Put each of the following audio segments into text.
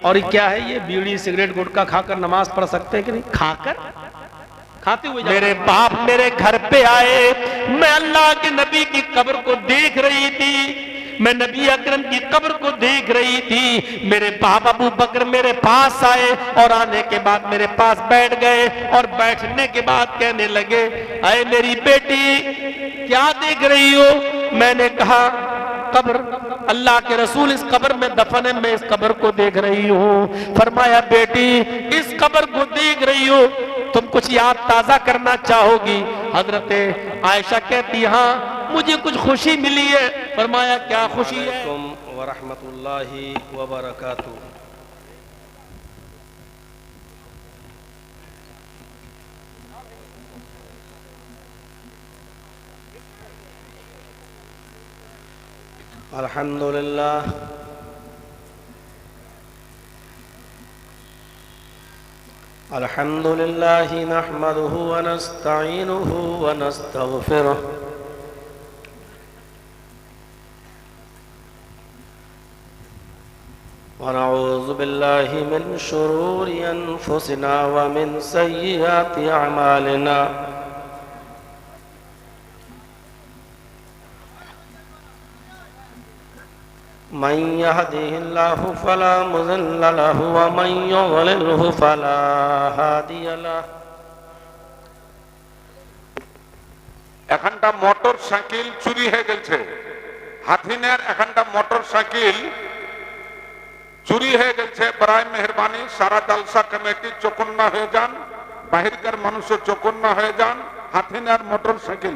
और ये क्या है, ये बीड़ी सिगरेट गुटखा खाकर नमाज पढ़ सकते हैं कि नहीं? खाकर, खाते हुए मेरे बाप मेरे घर पे आए, मैं अल्लाह के नबी की कब्र को देख रही थी, मैं नबी अकरम की कब्र को देख रही थी। मेरे बाप अबू बकर मेरे पास आए और आने के बाद मेरे पास बैठ गए और बैठने के बाद कहने लगे, अरे मेरी बेटी क्या देख रही हो? मैंने कहा कब्र, अल्लाह के रसूल इस कब्र में दफन है, मैं इस कब्र को देख रही हूँ। फरमाया बेटी इस कब्र को देख रही हो, तुम कुछ याद ताजा करना चाहोगी? हजरत आयशा कहती हाँ मुझे कुछ खुशी मिली है। फरमाया क्या खुशी है? व रहमतुल्लाहि व बरकातुहू। अल्हम्दुलिल्लाह अल्हम्दुलिल्लाहि नहमदुहु व नस्तईनुहु व नस्तगफिरुह व नऊज़ु बिल्लाहि मिन शुरूरि अनफुसिना व मिन सय्यिआति अअमालिना। मन यहदिहिल्लाहु फला मुज़िल्ल लहु व मन युज़लिलहु फला हादिय लहु। এখানটা মোটর সাইকেল চুরি হয়ে গেছে, হাথিনের এখানটা মোটর সাইকেল চুরি হয়ে গেছে। বরায় মেহরবানি সারা জালসা কমিটি চৌকন্না হয়ে যান, বাহিরকার মানুষও চৌকন্না হয়ে যান। হাথিনের মোটর সাইকেল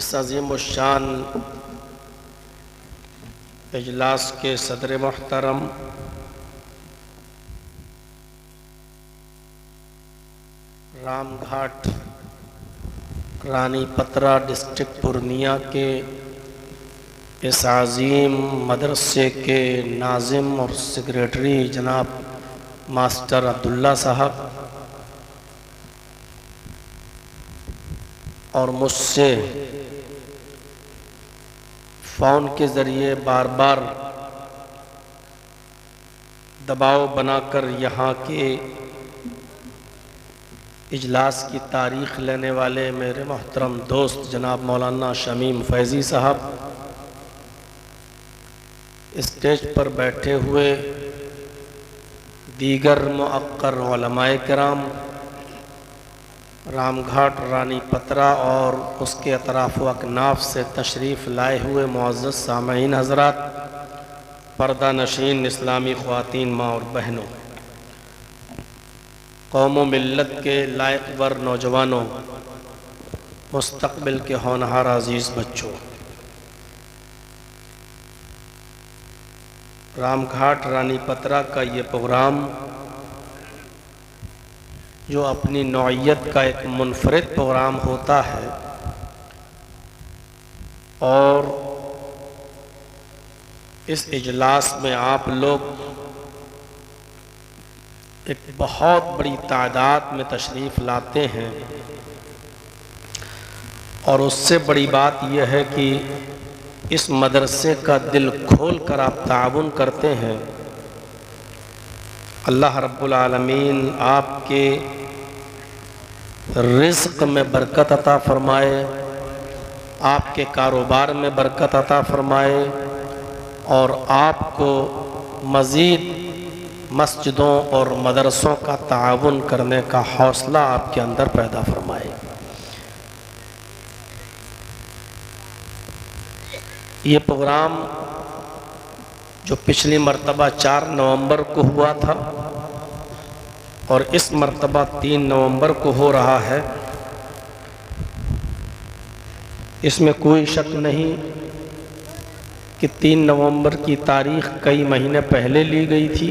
इस अज़ीमुश्शान इजलास के सदर मोहतरम रामघाट रानी पतरा डिस्ट्रिक्ट पूर्णिया के इस अज़ीम मदरसे के नाज़िम और सेक्रेटरी जनाब मास्टर अब्दुल्ला साहब और मुझसे फ़ोन के ज़रिए बार बार दबाव बनाकर यहाँ के इजलास की तारीख़ लेने वाले मेरे मोहतरम दोस्त जनाब मौलाना शमीम फैज़ी साहब, स्टेज पर बैठे हुए दीगर मुअक्कर उलमाए किराम, रामघाट रानी पतरा और उसके अतराफ़ व अकनाफ से तशरीफ़ लाए हुए मुअज़्ज़ज़ सामईन हज़रात, पर्दा नशीन इस्लामी ख़वातीन माँ और बहनों, कौम व मिल्लत के लायक वर नौजवानों, मुस्तक़बिल के होनहार अज़ीज़ बच्चों, रामघाट रानी पतरा का ये प्रोग्राम जो अपनी नौइयत का एक मुनफरिद प्रोग्राम होता है और इस इजलास में आप लोग एक बहुत बड़ी तादाद में तशरीफ़ लाते हैं और उससे बड़ी बात यह है कि इस मदरसे का दिल खोल कर आप ताउन करते हैं। अल्लाह रब्बुल आलमीन आपके रिज़्क़ में बरकत अता फ़रमाए, आपके कारोबार में बरकत अता फ़रमाए और आपको मज़ीद मस्जिदों और मदरसों का ताउन करने का हौसला आपके अंदर पैदा फ़रमाए। ये प्रोग्राम जो पिछली मर्तबा 4 नवंबर को हुआ था और इस मर्तबा 3 नवंबर को हो रहा है, इसमें कोई शक नहीं कि 3 नवंबर की तारीख़ कई महीने पहले ली गई थी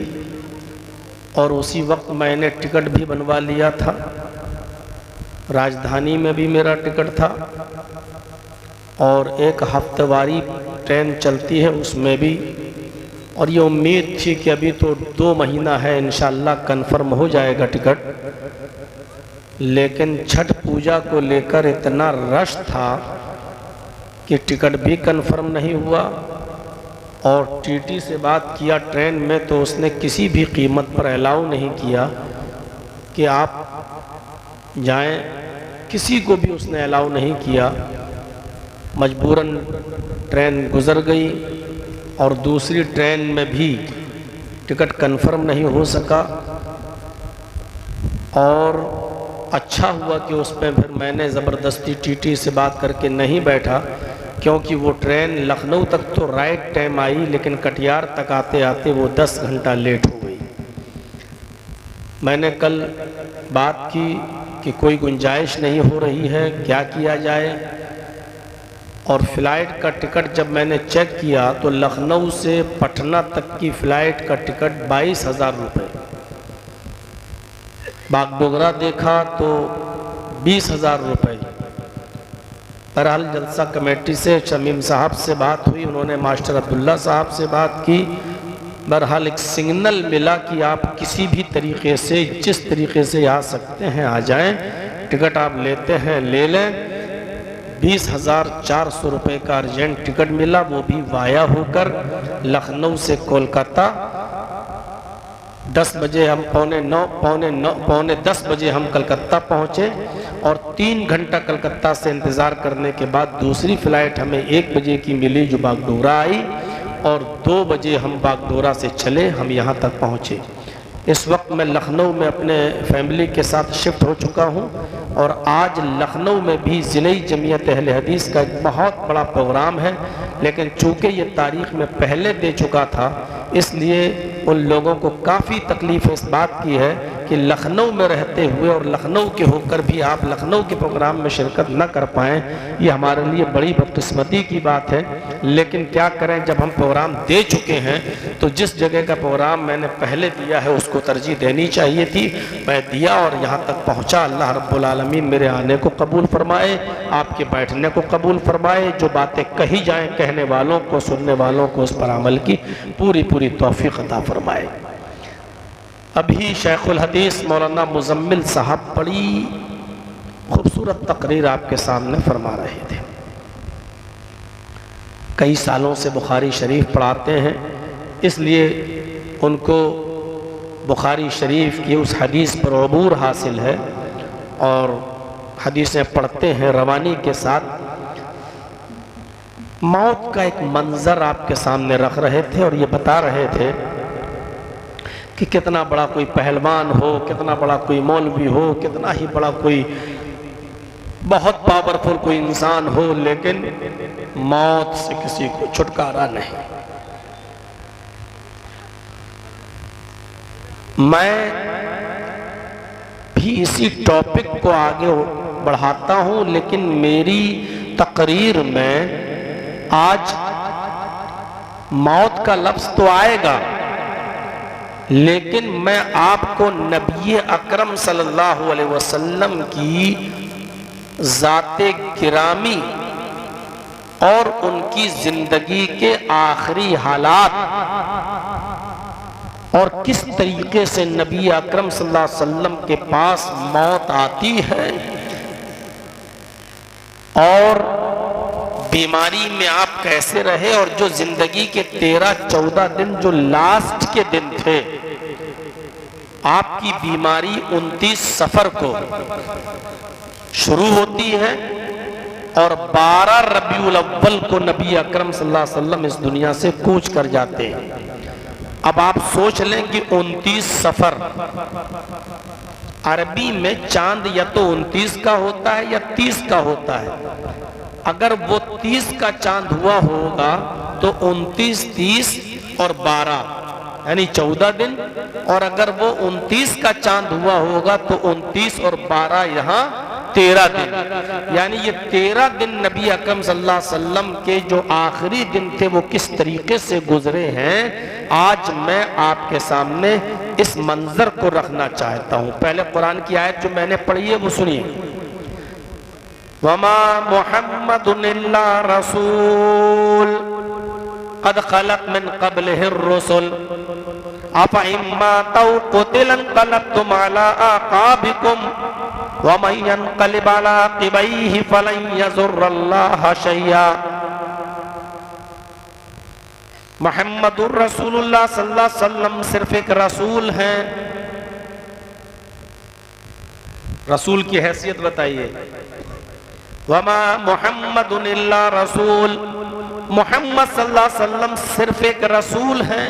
और उसी वक्त मैंने टिकट भी बनवा लिया था। राजधानी में भी मेरा टिकट था और एक हफ्तेवारी ट्रेन चलती है उसमें भी, और ये उम्मीद थी कि अभी तो 2 महीना है, इंशाअल्लाह कन्फर्म हो जाएगा टिकट। लेकिन छठ पूजा को लेकर इतना रश था कि टिकट भी कन्फर्म नहीं हुआ और टीटी से बात किया ट्रेन में तो उसने किसी भी कीमत पर अलाउ नहीं किया कि आप जाएं, किसी को भी उसने अलाउ नहीं किया। मजबूरन ट्रेन गुज़र गई और दूसरी ट्रेन में भी टिकट कन्फर्म नहीं हो सका और अच्छा हुआ कि उस पर फिर मैंने ज़बरदस्ती टीटी से बात करके नहीं बैठा, क्योंकि वो ट्रेन लखनऊ तक तो राइट टाइम आई लेकिन कटिहार तक आते आते वो 10 घंटा लेट हो गई। मैंने कल बात की कि कोई गुंजाइश नहीं हो रही है, क्या किया जाए, और फ़्लाइट का टिकट जब मैंने चेक किया तो लखनऊ से पटना तक की फ़्लाइट का टिकट 22,000 रुपये, बागडोगरा देखा तो 20,000 रुपये। बहरहाल जलसा कमेटी से शमीम साहब से बात हुई, उन्होंने मास्टर अब्दुल्ला साहब से बात की। बहरहाल एक सिग्नल मिला कि आप किसी भी तरीक़े से जिस तरीक़े से आ सकते हैं आ जाएं, टिकट आप लेते हैं ले लें। 20,400 रुपये का अर्जेंट टिकट मिला, वो भी वाया होकर लखनऊ से कोलकाता। 10 बजे हम पौने 10 बजे हम कलकत्ता पहुँचे और 3 घंटा कलकत्ता से इंतज़ार करने के बाद दूसरी फ़्लाइट हमें 1 बजे की मिली जो बागडोगरा आई और 2 बजे हम बागडोगरा से चले, हम यहाँ तक पहुँचे। इस वक्त मैं लखनऊ में अपने फैमिली के साथ शिफ्ट हो चुका हूँ और आज लखनऊ में भी ज़िले जमीयत अहले हदीस का एक बहुत बड़ा प्रोग्राम है, लेकिन चूँकि ये तारीख़ में पहले दे चुका था इसलिए उन लोगों को काफ़ी तकलीफ़ इस बात की है कि लखनऊ में रहते हुए और लखनऊ के होकर भी आप लखनऊ के प्रोग्राम में शिरकत न कर पाएँ, ये हमारे लिए बड़ी बदकिस्मती की बात है। लेकिन क्या करें, जब हम प्रोग्राम दे चुके हैं तो जिस जगह का प्रोग्राम मैंने पहले दिया है उसको तरजीह देनी चाहिए थी, मैं दिया और यहाँ तक पहुँचा। अल्लाह रब्बुल आलमीन मेरे आने को कबूल फरमाए, आपके बैठने को कबूल फरमाए, जो बातें कही जाएँ कहने वालों को, सुनने वालों को उस पर अमल की पूरी पूरी तौफीक अता फरमाए। अभी शेखुल हदीस मौलाना मुजम्मिल साहब बड़ी खूबसूरत तकरीर आपके सामने फरमा रहे थे। कई सालों से बुखारी शरीफ पढ़ाते हैं, इसलिए उनको बुखारी शरीफ की उस हदीस पर अबूर हासिल है और हदीसें पढ़ते हैं रवानी के साथ, मौत का एक मंजर आपके सामने रख रहे थे और ये बता रहे थे कि कितना बड़ा कोई पहलवान हो, कितना बड़ा कोई मौलवी हो, कितना ही बड़ा कोई बहुत पावरफुल कोई इंसान हो, लेकिन मौत से किसी को छुटकारा नहीं। मैं भी इसी टॉपिक को आगे बढ़ाता हूं, लेकिन मेरी तकरीर में आज मौत का लफ्ज तो आएगा, लेकिन मैं आपको नबी अकरम सल्लल्लाहु अलैहि वसल्लम की ज़ाते गिरामी और उनकी जिंदगी के आखिरी हालात और किस तरीके से नबी अकरम सल्लल्लाहु अलैहि वसल्लम के पास मौत आती है और बीमारी में आप कैसे रहे, और जो जिंदगी के 13-14 दिन जो लास्ट के दिन थे, आपकी बीमारी 29 सफर को शुरू होती है और 12 रबीउल अव्वल को नबी अकरम सल्लल्लाहु अलैहि वसल्लम इस दुनिया से कूच कर जाते हैं। अब आप सोच लें कि 29 सफर, अरबी में चांद या तो 29 का होता है या 30 का होता है। अगर वो 30 का चांद हुआ होगा तो 29, 30 और 12 यानी 14 दिन, और अगर वो 29 का चांद हुआ होगा तो 29 और 12 यहाँ 13 दिन, यानी ये 13 दिन नबी अकरम सल्लल्लाहु अलैहि वसल्लम के जो आखिरी दिन थे वो किस तरीके से गुजरे हैं, आज मैं आपके सामने इस मंजर को रखना चाहता हूं। पहले कुरान की आयत जो मैंने पढ़ी है वो सुनिए। वमा मुहम्मदुन इल्ला रसूल क़द खलत मिन क़ब्लिहि रुसुल अफ़ इम्मा तौ क़ुतिला इंक़लबतुम अला अक़ाबिकुम व मन यन्क़लिब अला अक़बैहि फ़लन यज़ुर्रल्लाह शैआ। मुहम्मदुर रसूलुल्लाह सल्लल्लाहु अलैहि वसल्लम सिर्फ एक रसूल हैं। रसूल की हैसियत बताइए। वमा मुहम्मदुन इल्ला रसूल, मुहम्मद सल्लल्लाहु अलैहि वसल्लम सिर्फ एक रसूल हैं।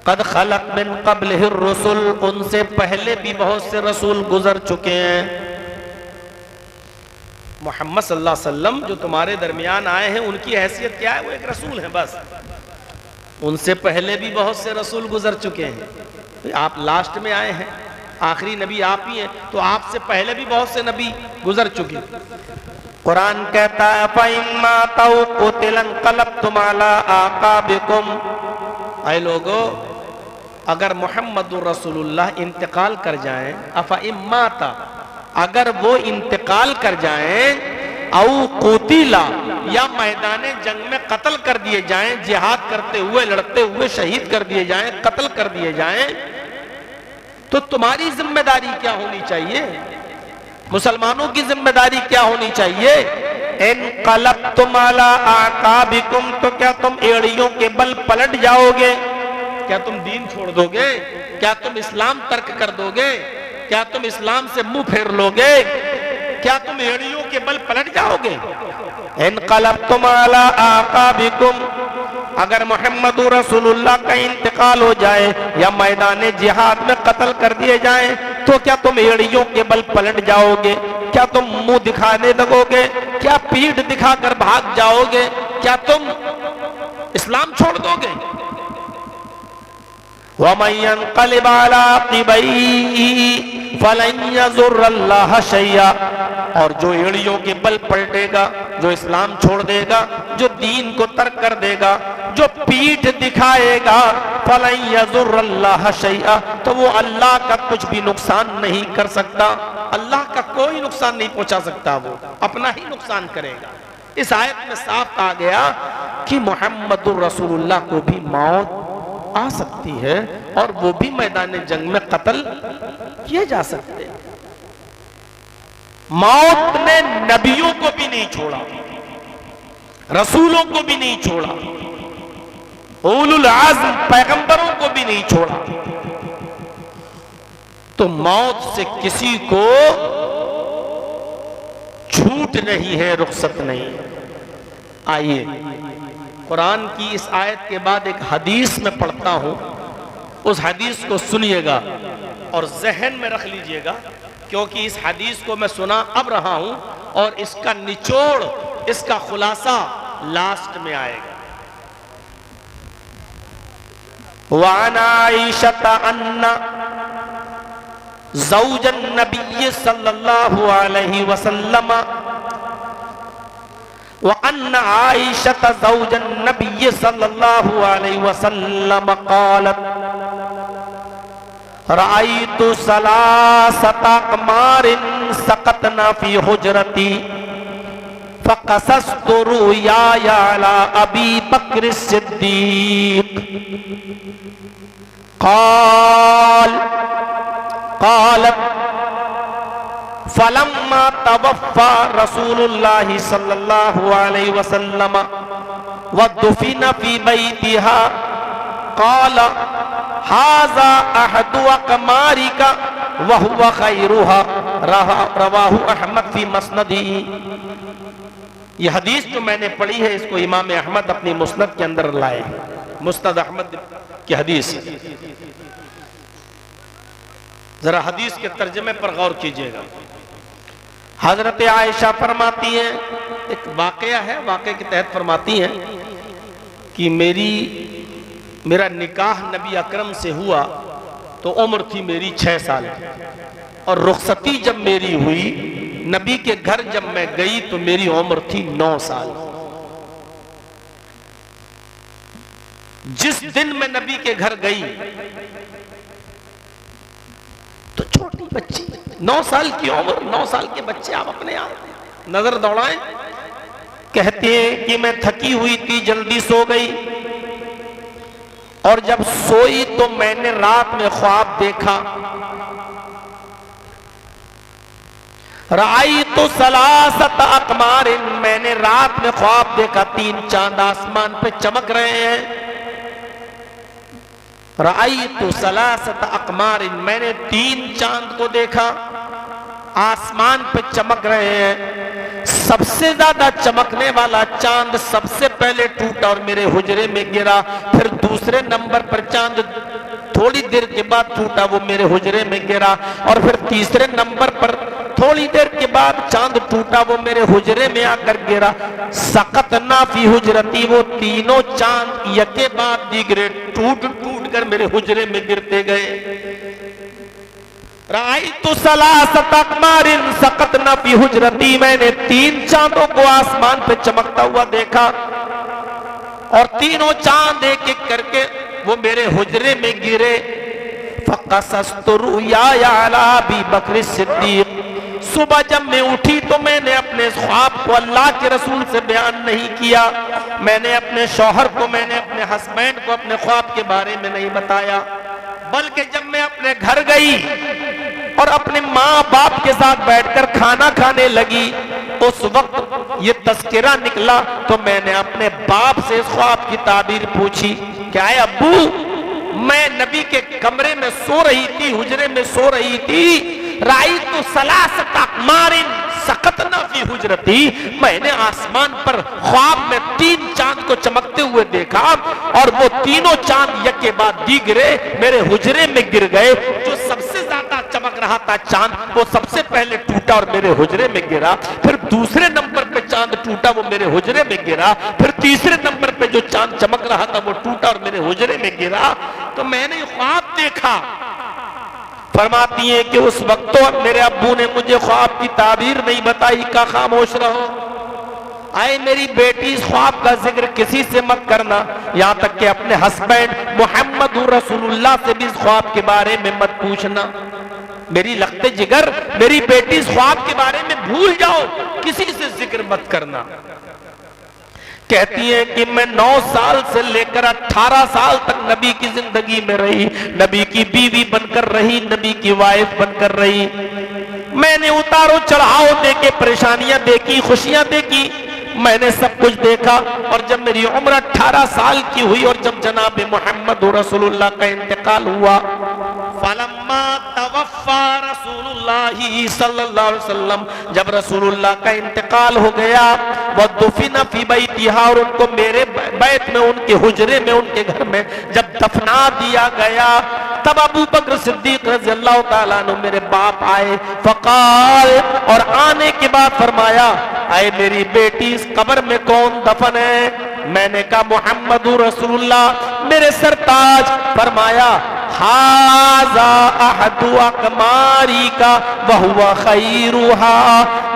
क़द खलत मिन क़ब्लिहि रुसुल, उनसे पहले भी बहुत से रसूल गुजर चुके हैं। मोहम्मद सल्लल्लाहु अलैहि वसल्लम जो तुम्हारे दरमियान आए हैं उनकी हैसियत क्या है, वो एक रसूल है बस। उनसे पहले भी बहुत से रसूल गुजर चुके हैं, आप लास्ट में आए हैं, आखिरी नबी आप ही हैं, तो आपसे पहले भी बहुत से नबी गुजर चुके। कुरान कहता है फ़इम्मा तौ क़ुतिला इंक़लबतुम अला अक़ाबिकुम, ऐ लोगो अगर मुहम्मदुर रसूलुल्लाह इंतकाल कर जाएं, अफ़इम्मा ता, अगर वो इंतकाल कर जाएं, औ क़ुतिला, या मैदाने जंग में कत्ल कर दिए जाएं, जिहाद करते हुए लड़ते हुए शहीद कर दिए जाएं, कत्ल कर दिए जाएं, तो तुम्हारी जिम्मेदारी क्या होनी चाहिए, मुसलमानों की जिम्मेदारी क्या होनी चाहिए। इनक़लबतुम अला अक़ाबिकुम, तो क्या तुम एड़ियों के बल पलट जाओगे, क्या तुम दीन छोड़ दोगे, क्या तुम इस्लाम तर्क कर दोगे, क्या तुम इस्लाम से मुंह फेर लोगे, क्या तुम एड़ियों के बल पलट जाओगे। इनक़लबतुम अला अक़ाबिकुम, अगर मुहम्मदुर रसूलुल्लाह का इंतकाल हो जाए या मैदान जिहाद में कत्ल कर दिए जाएं, तो क्या तुम एड़ियों के बल पलट जाओगे, क्या तुम मुंह दिखाने लगोगे, क्या पीठ दिखाकर भाग जाओगे, क्या तुम इस्लाम छोड़ दोगे। वमन यन्क़लिब अला अक़बैहि फ़लन यज़ुर्रल्लाह शैआ, और जो एड़ियों के बल पलटेगा, जो इस्लाम छोड़ देगा, जो दीन को तर्क कर देगा, जो पीठ दिखाएगा, फ़लन यज़ुर्रल्लाह शैआ, तो वो अल्लाह का कुछ भी नुकसान नहीं कर सकता, अल्लाह का कोई नुकसान नहीं पहुंचा सकता, वो अपना ही नुकसान करेगा। इस आयत में साफ आ गया कि मुहम्मदुर रसूलुल्लाह को भी मौत आ सकती है और वो भी मैदान जंग में कत्ल किए जा सकते हैं। मौत ने नबियों को भी नहीं छोड़ा, रसूलों को भी नहीं छोड़ा, उलुल आज़्म पैगंबरों को भी नहीं छोड़ा। तो मौत से किसी को छूट नहीं है, रुखसत नहीं है। आइए कुरान की इस आयत के बाद एक हदीस में पढ़ता हूं, उस हदीस को सुनिएगा और जहन में रख लीजिएगा, क्योंकि इस हदीस को मैं सुना अब रहा हूं और इसका निचोड़, इसका खुलासा लास्ट में आएगा। वान आइशा अन्ना ज़ौजन नबी सल्लल्लाहु अलैहि वसल्लम व अन्ना आइशा ज़ौजन नबी सल्लल्लाहु अलैहि वसल्लम क़ालत रायतु सलासता अक़मारिन सकतना फी हुजरती फ़क़सस्तु रुयाया अला अबी बकर सिद्दीक़ क़ालत फलम्मा तवफ़्फ़ा रसूलुल्लाहि सल्लल्लाहु अलैहि वसल्लम व दुफ़िना फी बैतिहा क़ाल हाज़ा अहदु अक़मारिका व हुवा ख़ैरुहा रवाहु अहमद फी मस्नदी। ये हदीस जो मैंने पढ़ी है इसको इमाम अहमद अपनी मुस्नद के अंदर लाए, मुस्नद अहमद की हदीस। जरा हदीस के तर्जमे पर गौर कीजिएगा। हजरत आयशा फरमाती हैं, एक वाकया है, वाकये के तहत फरमाती हैं कि मेरा निकाह नबी अकरम से हुआ तो उम्र थी मेरी 6 साल और रुखसती जब मेरी हुई, नबी के घर जब मैं गई तो मेरी उम्र थी 9 साल। जिस दिन मैं नबी के घर गई तो छोटी बच्ची, 9 साल की उम्र, 9 साल के बच्चे आप अपने आप नजर दौड़ाएं। कहते हैं कि मैं थकी हुई थी, जल्दी सो गई और जब सोई तो मैंने रात में ख्वाब देखा। रायतु सलासत अक़मारिन, मैंने रात में ख्वाब देखा 3 चांद आसमान पे चमक रहे हैं। रायतु सलासत अक़मारिन, मैंने 3 चांद को देखा आसमान पे चमक रहे हैं। सबसे ज्यादा चमकने वाला चांद सबसे पहले टूटा और मेरे हुजरे में गिरा, फिर दूसरे नंबर पर चांद थोड़ी देर के बाद टूटा, वो मेरे हुजरे में गिरा, और फिर तीसरे नंबर पर थोड़ी देर के बाद चांद टूटा, वो मेरे हुजरे में आकर गिरा। सकतना फी हुजरती, वो तीनों चांद यके बाद गिरे, टूट टूट कर मेरे हुजरे में गिरते गए। रायतु सलासत अक़मारिन सकतना फी हुजरती, मैंने 3 चांदों को आसमान पे चमकता हुआ देखा और तीनों चांद एक एक करके वो मेरे हुजरे में गिरे। फ़क़सस्तु रुयाया अला अबी बकर सिद्दीक़, सुबह जब मैं उठी तो मैंने अपने ख्वाब को अल्लाह के रसूल से बयान नहीं किया, मैंने अपने शौहर को, मैंने अपने हस्बैंड को अपने ख्वाब के बारे में नहीं बताया, बल्कि जब मैं अपने घर गई और अपने माँ बाप के साथ बैठकर खाना खाने लगी, उस वक्त ये तस्किरा निकला तो मैंने अपने बाप से इस ख्वाब की ताबीर पूछी। क्या है अब्बू, मैं नबी के कमरे में सो रही थी, हुजरे में सो रही थी। रायतु सलासत अक़मारिन सकतना फी हुजरती, मैंने आसमान पर ख्वाब में 3 चांद को चमकते हुए देखा और वो तीनों चांद यके बाद गिरे मेरे हुजरे में गिर गए। जो सबसे ज्यादा चमक रहा था चांद, वो सबसे पहले टूटा और मेरे हुजरे में गिरा, फिर दूसरे नंबर पे चांद टूटा, वो मेरे हुजरे में गिरा, फिर तीसरे नंबर पे जो चांद चमक रहा था वो टूटा और मेरे हुजरे में गिरा। तो मैंने ख्वाब देखा। फरमाती है कि उस वक्त तो मेरे अब्बू ने मुझे ख्वाब की ताबीर नहीं बताई, का खामोश रहो। आए मेरी बेटी, इस ख्वाब का जिक्र किसी से मत करना, यहां तक कि अपने हस्बैंड मोहम्मद रसूलुल्लाह से भी इस ख्वाब के बारे में मत पूछना। मेरी लख्ते जिगर, मेरी बेटी, इस ख्वाब के बारे में भूल जाओ, किसी से जिक्र मत करना। कहती है कि मैं 9 साल से लेकर 18 साल तक नबी की जिंदगी में रही, नबी की बीवी बनकर रही, नबी की वाइफ बनकर रही। मैंने उतारो चढ़ाव देके परेशानियां देखी, खुशियां देखी, मैंने सब कुछ देखा। और जब मेरी उम्र 18 साल की हुई और जब जनाब मोहम्मद रसूलुल्लाह का इंतकाल हुआ, फलम्मा तवफ़्फ़ा रसूलुल्लाह सल्लल्लाहु अलैहि वसल्लम, जब रसूलुल्लाह का इंतकाल हो गया, वह दुफिना फी बैतिहा, और उनको मेरे बैत में, उनके हुजरे में, उनके घर में जब दफना दिया गया, तब अबू बकर सिद्दीक रज़ी अल्लाह ताला अन्हु मेरे बाप आए। फ़क़ाल, और आने के बाद फरमाया, आए मेरी बेटी, इस कब्र में कौन दफन है? मैंने कहा मुहम्मदुर रसूलुल्लाह, मेरे सरताज। फरमाया हाज़ा अहदु अक़मारी का वहुवा खैरुहा,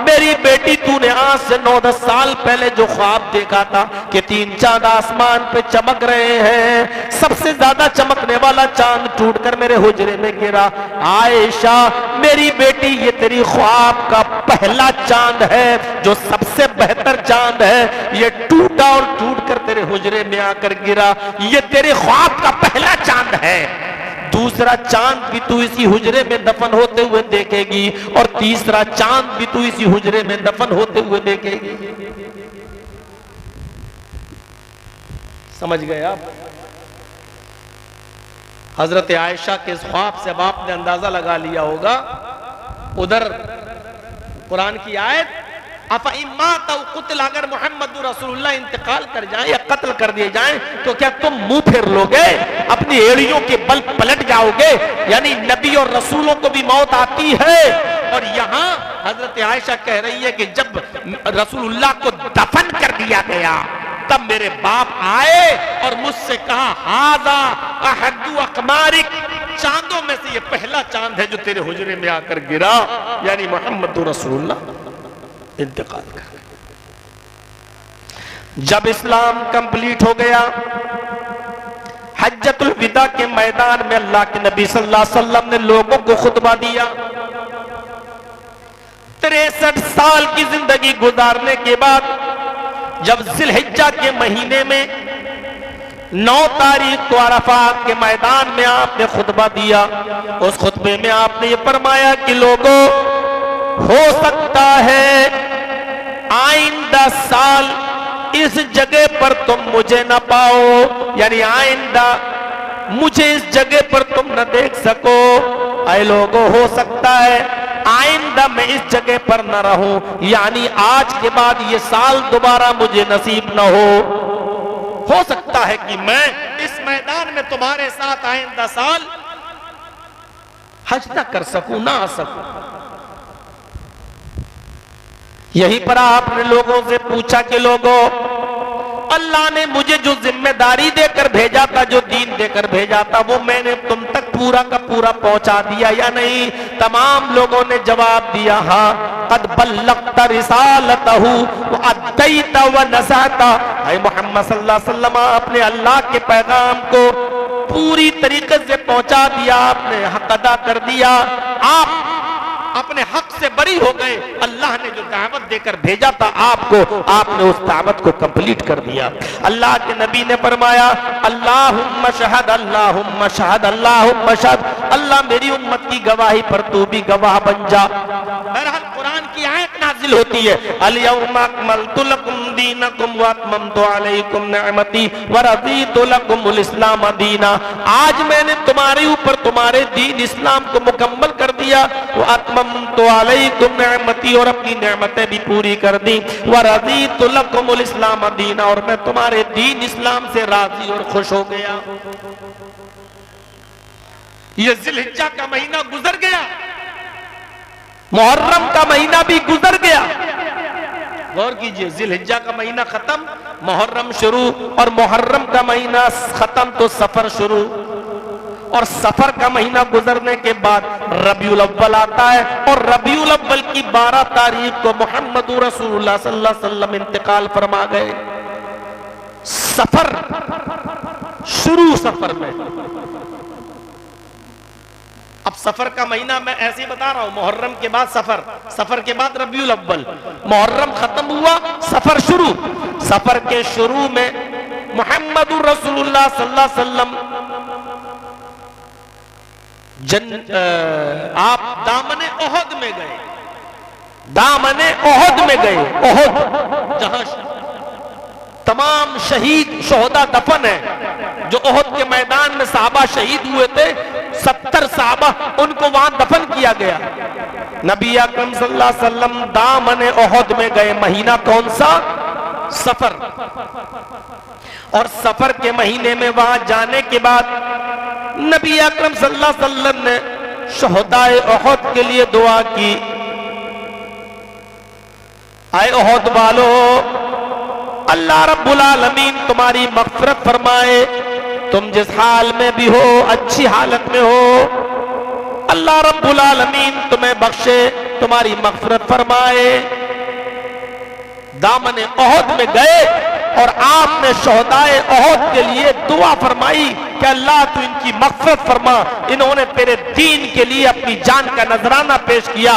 मेरी बेटी तूने आज से 9-10 साल पहले जो ख्वाब देखा था कि 3 चांद आसमान पे चमक रहे हैं, सबसे ज्यादा चमकने वाला चांद टूटकर मेरे हुजरे में गिरा। आयशा मेरी बेटी, ये तेरी ख्वाब का पहला चांद है, जो सबसे बेहतर चांद है, ये टूटा और टूटकर तेरे हुजरे में आकर गिरा। ये तेरे ख्वाब का पहला चांद है, दूसरा चांद भी तू इसी हुजरे में दफन होते हुए देखेगी, और तीसरा चांद भी तू इसी हुजरे में दफन होते हुए देखेगी। समझ गए आप? हजरत आयशा के इस ख्वाब से अब आपने अंदाजा लगा लिया होगा। उधर कुरान की आयत, अफा इम्मात औ कुतिल, अगर मोहम्मद रसूलुल्लाह इंतकाल कर जाएं या कत्ल कर दिए जाएं तो क्या तुम मुंह फेर लोगे, अपनी एड़ियों के बल पलट जाओगे? यानी नबी और रसूलों को भी मौत आती है। और यहाँ हजरत आयशा कह रही है कि जब रसूलुल्लाह को दफन कर दिया गया, तब मेरे बाप आए और मुझसे कहा, हाज़ा अहदु अक़मारिक, चांदों में से ये पहला चांद है जो तेरे हुजरे में आकर गिरा। यानी मोहम्मद रसूलुल्लाह इंतकाल कर गए। जब इस्लाम कंप्लीट हो गया, हज्जतुल विदा के मैदान में अल्लाह के नबी सल्लल्लाहु अलैहि वसल्लम ने लोगों को खुतबा दिया। 63 साल की जिंदगी गुजारने के बाद जब जिलहिज्जा के महीने में 9 तारीख को अरफात के मैदान में आपने खुतबा दिया, उस खुतबे में आपने ये फरमाया कि लोगों, हो सकता है आइंदा साल इस जगह पर तुम मुझे न पाओ, यानी आइंदा मुझे इस जगह पर तुम न देख सको। ऐ लोगों, हो सकता है आइंदा मैं इस जगह पर न रहूं, यानी आज के बाद ये साल दोबारा मुझे नसीब न हो सकता है कि मैं इस मैदान में तुम्हारे साथ आइंदा साल हज न कर सकूं, ना आ सकूं। यहीं पर आपने लोगों से पूछा कि लोगों, अल्लाह ने मुझे जो जिम्मेदारी देकर भेजा था, जो दीन देकर भेजा था, वो मैंने तुम तक पूरा का पूरा पहुंचा दिया या नहीं? तमाम लोगों ने जवाब दिया, हाँ, क़द बल्लग़्ता रिसालतहू व अद्दैता व नज़हता। ऐ मोहम्मद सल्लल्लाहु अलैहि वसल्लम, आपने अल्लाह के पैगाम को पूरी तरीके से पहुंचा दिया, आपने हक अदा कर दिया, आप अपने हक से बरी हो गए। अल्लाह ने जो दावत देकर भेजा था आपको, आपने उस दावत को कंप्लीट कर दिया। अल्लाह के नबी ने फरमाया, अल्लाहुम्मा शहद, अल्लाहुम्मा शहद, अल्लाहुम्मा शहद, अल्लाह मेरी उम्मत की गवाही पर तू भी गवाह बन जा। बहरहाल कुरान की आयत नाजिल होती है, अल-यौमा अकमलतु लकुम दीनकुम व अतममतु अलैकुम निअमती व रज़ीतु लकुमुल इस्लाम दीना। आज मैंने तुम्हारे ऊपर तुम्हारे दीन इस्लाम को मुकम्मल कर दिया, व अतममतु अलैकुम निअमती, और अपनी नेमतें भी पूरी कर दी, व रज़ीतु लकुमुल इस्लाम दीना, और मैं तुम्हारे दीन इस्लाम से राजी और खुश हो गया। ये जिलहिज्जा का महीना गुजर गया, मुहर्रम का महीना भी गुजर गया। गौर कीजिए, जिलहिज्जा का महीना खत्म, मुहर्रम शुरू, और मुहर्रम का महीना खत्म तो सफर शुरू, और सफर का महीना गुजरने के बाद रबीउल अव्वल आता है, और रबीउल अव्वल की 12 तारीख को मोहम्मद रसूलुल्लाह सल्लल्लाहु अलैहि वसल्लम इंतकाल फरमा गए। सफर शुरू, सफर में अब सफर का महीना मैं ऐसे ही बता रहा हूं, मुहर्रम के बाद सफर, सफर के बाद रबीउल अव्वल, मुहर्रम खत्म हुआ, सफर शुरू। सफर के शुरू में मोहम्मद रसूलुल्लाह सल्लल्लाहु अलैहि वसल्लम आप दामने ओहद में गए, दामने ओहद में गए, ओहद जहां तमाम शहीद शोहदा दफन है, जो ओहद के मैदान में सहाबा शहीद हुए थे, 70 सहाबा, उनको वहां दफन किया गया। नबी अकरम सल्लल्लाहु अलैहि वसल्लम दामन ओहद में गए। महीना कौन सा? सफर। और सफर के महीने में वहां जाने के बाद नबी अकरम सल्लल्लाहु अलैहि वसल्लम ने शहदाए ओहद के लिए दुआ की। आए ओहद वालो, अल्लाह रब्बुल आलमीन तुम्हारी मग़फ़िरत फरमाए। तुम जिस हाल में भी हो, अच्छी हालत में हो, अल्लाह रब्बुल आलमीन तुम्हें बख्शे, तुम्हारी मग़फ़िरत फरमाए। दामन ओहद में गए और आपने शहदाए ओहद के लिए दुआ फरमाई कि अल्लाह तू इनकी मग़फ़िरत फरमा। इन्होंने तेरे दीन के लिए अपनी जान का नजराना पेश किया,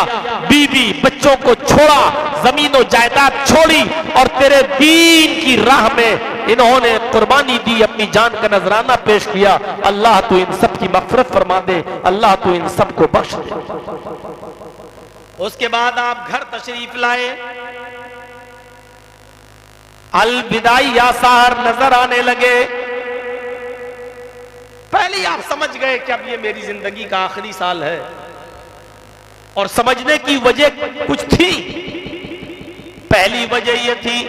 बीवी बच्चों को छोड़ा, जमीन और जायदाद छोड़ी और तेरे दीन की राह में इन्होंने कुर्बानी दी, अपनी जान का नजराना पेश किया। अल्लाह तू इन सब की मग़फ़िरत फरमा दे, अल्लाह तू इन सब को बख्श दे। उसके बाद आप घर तशरीफ लाए। अलविदाई आसार नजर आने लगे। पहले आप समझ गए कि अब ये मेरी जिंदगी का आखिरी साल है, और समझने की वजह कुछ थी। पहली वजह यह थी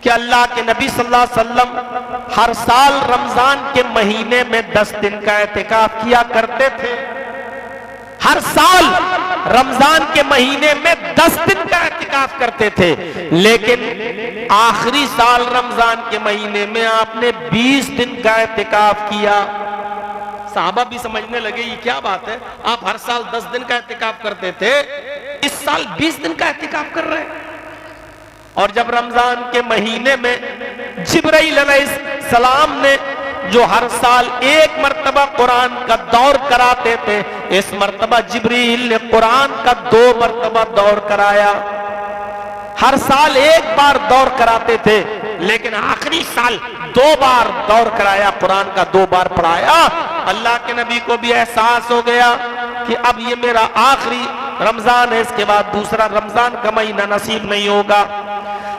कि अल्लाह के नबी सल्लल्लाहु अलैहि वसल्लम हर साल रमजान के महीने में 10 दिन का एतिकाफ किया करते थे। हर साल रमजान के महीने में 10 दिन का एतिकाफ करते थे, लेकिन आखिरी साल रमजान के महीने में आपने 20 दिन का एतिकाफ किया। साहबा भी समझने लगे ये क्या बात है, आप हर साल 10 दिन का एतिकाफ करते थे, इस साल 20 दिन का एतिकाफ कर रहे हैं। और जब रमजान के महीने में जिब्राइल अलैहिस्सलाम ने जो हर साल एक मर्तबा कुरान का दौर कराते थे, इस मर्तबा जिब्रील ने कुरान का 2 मर्तबा दौर कराया। हर साल एक बार दौर कराते थे, लेकिन आखिरी साल 2 बार दौर कराया, कुरान का 2 बार पढ़ाया। अल्लाह के नबी को भी एहसास हो गया कि अब ये मेरा आखिरी रमजान है, इसके बाद दूसरा रमजान का महीना नसीब नहीं होगा।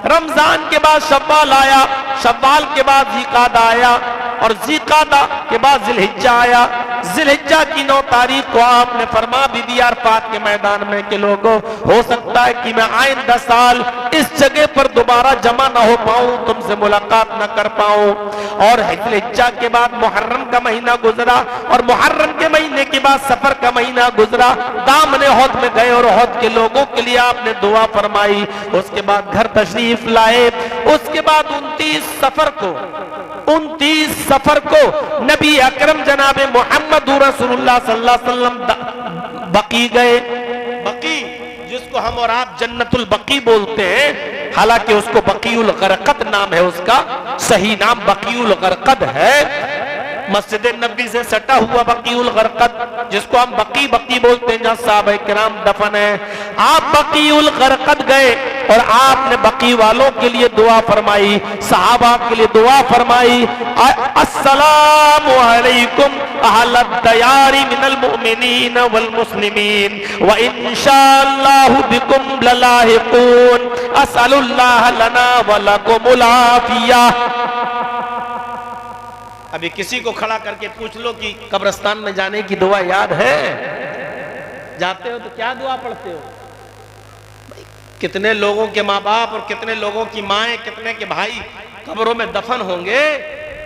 रमजान के बाद शव्वाल आया, शव्वाल के बाद ज़िलक़ादा आया, और ज़िलक़ादा के बाद ज़िलहिज्जा आया। ज़िलहिज्जा की 9 तारीख को आपने फरमा भी दिया अरफात के मैदान में कि लोगों, हो सकता है कि मैं आइंदा साल इस जगह पर दोबारा जमा ना हो पाऊं, तुमसे मुलाकात ना कर पाऊं। और ज़िलहिज्जा के बाद मुहर्रम का महीना गुजरा, और मुहर्रम के महीने के बाद सफर का महीना गुजरा। दामन ओहद में गए और ओहद के लोगों के लिए आपने दुआ फरमाई। उसके बाद घर तशरीफ लाए। उसके बाद 29 सफर को नबी अकरम जनाब मोहम्मद रसूलुल्लाह सल्लल्लाहु अलैहि वसल्लम बकी गए। बकी, जिसको हम और आप जन्नतुल बकी बोलते हैं, हालांकि उसको बकीउल गरकद नाम है, उसका सही नाम बकीउल गरकद है। मस्जिद नबी से सटा हुआ बकीउल गरकद, जिसको हम बकी बकी बोलते हैं, जहां साहबे किराम दफन है। आप बकीउल गरकद गए और आपने बकी वालों के लिए दुआ फरमाई, सहाबा के लिए दुआ फरमाई। अस्सलामु अलैकुम अहलद दयारी मिनल मुमिनीन वल मुस्लिमीन व इंशाअल्लाहु बिकुम ललाहिकून अस्सलुल्लाह लना व लकुमुल आफिया। अभी किसी को खड़ा करके पूछ लो कि कब्रिस्तान में जाने की दुआ याद है? जाते हो तो क्या दुआ पढ़ते हो? कितने लोगों के माँ बाप और कितने लोगों की माएँ, कितने के भाई कब्रों में दफन होंगे,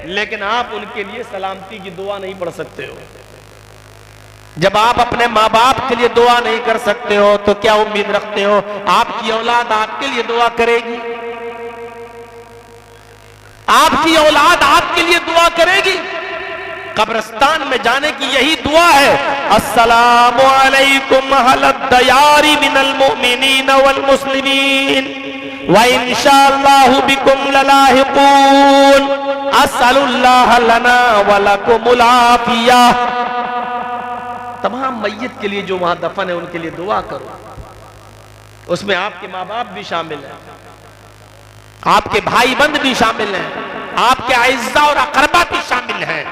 लेकिन आप उनके लिए सलामती की दुआ नहीं पढ़ सकते हो। जब आप अपने माँ बाप के लिए दुआ नहीं कर सकते हो तो क्या उम्मीद रखते हो आपकी औलाद आपके लिए दुआ करेगी? आपकी औलाद आपके लिए दुआ करेगी? कब्रिस्तान में जाने की यही दुआ है, अस्सलामु अलैकुम अहलद दयारी मिनल मुमिनीन वल मुस्लिमीन व इंशाअल्लाहु बिकुम ललाहिकून अस्सलुल्लाह लना व लकुमुल आफिया। तमाम मैयत के लिए जो वहां दफन है उनके लिए दुआ करो। उसमें आपके माँ बाप भी शामिल हैं, आपके भाई बंद भी शामिल हैं, आपके आइज़्ज़ा और अक़रबा भी शामिल हैं।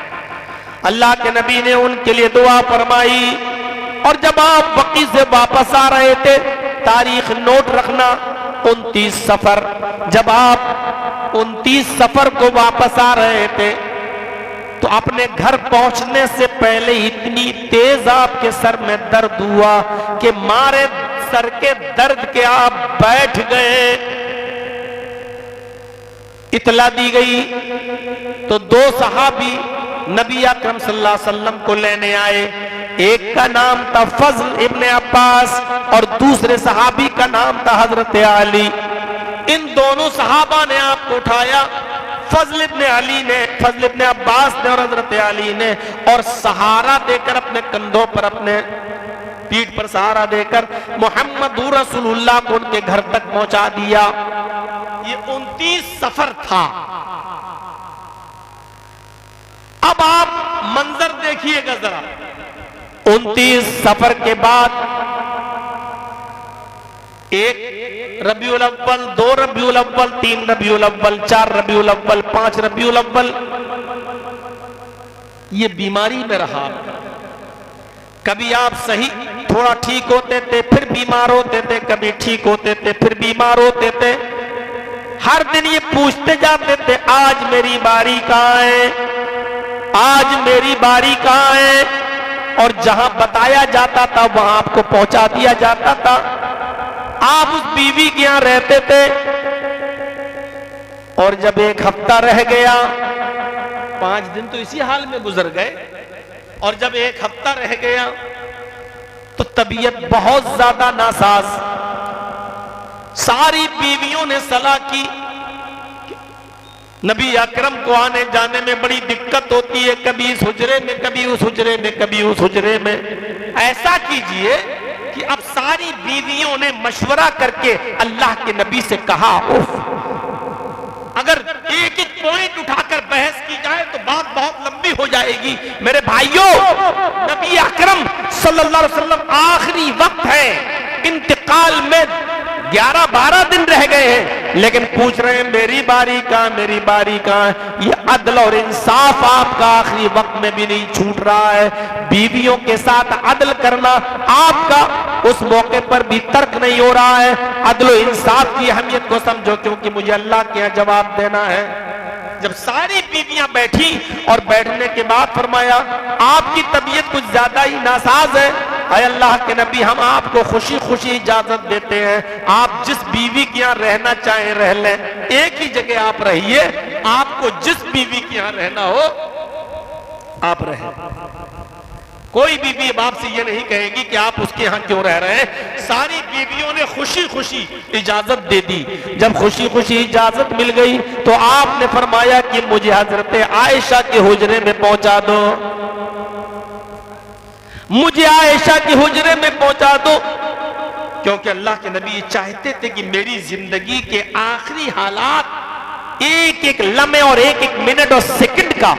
अल्लाह के नबी ने उनके लिए दुआ फरमाई। और जब आप बकी से वापस आ रहे थे, तारीख नोट रखना, 29 सफर, जब आप 29 सफर को वापस आ रहे थे तो अपने घर पहुंचने से पहले इतनी तेज आपके सर में दर्द हुआ कि मारे सर के दर्द के आप बैठ गए। इतला दी गई तो दो सहाबी नबी अकरम सल्लल्लाहु अलैहि वसल्लम को लेने आए। एक का नाम था फजल इब्ने अब्बास और दूसरे सहाबी का नाम था हजरत अली। इन दोनों सहाबा ने आपको उठाया, फजल इब्ने अब्बास ने और हजरत अली ने, और सहारा देकर अपने कंधों पर, अपने पीठ पर सहारा देकर मोहम्मद रसूलुल्लाह को उनके घर तक पहुंचा दिया। ये 29 सफर था। अब आप मंजर देखिएगा जरा। 29 सफर के बाद 1 रबीउल अव्वल, 2 रबीउल अव्वल, 3 रबीउल अव्वल, 4 रबीउल अव्वल, 5 रबीउल अव्वल, ये बीमारी में रहा। कभी आप सही थोड़ा ठीक होते थे, फिर बीमार होते थे, कभी ठीक होते थे, फिर बीमार होते थे। हर दिन ये पूछते जाते थे, आज मेरी बारी कहां है, आज मेरी बारी कहां है। और जहां बताया जाता था वहां आपको पहुंचा दिया जाता था। आप उस बीवी के यहां रहते थे और जब 1 हफ्ता रह गया, 5 दिन तो इसी हाल में गुजर गए, और जब 1 हफ्ता रह गया तो तबीयत बहुत ज्यादा नासाज। सारी बीवियों ने सलाह की, नबी अकरम को आने जाने में बड़ी दिक्कत होती है, कभी इस हुजरे में, कभी उस हुजरे में, कभी उस हुजरे में। ऐसा कीजिए कि अब सारी बीवियों ने मशवरा करके अल्लाह के नबी से कहा, अगर एक एक पॉइंट उठाकर बहस की जाए तो बात बहुत लंबी हो जाएगी। मेरे भाइयों, नबी अकरम सल्लल्लाहु अलैहि वसल्लम आखिरी वक्त है, इंतकाल में 11-12 दिन रह गए हैं, लेकिन पूछ रहे हैं मेरी बारी कहां, मेरी बारी कहां। ये अदल और इंसाफ आपका आखिरी वक्त में भी नहीं छूट रहा है। बीवियों के साथ अदल करना आपका उस मौके पर भी तर्क नहीं हो रहा है। अदल और इंसाफ की अहमियत को समझो, क्योंकि मुझे अल्लाह के यहाँ जवाब देना है। जब सारी बीवियां बैठी और बैठने के बाद फरमाया, आपकी तबीयत कुछ ज्यादा ही नासाज है, अय अल्लाह के नबी, हम आपको खुशी खुशी इजाजत देते हैं, आप जिस बीवी के यहाँ रहना चाहें रह लें, एक ही जगह आप रहिए, आपको जिस बीवी के यहाँ रहना हो आप रहें। कोई बीवी बाप से ये नहीं कहेगी कि आप उसके यहाँ क्यों रह रहे हैं। सारी बीवियों ने खुशी खुशी इजाजत दे दी। जब खुशी खुशी इजाजत मिल गई तो आपने फरमाया कि मुझे हजरत आयशा के हुजरे में पहुंचा दो, मुझे आयशा के हुजरे में पहुंचा दो, क्योंकि अल्लाह के नबी चाहते थे कि मेरी जिंदगी के आखिरी हालात, एक एक लम्हे और एक एक मिनट और सेकंड का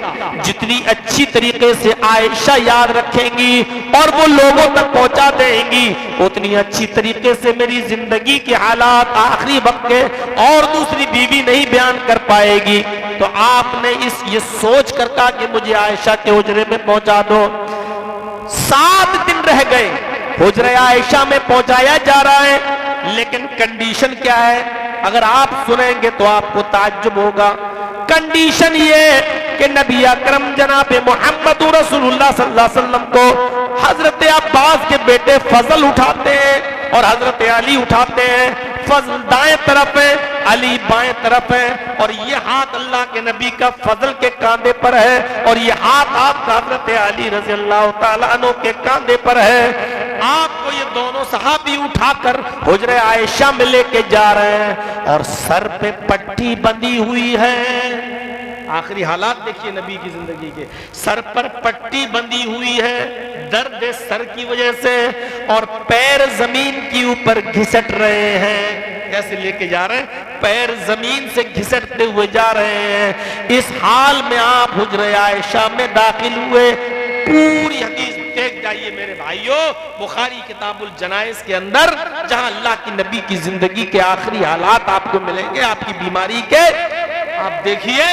जितनी अच्छी तरीके से आयशा याद रखेंगी और वो लोगों तक पहुंचा देंगी, उतनी अच्छी तरीके से मेरी जिंदगी के हालात आखिरी वक्त के और दूसरी बीवी नहीं बयान कर पाएगी। तो आपने ये सोच कर कहा कि मुझे आयशा के हुजरे में पहुंचा दो। 7 दिन रह गए, हुजरे आयशा में पहुंचाया जा रहा है, लेकिन कंडीशन क्या है? अगर आप सुनेंगे तो आपको ताज्जुब होगा। कंडीशन ये कि नबी अकरम जनाब मोहम्मद रसूलुल्लाह सल्लल्लाहु अलैहि वसल्लम को हजरत अब्बास के बेटे फजल उठाते हैं और हजरत अली उठाते हैं। फजल दाएं तरफ है, अली बाएं तरफ है, और ये हाथ अल्लाह के नबी का फजल के कांधे पर है और ये हाथ आपका हजरत अली रज़ी अल्लाह तआला अन्हु के कांधे पर है। आपको ये दोनों सहाबी उठाकर हुजरे आयशा में लेके जा रहे हैं और सर पे पट्टी बंधी हुई है। आखिरी हालात देखिए नबी की जिंदगी के, सर पर पट्टी बंधी हुई है दर्द सर की वजह से, और पैर जमीन के ऊपर घिसट रहे हैं। कैसे लेके जा रहे हैं? पैर जमीन से घिसटते हुए जा रहे हैं। इस हाल में आप हुजरे आयशा में दाखिल हुए। पूरी हदीस देख जाइए मेरे भाइयों, बुखारी किताबुल जनाइज के अंदर, जहां अल्लाह की नबी की जिंदगी के आखिरी हालात आपको मिलेंगे आपकी बीमारी के। आप देखिए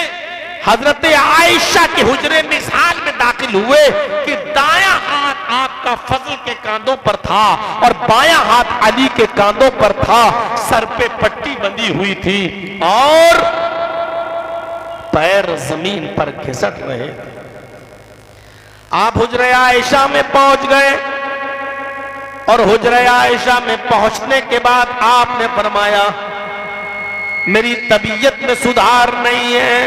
हजरत आयशा के हुजरे में इस हाल में दाखिल हुए कि दायां हाथ आपका फजल के कांधों पर था और बायां हाथ अली के कांधों पर था। सर पे पट्टी बंधी हुई थी और पैर जमीन पर घिसट रहे थे। आप हुजरे आयशा में पहुंच गए और हुजरे आयशा में पहुंचने के बाद आपने फरमाया, मेरी तबीयत में सुधार नहीं है,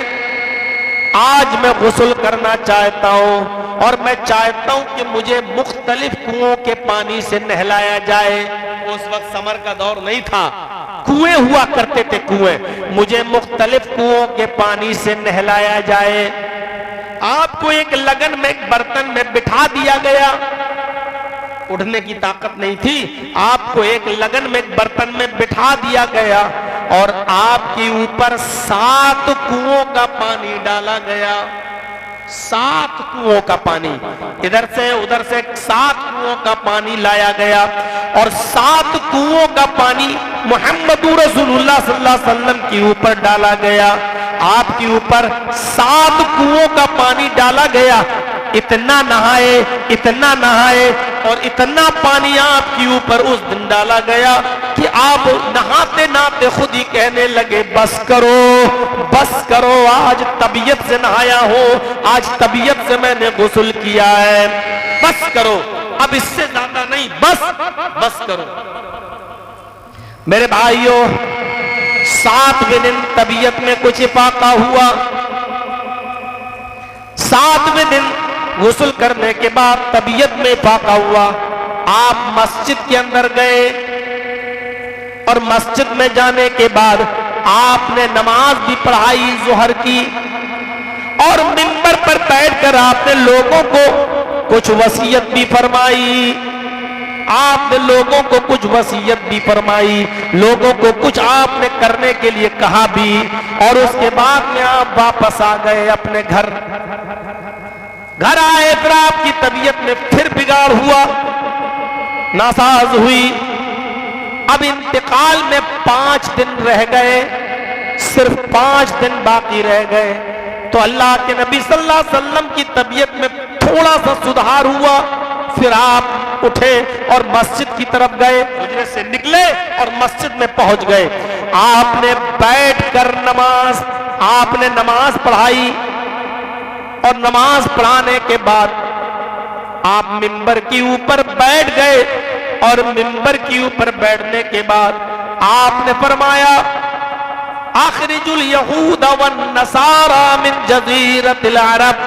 आज मैं गुस्ल करना चाहता हूं और मैं चाहता हूं कि मुझे मुख्तलिफ कुओं के पानी से नहलाया जाए। उस वक्त समर का दौर नहीं था, कुएं हुआ करते थे, कुएं। मुझे मुख्तलिफ कुओं के पानी से नहलाया जाए। आपको एक लगन में, एक बर्तन में बिठा दिया गया, उठने की ताकत नहीं थी, आपको एक लगन में, एक बर्तन में बिठा दिया गया और आपके ऊपर 7 कुओं का पानी डाला गया। 7 कुओं का पानी, इधर से उधर से 7 कुओं का पानी लाया गया और 7 कुओं का पानी मुहम्मदुर रसूलुल्लाह सल्लल्लाहु अलैहि वसल्लम के ऊपर डाला गया। आपके ऊपर 7 कुओं का पानी डाला गया। इतना नहाए और इतना पानी आपके ऊपर उस दिन डाला गया कि आप नहाते नहाते खुद ही कहने लगे, बस करो, आज तबीयत से नहाया हो, आज तबीयत से मैंने गुस्ल किया है, बस करो, अब इससे ज्यादा नहीं, बस करो। मेरे भाइयों, 7वें दिन तबीयत में कुछ इफाका हुआ। 7वें दिन गुस्ल करने के बाद तबीयत में इफाका हुआ। आप मस्जिद के अंदर गए और मस्जिद में जाने के बाद आपने नमाज भी पढ़ाई ज़ोहर की और मिंबर पर बैठकर आपने लोगों को कुछ वसीयत भी फरमाई। लोगों को कुछ आपने करने के लिए कहा भी और उसके बाद में आप वापस आ गए अपने घर आए। फिर आपकी तबीयत में फिर बिगाड़ हुआ, नासाज हुई। अब इंतकाल में 5 दिन रह गए, सिर्फ 5 दिन बाकी रह गए तो अल्लाह के नबी सल्लल्लाहु अलैहि वसल्लम की तबीयत में थोड़ा सा सुधार हुआ। फिर आप उठे और मस्जिद की तरफ गए, हुजरे से निकले और मस्जिद में पहुंच गए। आपने बैठकर नमाज पढ़ाई और नमाज पढ़ाने के बाद आप मिंबर के ऊपर बैठ गए और मिंबर के ऊपर बैठने के बाद आपने फरमाया, आखिरिजुल यहूद वन नसारा मिन जजीरतिल अरब।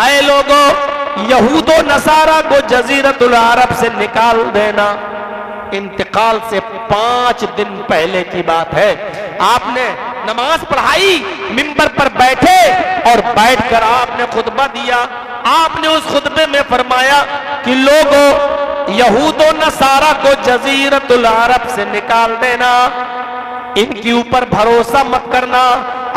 ऐ लोगों, यहूदो नसारा को जजीरतुल अरब से निकाल देना। इंतकाल से 5 दिन पहले की बात है। आपने नमाज पढ़ाई, मिंबर पर बैठे और बैठकर आपने खुतबा दिया। आपने उस खुतबे में फरमाया कि लोगों, यहूदो नसारा को जजीरतुल अरब से निकाल देना, इनके ऊपर भरोसा मत करना।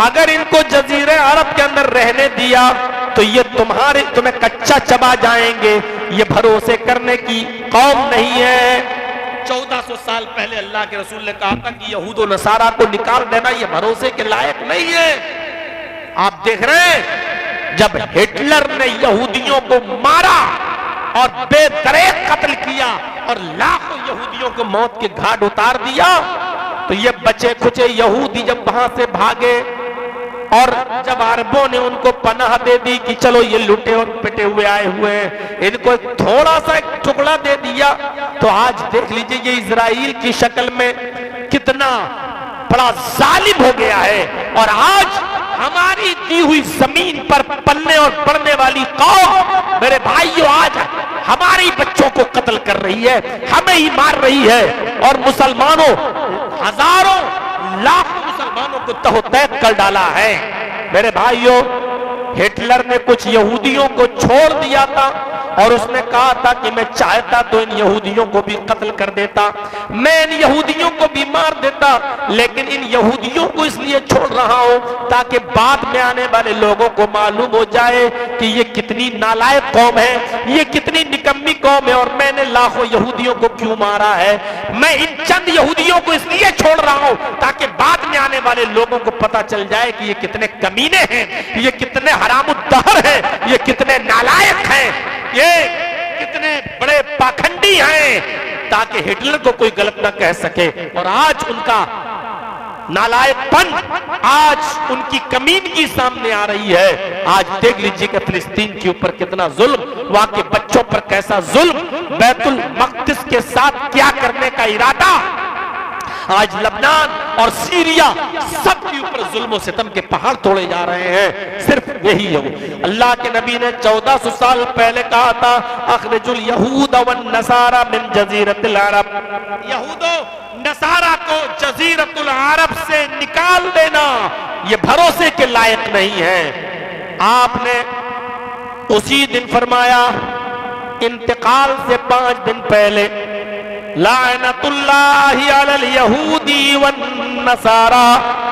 अगर इनको जजीरे अरब के अंदर रहने दिया तो ये तुम्हें कच्चा चबा जाएंगे। ये भरोसे करने की कौम नहीं है। 1400 साल पहले अल्लाह के रसूल ने कहा था कि यहूद और नसारा को निकाल देना ये भरोसे के लायक नहीं है। आप देख रहे हैं, जब हिटलर ने यहूदियों को मारा और बेदरेक कत्ल किया और लाखों यहूदियों को मौत के घाट उतार दिया, तो ये बचे खुचे यहूदी जब वहां से भागे और जब अरबों ने उनको पनाह दे दी कि चलो ये लुटे और पिटे हुए आए हुए हैं, इनको थोड़ा सा एक टुकड़ा दे दिया, तो आज देख लीजिए ये इजराइल की शक्ल में कितना बड़ा जालिम हो गया है। और आज हमारी दी हुई जमीन पर पलने और पड़ने वाली कौम, मेरे भाइयों, आज हमारे बच्चों को कत्ल कर रही है, हमें ही मार रही है। और मुसलमानों, हजारों लाखों मुसलमानों को तहत कर डाला है। मेरे भाइयों, हिटलर ने कुछ यहूदियों को छोड़ दिया था और उसने कहा था कि मैं चाहता तो इन यहूदियों को भी कत्ल कर देता, मैं इन यहूदियों को भी मार देता, लेकिन इन यहूदियों को इसलिए छोड़ रहा हूं ताकि बाद में आने वाले लोगों को मालूम हो जाए कि ये कितनी नालायक कौम है, ये कितनी निकम्मी कौम है और मैंने लाखों यहूदियों को क्यों मारा है। मैं इन चंद यहूदियों को इसलिए छोड़ रहा हूं ताकि बाद में आने वाले लोगों को पता चल जाए कि ये कितने कमीने हैं, ये कितने हरामुद्दहर हैं, ये कितने नालायक हैं, ये कितने बड़े पाखंडी हैं, ताकि हिटलर को कोई गलत ना कह सके। और आज उनका नालायकपन, आज उनकी कमीनगी सामने आ रही है। आज देख लीजिए कि फिलिस्तीन के ऊपर कितना जुल्म, वहां के बच्चों पर कैसा जुल्म, बैतुल मक़दिस के साथ क्या करने का इरादा। आज लबनान और सीरिया सब के ऊपर जुल्म और सितम के पहाड़ तोड़े जा रहे हैं। सिर्फ यही हो, अल्लाह के नबी ने 1400 साल पहले कहा था, अखरिजुल यहूद वन नसारा मिन जजीरतिल अरब, यहूदो नसारा को जजीरतुल अरब से निकाल देना ये भरोसे के लायक नहीं है। आपने उसी दिन फरमाया, इंतकाल से 5 दिन पहले, लानतुल्लाहि अलल यहूदी वन नसारा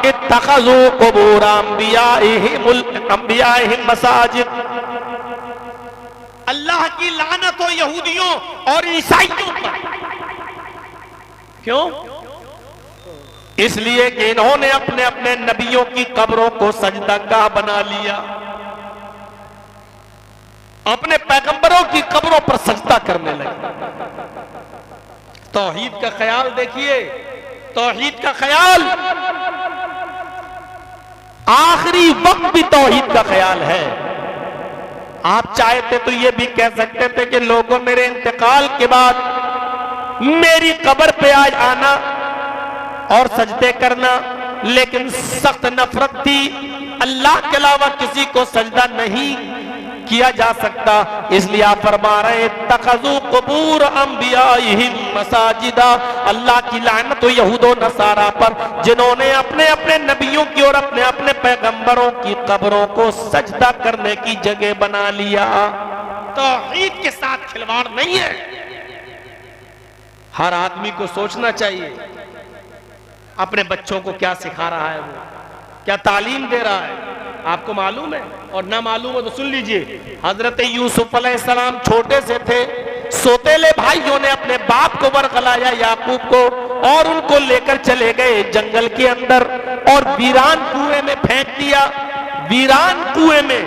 इत्तखज़ू कुबूर अंबियाइहिम मसाजिद। अल्लाह की लानत हो यहूदियों और ईसाइयों पर। क्यों? इसलिए कि इन्होंने अपने अपने नबियों की कब्रों को सजदागाह बना लिया, अपने पैगंबरों की कब्रों पर सजदा करने लगे। तौहीद का ख्याल देखिए, तौहीद का ख्याल, आखिरी वक्त भी तौहीद का ख्याल है। आप चाहते तो ये भी कह सकते थे कि लोगों मेरे इंतकाल के बाद मेरी कब्र पे आज आना और सजदे करना, लेकिन सख्त नफरत थी, अल्लाह के अलावा किसी को सजदा नहीं किया जा सकता। इसलिए आप फरमा रहे, तखज़ू कुबूर अंबियाइहिम मसाजिदा, अल्लाह की लानत हो यहूदो नसारा पर, जिन्होंने अपने अपने नबियों की और अपने अपने पैगंबरों की कब्रों को सजदा करने की जगह बना लिया। तौहीद के साथ खिलवाड़ नहीं है। हर आदमी को सोचना चाहिए अपने बच्चों को क्या सिखा रहा है, वो क्या तालीम दे रहा है। आपको मालूम है, और ना मालूम हो तो सुन लीजिए, हजरत यूसुफ अलैहिस्सलाम छोटे से थे, सोतेले भाइयों ने अपने बाप को बरगलाया याकूब को, और उनको लेकर चले गए जंगल के अंदर और वीरान कुएं में फेंक दिया। वीरान कुएं में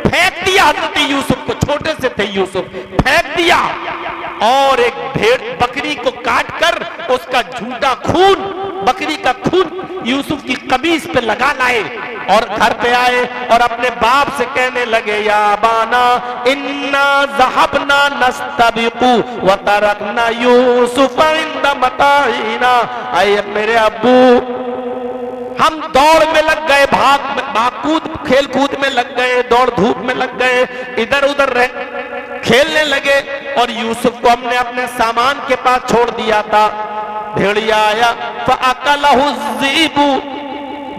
फेंक दिया हजरत यूसुफ को, छोटे से थे यूसुफ, फेंक दिया। और एक भेड़ बकरी को काट कर उसका झूठा खून, बकरी का खून यूसुफ की कमीज पे लगा लाए और घर पे आए और अपने बाप से कहने लगे, या बाना इन्ना ज़हबना नस्तबिकु व तरकना यूसुफ इंद मताइना। आए मेरे अब्बू, हम दौड़ में लग गए, भाग खेल कूद में लग गए, दौड़ धूप में लग गए, इधर उधर खेलने लगे, और यूसुफ को हमने अपने सामान के पास छोड़ दिया था। भेड़िया आया, फ़अकलहु ज़ीबु,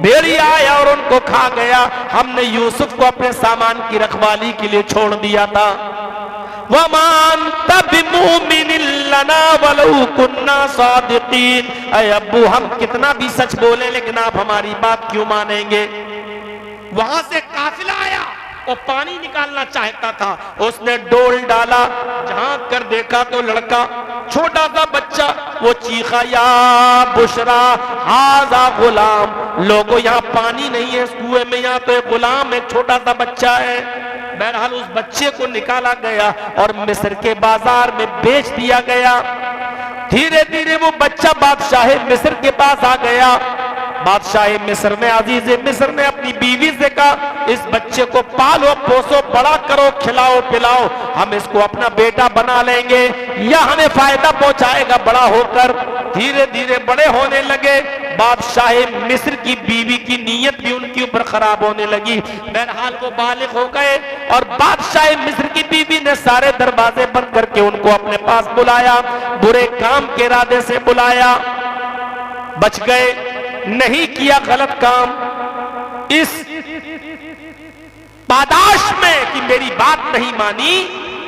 भेड़िया आया और उनको खा गया। हमने यूसुफ को अपने सामान की रखवाली के लिए छोड़ दिया था। वमान बिमुमिनिन लना वलौ कुन्ना सादिकीन, ऐ अब्बू हम कितना भी सच बोले लेकिन आप हमारी बात क्यों मानेंगे। वहां से काफिला आया और पानी निकालना चाहता था, उसने डोल डाला, झांक कर देखा तो लड़का, छोटा सा बच्चा, वो चीखा, या बुशरा हाजा गुलाम। लोगों यहाँ पानी नहीं है इस कुएं में, यहाँ तो एक गुलाम, एक छोटा सा बच्चा है। बहरहाल उस बच्चे को निकाला गया और मिस्र के बाजार में बेच दिया गया। धीरे धीरे वो बच्चा बादशाह मिस्र के पास आ गया। बादशाह मिस्र ने, अजीज मिस्र ने अपनी बीवी से कहा, इस बच्चे को पालो पोसो, बड़ा करो, खिलाओ पिलाओ, हम इसको अपना बेटा बना लेंगे, या हमें फायदा पहुंचाएगा बड़ा होकर। धीरे धीरे बड़े होने लगे। बादशाह मिस्र की बीवी की नीयत भी उनके ऊपर खराब होने लगी। बहरहाल वो बालिग हो गए और बादशाह मिस्र की बीवी ने सारे दरवाजे बंद करके उनको अपने पास बुलाया, बुरे काम के इरादे से बुलाया। बच गए, नहीं किया गलत काम, इस पादाश में कि मेरी बात नहीं मानी,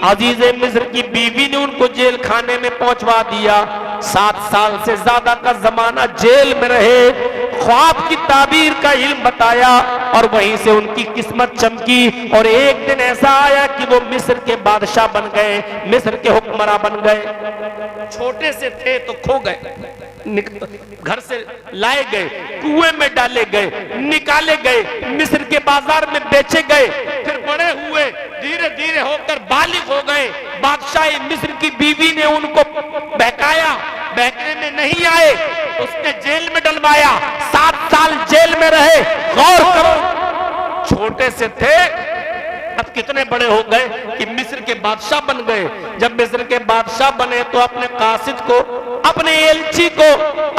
अजीज़े मिस्र की बीवी ने उनको जेल खाने में पहुंचवा दिया। 7 साल से ज्यादा का जमाना जेल में रहे, ख्वाब की ताबीर का इल्म बताया और वहीं से उनकी किस्मत चमकी। और एक दिन ऐसा आया कि वो मिस्र के बादशाह बन गए, मिस्र के हुक्मरान बन गए। छोटे से थे तो खो गए, घर से लाए गए, कुएं में डाले गए, निकाले गए, मिस्र के बाजार में बेचे गए, फिर बड़े हुए, धीरे धीरे होकर बालिग हो गए। बादशाह मिस्र की बीवी ने उनको बहकाया, बहकने में नहीं आए, उसने जेल में डलवाया। 7 साल जेल में रहे, गौर करो, छोटे से थे, अब कितने बड़े हो गए कि मिस्र के बादशाह बन गए। जब मिस्र के बादशाह बने तो अपने कासिद को, अपने एलची को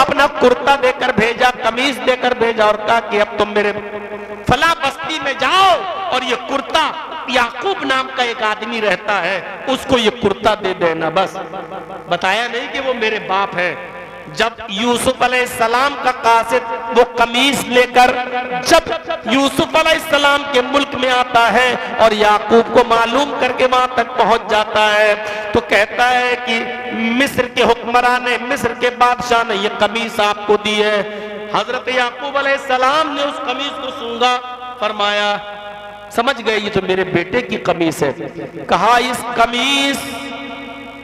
अपना कुर्ता देकर भेजा, कमीज देकर भेजा और कहा कि अब तुम मेरे फला बस्ती में जाओ और ये कुर्ता, याकूब नाम का एक आदमी रहता है, उसको ये कुर्ता दे देना। बस बताया नहीं कि वो मेरे बाप है। जब यूसुफ अलैहिस्सलाम का कासिद वो कमीज लेकर जब यूसुफ अलैहिस्सलाम के मुल्क में आता है और याकूब को मालूम करके वहां तक पहुंच जाता है, तो कहता है कि मिस्र के हुक्मरान ने, मिस्र के बादशाह ने ये कमीज आपको दी है। हजरत याकूब अलैहिस्सलाम ने उस कमीज को सूंघा, फरमाया समझ गए ये तो मेरे बेटे की कमीज है। कहा इस कमीज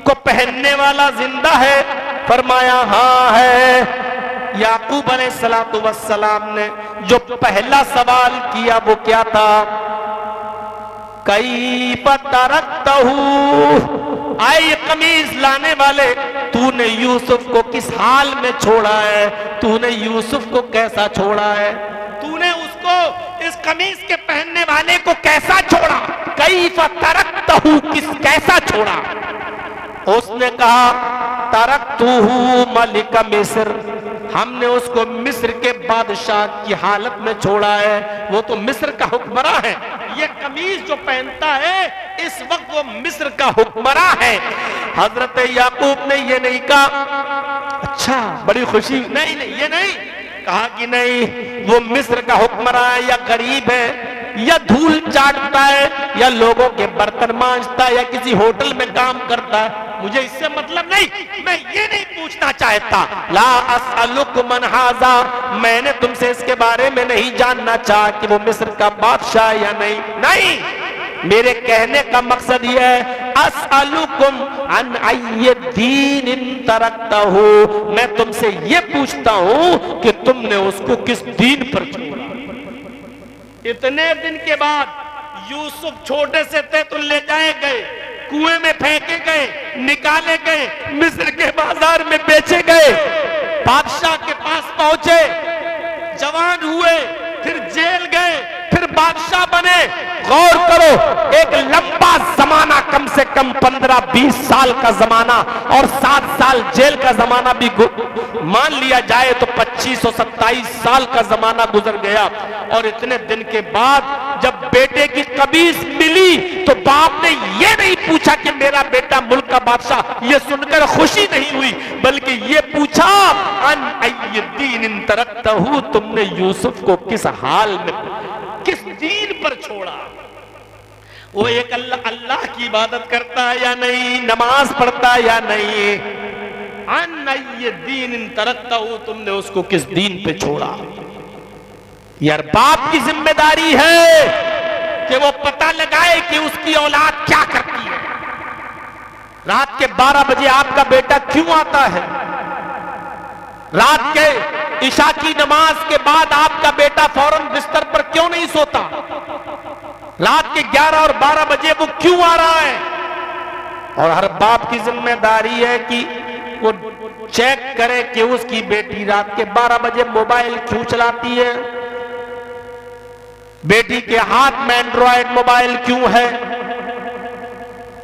को पहनने वाला जिंदा है? फरमाया हाँ है। याकूब अलैहिस्सलातु वस्सलाम ने जो पहला सवाल किया वो क्या था? कैफ़ तरक्तहू, आए ये कमीज लाने वाले, तूने यूसुफ को किस हाल में छोड़ा है? तूने यूसुफ को कैसा छोड़ा है? तूने उसको, इस कमीज के पहनने वाले को कैसा छोड़ा? कैफ़ तरक्तहू, कैसा छोड़ा? उसने कहा तरक्तुहू मलिक मिस्र, हमने उसको मिस्र के बादशाह की हालत में छोड़ा है, वो तो मिस्र का हुक्मरान है। ये कमीज जो पहनता है इस वक्त वो मिस्र का हुक्मरान है। हजरत याकूब ने ये नहीं कहा अच्छा बड़ी खुशी, नहीं नहीं ये नहीं कहा कि नहीं वो मिस्र का हुक्मरान है, या गरीब है, या धूल चाटता है, या लोगों के बर्तन मांजता है, या किसी होटल में काम करता है, मुझे इससे मतलब नहीं, मैं ये नहीं पूछना चाहता। ला असअलुकुम मन हाज़ा, मैंने तुमसे इसके बारे में नहीं जानना चाहा कि वो मिस्र का बादशाह है या नहीं। नहीं, मेरे कहने का मकसद यह है असअलुकुम अन अय्य दीन तरक्तहू, मैं तुमसे ये पूछता हूं कि तुमने उसको किस दीन पर छोड़ा। इतने दिन के बाद यूसुफ छोटे से थे तो ले जाए गए, कुएं में फेंके गए, निकाले गए, मिस्र के बाजार में बेचे गए, बादशाह के पास पहुंचे, जवान हुए, फिर जेल गए, फिर बादशाह बने। गौर करो, एक लंबा जमाना, कम से कम 15-20 साल का जमाना और 7 साल जेल का जमाना भी मान लिया जाए तो 25 और 27 साल का जमाना गुजर गया। और इतने दिन के बाद जब बेटे की कमीज मिली तो बाप ने ये नहीं पूछा कि मेरा बेटा मुल्क का बादशाह, ये सुनकर खुशी नहीं हुई, बल्कि ये पूछा अन अय्य दीन तरक्तहू, तुमने यूसुफ को किस हाल में, किस दीन पर छोड़ा? वो एक अल्लाह की इबादत करता है या नहीं, नमाज पढ़ता है या नहीं? अन अय्य दीन तरक्तहू, तुमने उसको किस दीन पे छोड़ा? यार बाप की जिम्मेदारी है कि वो पता लगाए कि उसकी औलाद क्या करती है। रात के 12 बजे आपका बेटा क्यों आता है? रात के इशा की नमाज के बाद आपका बेटा फौरन बिस्तर पर क्यों नहीं सोता? रात के 11 और 12 बजे वो क्यों आ रहा है? और हर बाप की जिम्मेदारी है कि वो चेक करे कि उसकी बेटी रात के 12 बजे मोबाइल क्यों चलाती है, बेटी के हाथ में एंड्रॉयड मोबाइल क्यों है।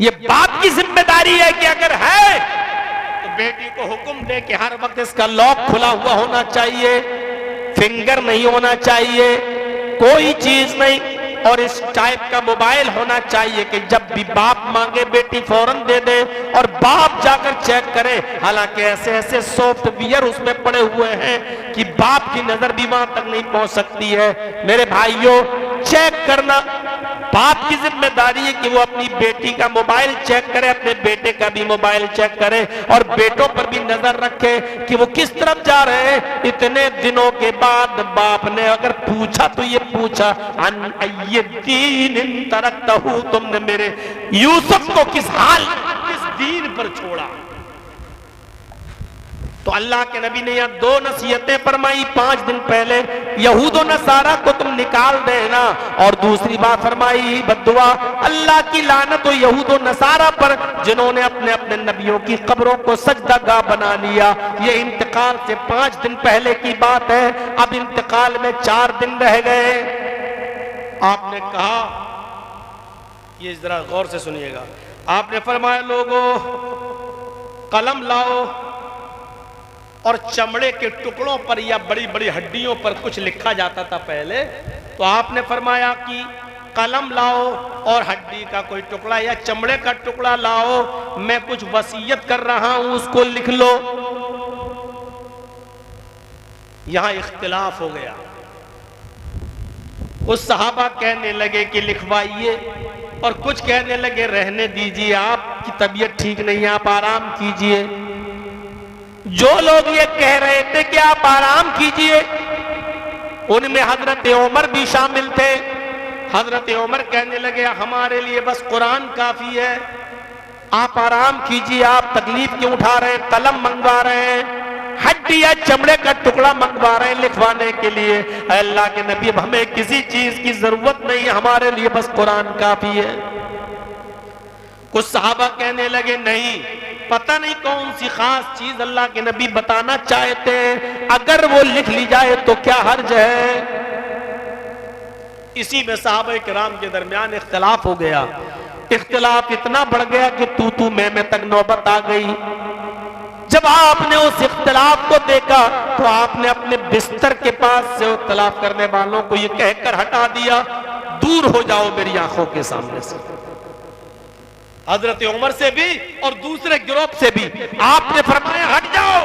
ये बाप की जिम्मेदारी है कि अगर है तो बेटी को हुक्म दे कि हर वक्त इसका लॉक खुला हुआ होना चाहिए, फिंगर नहीं होना चाहिए, कोई चीज नहीं, और इस टाइप का मोबाइल होना चाहिए कि जब भी बाप मांगे बेटी फौरन दे दे और बाप जाकर चेक करे। हालांकि ऐसे ऐसे सॉफ्टवेयर उसमें पड़े हुए हैं कि बाप की नजर भी वहां तक नहीं पहुंच सकती है। मेरे भाइयों, चेक करना बाप की जिम्मेदारी है कि वो अपनी बेटी का मोबाइल चेक करे, अपने बेटे का भी मोबाइल चेक करे और बेटों पर भी नजर रखे कि वो किस तरफ जा रहे हैं। इतने दिनों के बाद बाप ने अगर पूछा तो ये पूछा अन अय्य दीन तरक्तहू, तुमने मेरे यूसुफ को किस हाल, किस दीन पर छोड़ा? तो अल्लाह के नबी ने यहाँ दो नसीहतें फरमाई 5 दिन पहले, यहूद और नसारा को तुम निकाल देना, और दूसरी बात फरमाई बद्दुआ, अल्लाह की लानत हो यहूद और नसारा पर जिन्होंने अपने अपने नबियों की कब्रों को सजदागाह बना लिया। ये इंतकाल से 5 दिन पहले की बात है। अब इंतकाल में 4 दिन रह गए। आपने कहा, ये जरा गौर से सुनिएगा, आपने फरमाया लोगों कलम लाओ और चमड़े के टुकड़ों पर या बड़ी बड़ी हड्डियों पर कुछ लिखा जाता था पहले, तो आपने फरमाया कि कलम लाओ और हड्डी का कोई टुकड़ा या चमड़े का टुकड़ा लाओ, मैं कुछ वसीयत कर रहा हूं उसको लिख लो। यहां इख्तिलाफ हो गया। उस सहाबा कहने लगे कि लिखवाइए, और कुछ कहने लगे रहने दीजिए, आपकी तबीयत ठीक नहीं है, आप आराम कीजिए। जो लोग ये कह रहे थे कि आप आराम कीजिए, उनमें हजरत उमर भी शामिल थे। हजरत उमर कहने लगे हमारे लिए बस कुरान काफी है, आप आराम कीजिए, आप तकलीफ क्यों उठा रहे हैं, कलम मंगवा रहे हैं, हड्डी या चमड़े का टुकड़ा मंगवा रहे हैं लिखवाने के लिए। अल्लाह के नबी हमें किसी चीज की जरूरत नहीं है, हमारे लिए बस कुरान काफी है। कुछ सहाबा कहने लगे नहीं, पता नहीं कौन सी खास चीज अल्लाह के नबी बताना चाहते हैं, अगर वो लिख ली जाए तो क्या हर्ज है। इसी में सहाबा किराम के दरमियान इख्तिलाफ हो गया। इख्तिलाफ इतना बढ़ गया कि तू मैं तक नौबत आ गई। जब आपने उस इख्तिलाफ को देखा तो आपने अपने बिस्तर के पास से इख्तिलाफ करने वालों को यह कहकर हटा दिया, दूर हो जाओ मेरी आंखों के सामने से। हजरत उमर से भी और दूसरे गिरोह से भी आपने फरमाया हट जाओ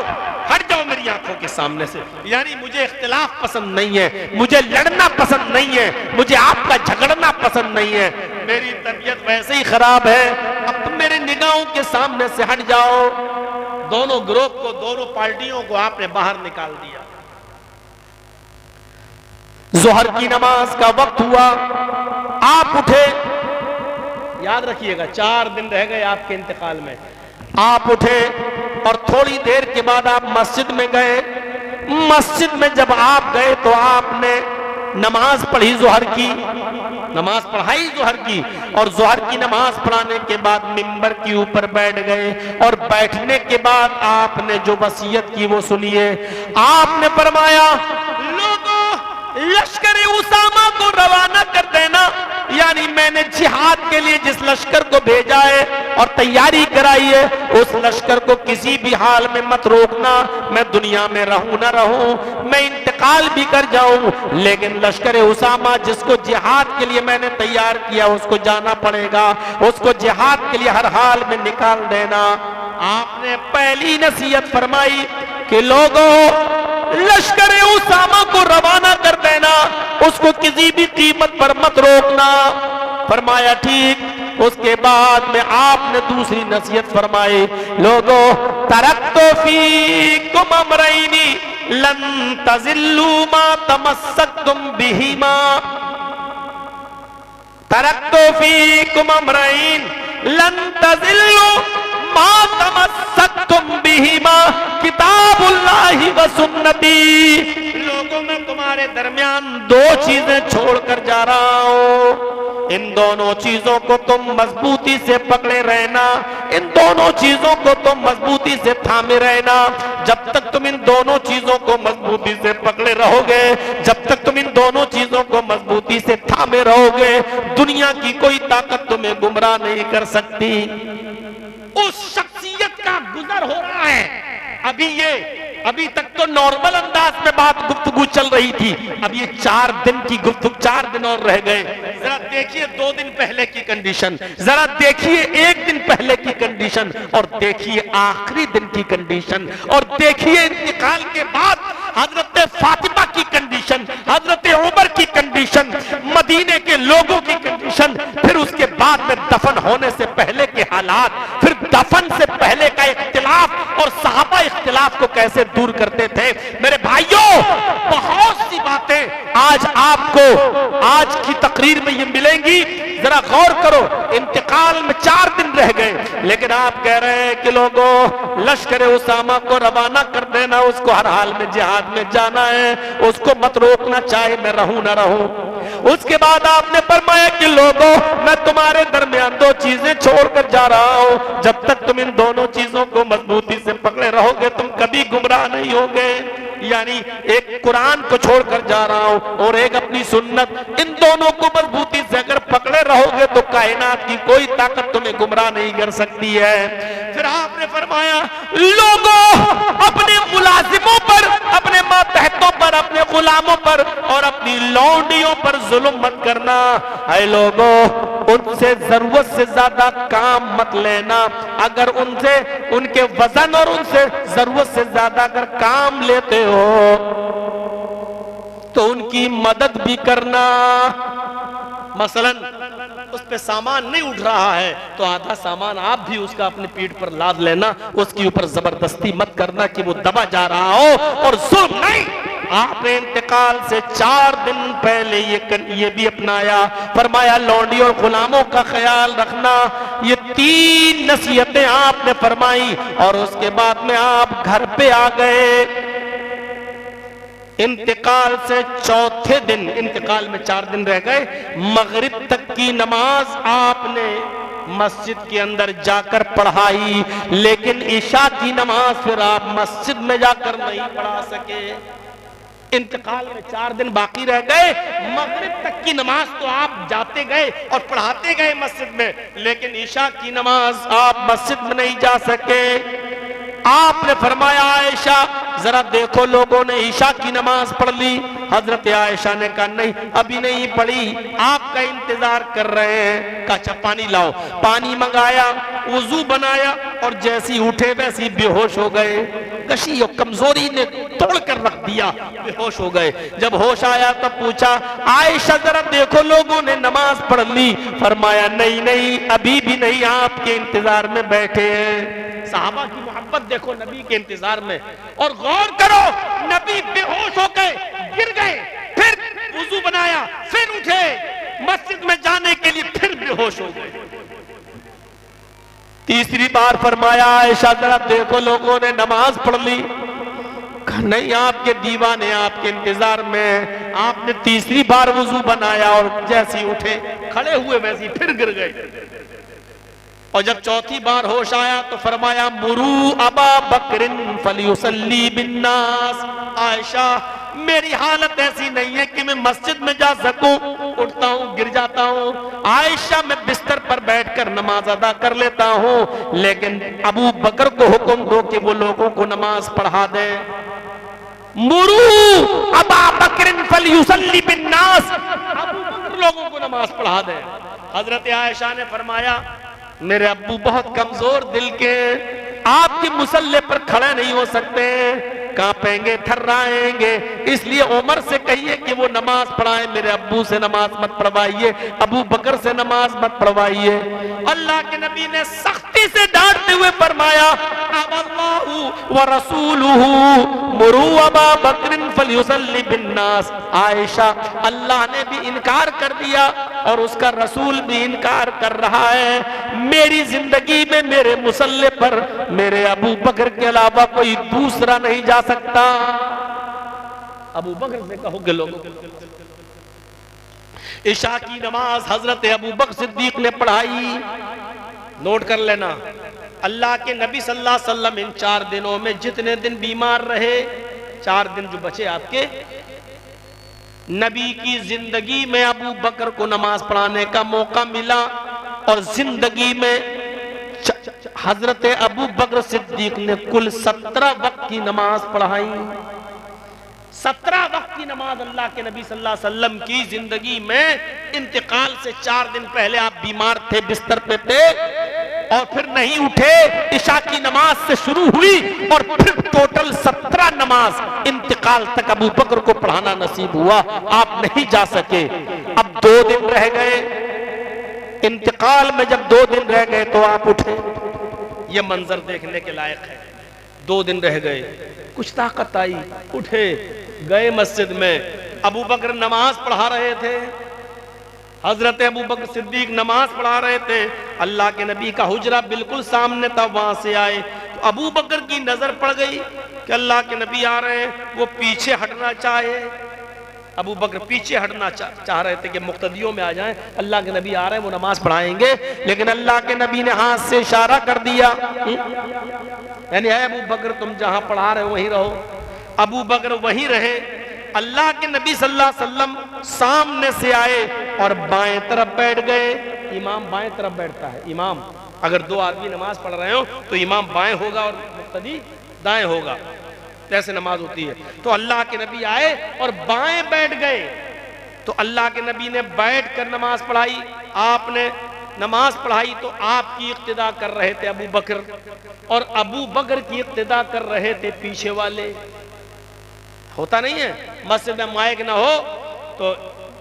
मेरी आंखों के सामने से। यानी मुझे इख्तिलाफ पसंद नहीं है, मुझे लड़ना पसंद नहीं है, मुझे आपका झगड़ना पसंद नहीं है, मेरी तबीयत वैसे ही खराब है, अब तुम मेरे निगाहों के सामने से हट जाओ। दोनों ग्रुप को, दोनों पार्टियों को आपने बाहर निकाल दिया। जोहर की नमाज का वक्त हुआ, आप उठे, याद रखिएगा 4 दिन रह गए आपके इंतकाल में। आप उठे और थोड़ी देर के बाद आप मस्जिद में गए। मस्जिद में जब आप गए तो आपने नमाज पढ़ी जोहर की, नमाज पढ़ाई जोहर की, और जोहर की नमाज पढ़ाने के बाद मिंबर के ऊपर बैठ गए, और बैठने के बाद आपने जो वसीयत की वो सुनिए। आपने फरमाया लोगों लश्कर उसामा को रवाना कर देना, यानी मैंने जिहाद के लिए जिस लश्कर को भेजा है और तैयारी कराई है, उस लश्कर को किसी भी हाल में मत रोकना। मैं दुनिया में रहूं ना रहूं, मैं इंतकाल भी कर जाऊं, लेकिन लश्कर उसामा जिसको जिहाद के लिए मैंने तैयार किया उसको जाना पड़ेगा, उसको जिहाद के लिए हर हाल में निकाल देना। आपने पहली नसीहत फरमाई कि लोगों लश्कर उसामा को रवाना कर देना, उसको किसी भी कीमत पर मत रोकना। फरमाया ठीक। उसके बाद में आपने दूसरी नसीहत फरमाई, लोगों तरक्तो फीकुम अमरैनी लन तज़िल्लू मा तमस्सकतुम बिहिमा, तरक्तो फीकुम अमरैन लन तज़िल्लू मा तमस्सकतुम बिहिमा किताबुल्लाहि व सुन्नती। लोगों में तुम्हारे दरमियान 2 चीजें छोड़कर जा रहा हूं, इन दोनों चीजों को तुम मजबूती से पकड़े रहना, इन दोनों चीजों को तुम मजबूती से थामे रहना। जब तक तुम इन दोनों चीजों को मजबूती से पकड़े रहोगे, जब तक तुम इन दोनों चीजों को मजबूती से थामे रहोगे, दुनिया की कोई ताकत तुम्हें गुमराह नहीं कर सकती। उस शख्सियत का गुजर हो रहा है। अभी तक तो नॉर्मल अंदाज में बात गुफ्तगू चल रही थी, अब ये 4 दिन की गुफ्तगू, 4 दिन और रह गए। जरा देखिए 2 दिन पहले की कंडीशन, जरा देखिए 1 दिन पहले की कंडीशन, और देखिए आखिरी दिन की कंडीशन, और देखिए इंतकाल के बाद हजरत फातिमा की कंडीशन, हजरत उमर की कंडीशन, मदीने के लोगों की कंडीशन, फिर उसके बाद में दफन होने से पहले के हालात, फिर दफन से पहले का इख्तिलाफ, और सहाबा इख्तिलाफ को कैसे दूर करते थे। मेरे भाइयों, बहुत सी बातें आज आपको आज की तकरीर में ये मिलेंगी। जरा गौर करो, इंतकाल में 4 दिन रह गए, लेकिन आप कह रहे हैं कि लोगों लश्कर उसामा को रवाना कर देना, उसको हर हाल में जिहाद में जाना है, उसको मत रोकना, चाहे मैं रहूं ना रहूं। उसके बाद आपने फरमाया कि लोगों मैं तुम्हारे दरमियान 2 चीजें छोड़कर जा रहा हूं, जब तक तुम इन दोनों चीजों को मजबूती से पकड़े रहोगे तुम कभी गुमराह नहीं होगे। यानी एक कुरान को छोड़कर जा रहा हूं और एक अपनी सुन्नत, इन दोनों को मजबूती से अगर पकड़े रहोगे तो कायनात की कोई ताकत तुम्हें गुमराह नहीं कर सकती है। फिर आपने फरमाया लोगों अपने मुलाजिमों पर, अपने मातहतों पर, अपने गुलामों पर और अपनी लौंडियों पर जुल्म मत करना। ऐ लोगों उनसे जरूरत से ज्यादा काम मत लेना, अगर उनसे उनके वजन और उनसे जरूरत से ज्यादा अगर काम लेते हो तो उनकी मदद भी करना। मसलन उस पे सामान नहीं उठ रहा है तो आधा सामान आप भी उसका अपने पीठ पर लाद लेना, उसके ऊपर जबरदस्ती मत करना कि वो दबा जा रहा हो और जुल्म नहीं। आपने इंतकाल से 4 दिन पहले ये भी अपनाया, फरमाया लौंडी और गुलामों का ख्याल रखना। ये 3 नसीहतें आपने फरमाई और उसके बाद में आप घर पे आ गए। इंतकाल से 4थे दिन, इंतकाल में 4 दिन रह गए, मगरिब तक की नमाज आपने मस्जिद के अंदर जाकर पढ़ाई, लेकिन इशा की नमाज फिर आप मस्जिद में जाकर नहीं पढ़ा सके। इंतकाल में 4 दिन बाकी रह गए, मगरिब तक की नमाज तो आप जाते गए और पढ़ाते गए मस्जिद में, लेकिन इशा की नमाज आप मस्जिद में नहीं जा सके। आपने फरमाया आयशा जरा देखो लोगों ने ईशा की नमाज पढ़ ली। हजरत आयशा ने कहा नहीं अभी नहीं पढ़ी, आपका इंतजार कर रहे हैं। कहा अच्छा पानी लाओ, पानी मंगाया, वुजू बनाया और जैसी उठे वैसी बेहोश हो गए। कशी और कमजोरी ने तोड़ कर रख दिया, बेहोश हो गए। जब होश आया तब पूछा आयशा जरा देखो लोगों ने नमाज पढ़ ली। फरमाया नहीं नहीं अभी भी नहीं, आपके इंतजार में बैठे हैं। सहाबा की मोहब्बत देखो नबी के इंतजार में। और गौर करो नबी बेहोश हो गए, गिर गए, फिर वुजू बनाया, फिर उठे, मस्जिद में जाने के लिए फिर बेहोश हो गए। तीसरी बार फरमाया आयशा जरा देखो लोगों ने नमाज पढ़ ली। नहीं आपके दीवाने आपके इंतजार में। आपने तीसरी बार वुजू बनाया और जैसी उठे खड़े हुए वैसी फिर गिर गए। और जब चौथी बार होश आया तो फरमाया मुरू अबा बकरिन फलियुसल्ली बिन्नास। आयशा मेरी हालत ऐसी नहीं है कि मैं मस्जिद में जा सकूं, उठता हूं गिर जाता हूं। आयशा मैं बिस्तर पर बैठकर नमाज अदा कर लेता हूं, लेकिन अबू बकर को हुक्म दो कि वो लोगों को नमाज पढ़ा दे। मुरू अबा बकरिन फलियुसल्ली बिन्नास, अबू बकर लोगों को नमाज पढ़ा दे। हजरत आयशा ने फरमाया मेरे अब्बू बहुत कमजोर दिल के, आपके मुसल्ले पर खड़े नहीं हो सकते, कांपेंगे थर्राएंगे, इसलिए उमर से कहिए कि वो नमाज पढ़ाए, मेरे अब्बू से नमाज मत पढ़वाइए, अबू बकर से नमाज मत पढ़वाइए। अल्लाह के नबी ने सख्ती से डांटते हुए फरमाया अल्लाहु व रसूलुहु मुरू अबा बकरिन फलियुसल्ली बिन्नास। आयशा अल्लाह ने भी इनकार कर दिया और उसका रसूल भी इनकार कर रहा है। मेरी जिंदगी में मेरे मुसल्ले पर मेरे अबू बकर के अलावा कोई दूसरा नहीं जा सकता। अबू बकर से कहोगे लोगों। इशा की नमाज हजरत अबू बकर सिद्दीक ने पढ़ाई। नोट कर लेना अल्लाह के नबी सल्लल्लाहु अलैहि वसल्लम इन 4 दिनों में जितने दिन बीमार रहे, 4 दिन जो बचे आपके, नबी की जिंदगी में अबू बकर को नमाज पढ़ाने का मौका मिला और जिंदगी में हजरत अबू बकर सिद्दीक ने कुल 17 वक्त की नमाज पढ़ाई। 17 वक्त की नमाज अल्लाह के नबी सल्लल्लाहु अलैहि वसल्लम की जिंदगी में। इंतकाल से 4 दिन पहले आप बीमार थे, बिस्तर पे थे और फिर नहीं उठे। इशा की नमाज से शुरू हुई और फिर टोटल 17 नमाज इंतकाल तक अबू बकर को पढ़ाना नसीब हुआ, आप नहीं जा सके। अब 2 दिन रह गए। इंतकाल में जब 2 दिन रह गए तो आप उठे। ये मंजर देखने के लायक है। 2 दिन रह गए, कुछ ताकत आई, उठे, गए मस्जिद में, अबू बकर नमाज पढ़ा रहे थे, हजरत अबू बकर सिद्दीक नमाज पढ़ा रहे थे, अल्लाह के नबी का हुजरा बिल्कुल सामने था, वहां से आए तो अबू बकर की नजर पड़ गई कि अल्लाह के नबी आ रहे हैं, वो पीछे हटना चाहे, अबू बकर पीछे हटना चाह रहे थे कि मुक्तदियों में आ जाएं, अल्लाह के नबी आ रहे हैं, वो नमाज पढ़ाएंगे, लेकिन अल्लाह के नबी ने हाथ से इशारा कर दिया, यानी है अबू बकर तुम जहां पढ़ा रहे हो वहीं रहो। अबू बकर वहीं रहे। अल्लाह के नबी सल्लल्लाहु अलैहि वसल्लम सामने से आए और बाएं तरफ बैठ गए। इमाम बाएं तरफ बैठता है। इमाम अगर दो आदमी नमाज पढ़ रहे हो तो इमाम बाएं होगा और मुक्तदी दाएं होगा, ऐसे नमाज होती है। तो अल्लाह के नबी आए और बाएं बैठ गए। तो अल्लाह के नबी ने बैठ कर नमाज पढ़ाई। आपने नमाज पढ़ाई तो आपकी इक्तिदा कर रहे थे अबू बकर, और अबू बकर की इक्तिदा कर रहे थे पीछे वाले। होता नहीं है मस्जिद में माइक ना हो तो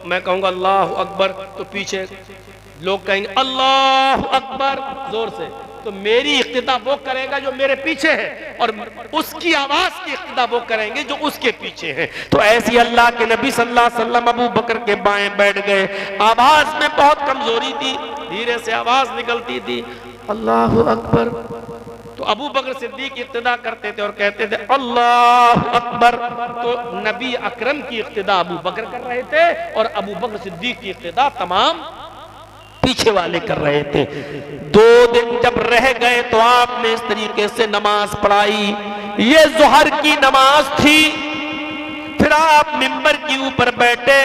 मैं कहूंगा अल्लाह अकबर, तो पीछे लोग कहेंगे अल्लाह अकबर जोर से, तो मेरी इक्तिदा वो करेगा जो मेरे पीछे है, और उसकी आवाज की इक्तिदा वो करेंगे जो उसके पीछे है। तो ऐसी अल्लाह के नबी सल्लल्लाहु अलैहि वसल्लम अबू बकर के बाएं बैठ गए। आवाज में बहुत कमजोरी थी, धीरे से आवाज निकलती थी अल्लाह अकबर। तो अबू बकर सिद्दीक की इक्तिदा करते थे और कहते थे अल्लाह अकबर। तो नबी अकरम की इक्तिदा अबू बकर कर रहे थे और अबू बकर सिद्दीक की इक्तिदा तमाम पीछे वाले कर रहे थे। 2 दिन जब रह गए तो आपने इस तरीके से नमाज पढ़ाई। ये ज़ोहर की नमाज थी। फिर आप मिंबर के ऊपर बैठे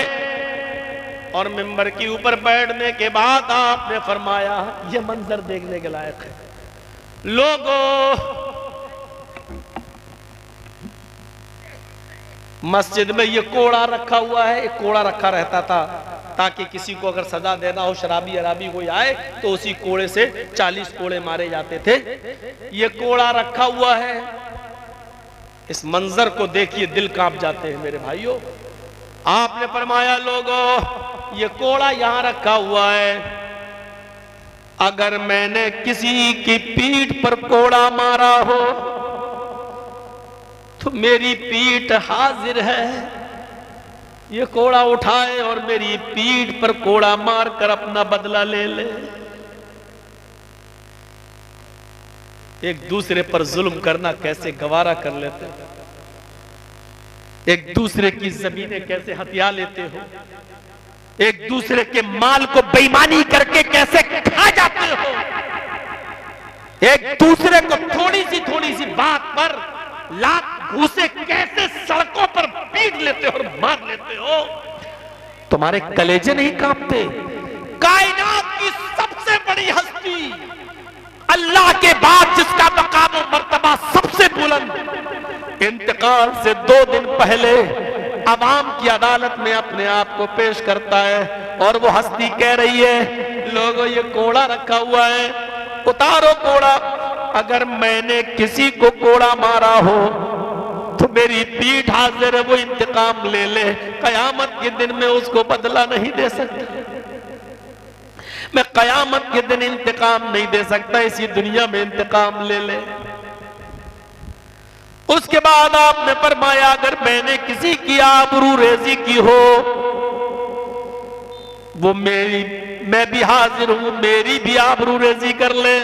और मिंबर के ऊपर बैठने के बाद आपने फरमाया, ये मंजर देखने के लायक है लोगों, मस्जिद में ये कोड़ा रखा हुआ है। एक कोड़ा रखा रहता था ताकि किसी को अगर सजा देना हो, शराबी अराबी कोई आए तो उसी कोड़े से 40 कोड़े मारे जाते थे। ये कोड़ा रखा हुआ है। इस मंजर को देखिए दिल कांप जाते हैं मेरे भाइयों। आपने फरमाया लोगों, ये कोड़ा यहां रखा हुआ है, अगर मैंने किसी की पीठ पर कोड़ा मारा हो तो मेरी पीठ हाजिर है। ये कोड़ा उठाए और मेरी पीठ पर कोड़ा मारकर अपना बदला ले ले। एक दूसरे पर जुल्म करना कैसे गवारा कर लेते हो, एक दूसरे की जमीनें कैसे हथिया लेते हो, एक दूसरे के माल को बेईमानी करके कैसे खा जाते हो, एक दूसरे को थोड़ी सी बात पर लाख घूसे कैसे सड़कों पर पीट लेते हो और मार लेते हो। तुम्हारे कलेजे नहीं कांपते? कायनात की सबसे बड़ी हस्ती, अल्लाह के बाद जिसका मकाम और मर्तबा सबसे बुलंद, इंतकाल से 2 दिन पहले अवाम की अदालत में अपने आप को पेश करता है और वो हस्ती कह रही है लोगों, ये कोड़ा रखा हुआ है, उतारो कोड़ा। अगर मैंने किसी को कोड़ा मारा हो तो मेरी पीठ हाजिर है, वो इंतकाम ले ले। कयामत के दिन में उसको बदला नहीं दे सकता, मैं कयामत के दिन इंतकाम नहीं दे सकता, इसी दुनिया में इंतकाम ले ले। उसके बाद आपने फरमाया, अगर मैंने किसी की आबरू रेजी की हो वो मैं भी हाजिर हूं, मेरी भी आबरू रेजी कर ले।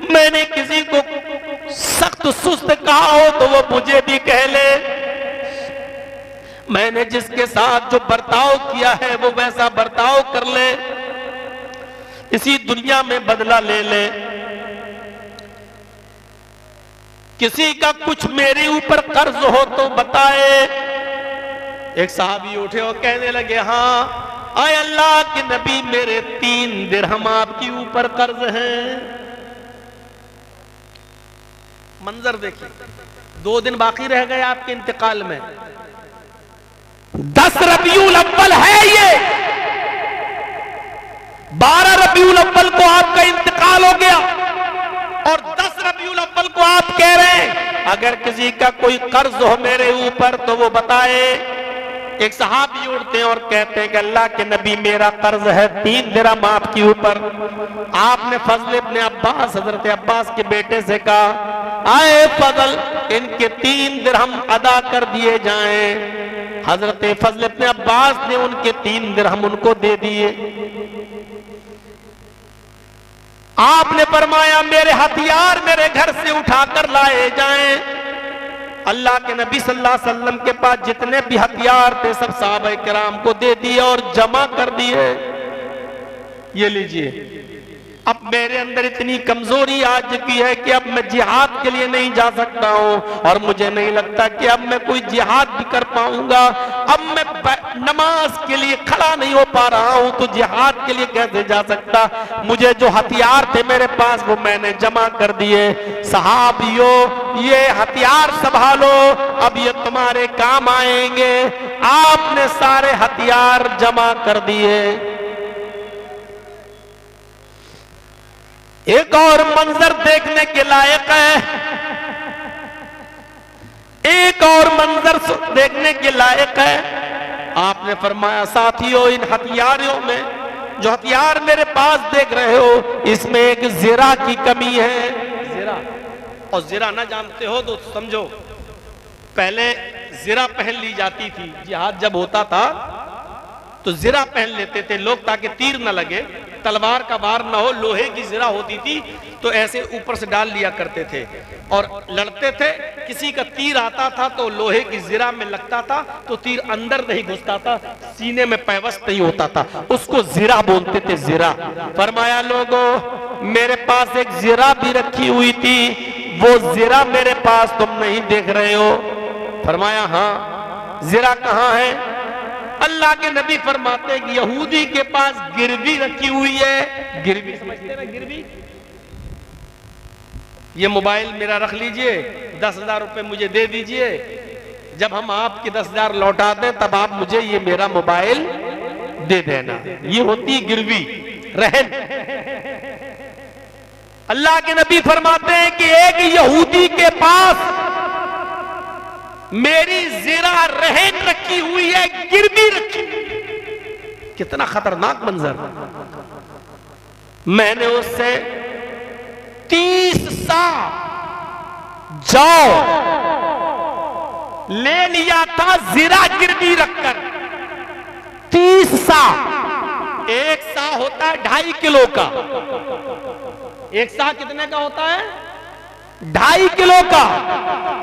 मैंने किसी को सख्त सुस्त कहा हो तो वो मुझे भी कह ले। मैंने जिसके साथ जो बर्ताव किया है वो वैसा बर्ताव कर ले, इसी दुनिया में बदला ले ले। किसी का कुछ मेरे ऊपर कर्ज हो तो बताए। एक साहबी उठे और कहने लगे, हाँ आए अल्लाह के नबी, मेरे 3 दिरहम आपके ऊपर कर्ज हैं। मंजर देखिए, 2 दिन बाकी रह गए आपके इंतकाल में। 10 रबीउल अव्वल है ये, 12 रबीउल अव्वल को आपका इंतकाल हो गया और 10 रबीउल अव्वल को आप कह रहे हैं अगर किसी का कोई कर्ज हो मेरे ऊपर तो वो बताए। एक सहाबी उठते हैं और कहते हैं कि अल्लाह के नबी, मेरा कर्ज है 3 दिरहम आपके ऊपर। आपने फजल इब्ने अब्बास, हजरत अब्बास के बेटे से कहा, आए फजल, इनके 3 दिरहम अदा कर दिए जाएं। हजरत फजल इब्न अब्बास ने उनके 3 दिरहम उनको दे दिए। आपने फरमाया मेरे हथियार मेरे घर से उठाकर लाए जाएं। अल्लाह के नबी सल्लल्लाहु अलैहि वसल्लम के पास जितने भी हथियार थे सब सहाबा किराम को दे दिए और जमा कर दिए। ये लीजिए, अब मेरे अंदर इतनी कमजोरी आ चुकी है कि अब मैं जिहाद के लिए नहीं जा सकता हूं और मुझे नहीं लगता कि अब मैं कोई जिहाद भी कर पाऊंगा। अब मैं नमाज के लिए खड़ा नहीं हो पा रहा हूं तो जिहाद के लिए कैसे जा सकता। मुझे जो हथियार थे मेरे पास वो मैंने जमा कर दिए। सहाबियों, ये हथियार संभालो, अब ये तुम्हारे काम आएंगे। आपने सारे हथियार जमा कर दिए। एक और मंजर देखने के लायक है, एक और मंजर देखने के लायक है। आपने फरमाया साथियों, इन हथियारों में जो हथियार मेरे पास देख रहे हो इसमें एक ज़िरा की कमी है। ज़िरा, और ज़िरा ना जानते हो तो समझो, पहले ज़िरा पहन ली जाती थी। जिहाद जब होता था तो ज़िरा पहन लेते थे लोग ताकि तीर न लगे, तलवार का वार न हो। लोहे की ज़िरा होती थी तो ऐसे ऊपर से डाल लिया करते थे और लड़ते थे। किसी का तीर आता था तो लोहे की ज़िरा में लगता था तो तीर अंदर नहीं घुसता था, सीने में पैवस्त नहीं होता था, उसको ज़िरा बोलते थे। ज़िरा। फरमाया लोगों, मेरे पास एक ज़िरा भी रखी हुई थी, वो ज़िरा मेरे पास तुम नहीं देख रहे हो। फरमाया हाँ, ज़िरा कहाँ है? अल्लाह के नबी फरमाते हैं कि यहूदी के पास गिरवी रखी हुई है। गिरवी समझते हैं? गिरवी, ये मोबाइल मेरा रख लीजिए, 10,000 रुपए मुझे दे दीजिए, जब हम आपके 10,000 लौटा दें तब आप मुझे ये मेरा मोबाइल दे देना। ये होती गिरवी, रहन। अल्लाह के नबी फरमाते हैं कि एक यहूदी के पास मेरी ज़िरा रहन रखी हुई है, गिरवी रखी। कितना खतरनाक मंजर। मैंने उससे 30 सा जौ ले लिया था ज़िरा गिरवी रखकर। 30 सा, एक सा होता है 2.5 किलो का। एक सा कितने का होता है? 2.5 किलो का।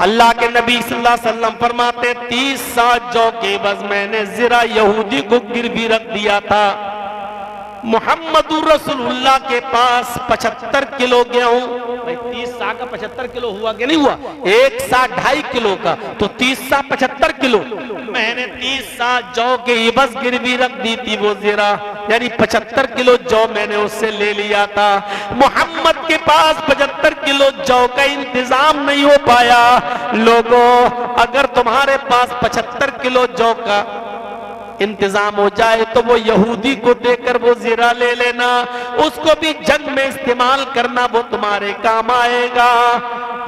अल्लाह के नबी सल्लल्लाहु अलैहि वसल्लम फरमाते 30 सा जौ के बस मैंने ज़िरा यहूदी को गिरवी रख दिया था। मुहम्मदुर रसूलुल्लाह के पास 75 किलो गेहूं, 30 सा का 75 किलो हुआ कि नहीं हुआ? एक सा 2.5 किलो का, तो 30 सा 75 किलो। मैंने 30 सा जौ के बस गिरवी रख दी थी वो ज़िरा, यानी 75 किलो जौ मैंने उससे ले लिया था। मोहम्मद के पास 75 किलो जौ का इंतजाम नहीं हो पाया। लोगों, अगर तुम्हारे पास 75 किलो जौ का इंतजाम हो जाए तो वो यहूदी को देकर वो ज़िरा ले लेना, उसको भी जंग में इस्तेमाल करना, वो तुम्हारे काम आएगा।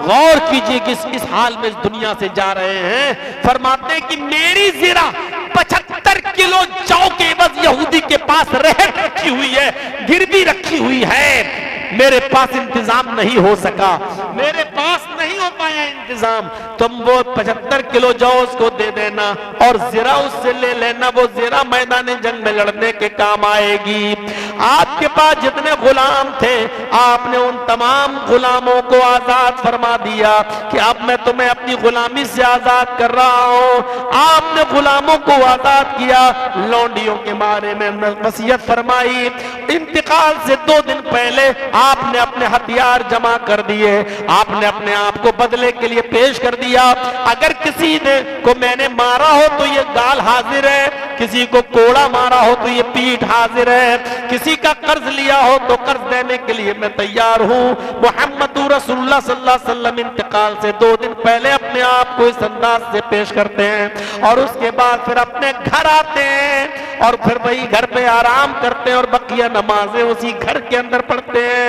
गौर कीजिए कि किस हाल में इस दुनिया से जा रहे हैं। फरमाते हैं कि मेरी ज़िरा 75 किलो जौ के बस यहूदी के पास रहन रखी हुई है, गिरवी रखी हुई है, मेरे पास इंतजाम नहीं हो सका, मेरे पास नहीं हो पाया इंतजाम। तुम वो 75 किलो जौ उसको दे देना और ज़िरा उससे ले लेना, वो ज़िरा मैदान जंग में लड़ने के काम आएगी। आपके पास जितने गुलाम थे आपने उन तमाम गुलामों को आजाद फरमा दिया कि अब मैं तुम्हें अपनी गुलामी से आजाद कर रहा हूं। आपने गुलामों को आजाद किया। लौंडियों के बारे में वसीयत फरमाई। इंतकाल से 2 दिन पहले आपने अपने हथियार जमा कर दिए, आपने अपने आप को बदले के लिए पेश कर दिया। अगर किसी ने को मैंने मारा हो तो ये गाल हाजिर है, किसी को कोड़ा मारा हो तो ये पीठ हाजिर है, किसी का कर्ज लिया हो तो कर्ज देने के लिए मैं तैयार हूं। मुहम्मदुर रसूलुल्लाह सल्लल्लाहु अलैहि वसल्लम इंतकाल से 2 दिन पहले अपने आप को इस अंदाज से पेश करते हैं और उसके बाद फिर अपने घर आते हैं और फिर वही घर पे आराम करते हैं और बकिया नमाजें उसी घर के अंदर पढ़ते हैं।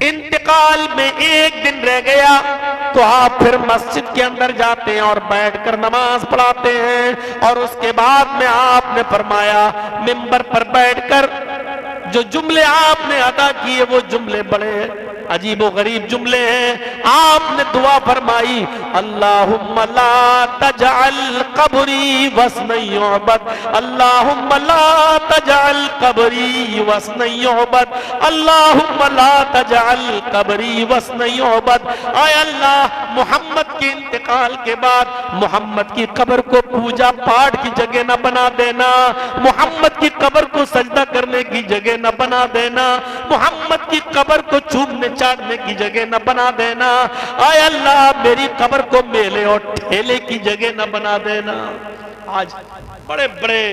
इंतकाल में 1 दिन रह गया तो आप फिर मस्जिद के अंदर जाते हैं और बैठकर नमाज पढ़ाते हैं और उसके बाद में आपने फरमाया मिंबर पर बैठकर जो जुमले आपने अदा किए वो जुमले बड़े अजीबो गरीब जुमले हैं। आपने दुआ फरमाई, अल्लाहुम्मा ला तजअल कब्री वस्नन युअबद, अल्लाहुम्मा ला तजअल कब्री वस्नन युअबद, अल्लाहुम्मा ला तजअल कब्री वस्नन युअबद। आय अल्लाह, मोहम्मद के इंतकाल के बाद मोहम्मद की कब्र को पूजा पाठ की जगह न बना देना, मोहम्मद की कब्र को सजदा करने की जगह न बना देना, मोहम्मद की कब्र को चूमने चाटने की जगह न बना देना। आय अल्लाह, मेरी कब्र को मेले और ठेले की जगह न बना देना। आज बड़े बड़े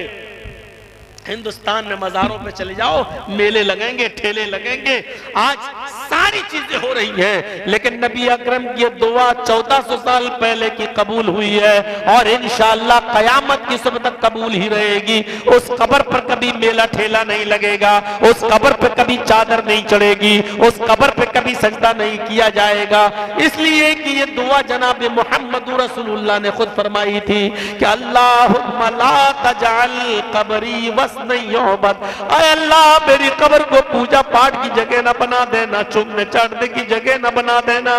हिंदुस्तान में मज़ारों पे चले जाओ, मेले लगेंगे, ठेले लगेंगे, आज सारी चीजें हो रही हैं, लेकिन नबी अकरम की दुआ 1400 साल पहले की कबूल हुई है और इंशाअल्लाह कयामत की सुबह तक कबूल ही रहेगी। उस कब्र पर कभी मेला ठेला नहीं लगेगा, उस कब्र पर कभी चादर नहीं चढ़ेगी, उस कब्र पर कभी सजदा नहीं किया जाएगा। इसलिए कि ये दुआ जनाब मोहम्मद रसूलुल्लाह ने खुद फरमाई थी कि अल्लाहुम्मा ला तजअल कब्री वस्नन युअबद, ऐ अल्लाह मेरी कब्र को पूजा पाठ की जगह न बना देना, चूमने चाटने की जगह न बना देना।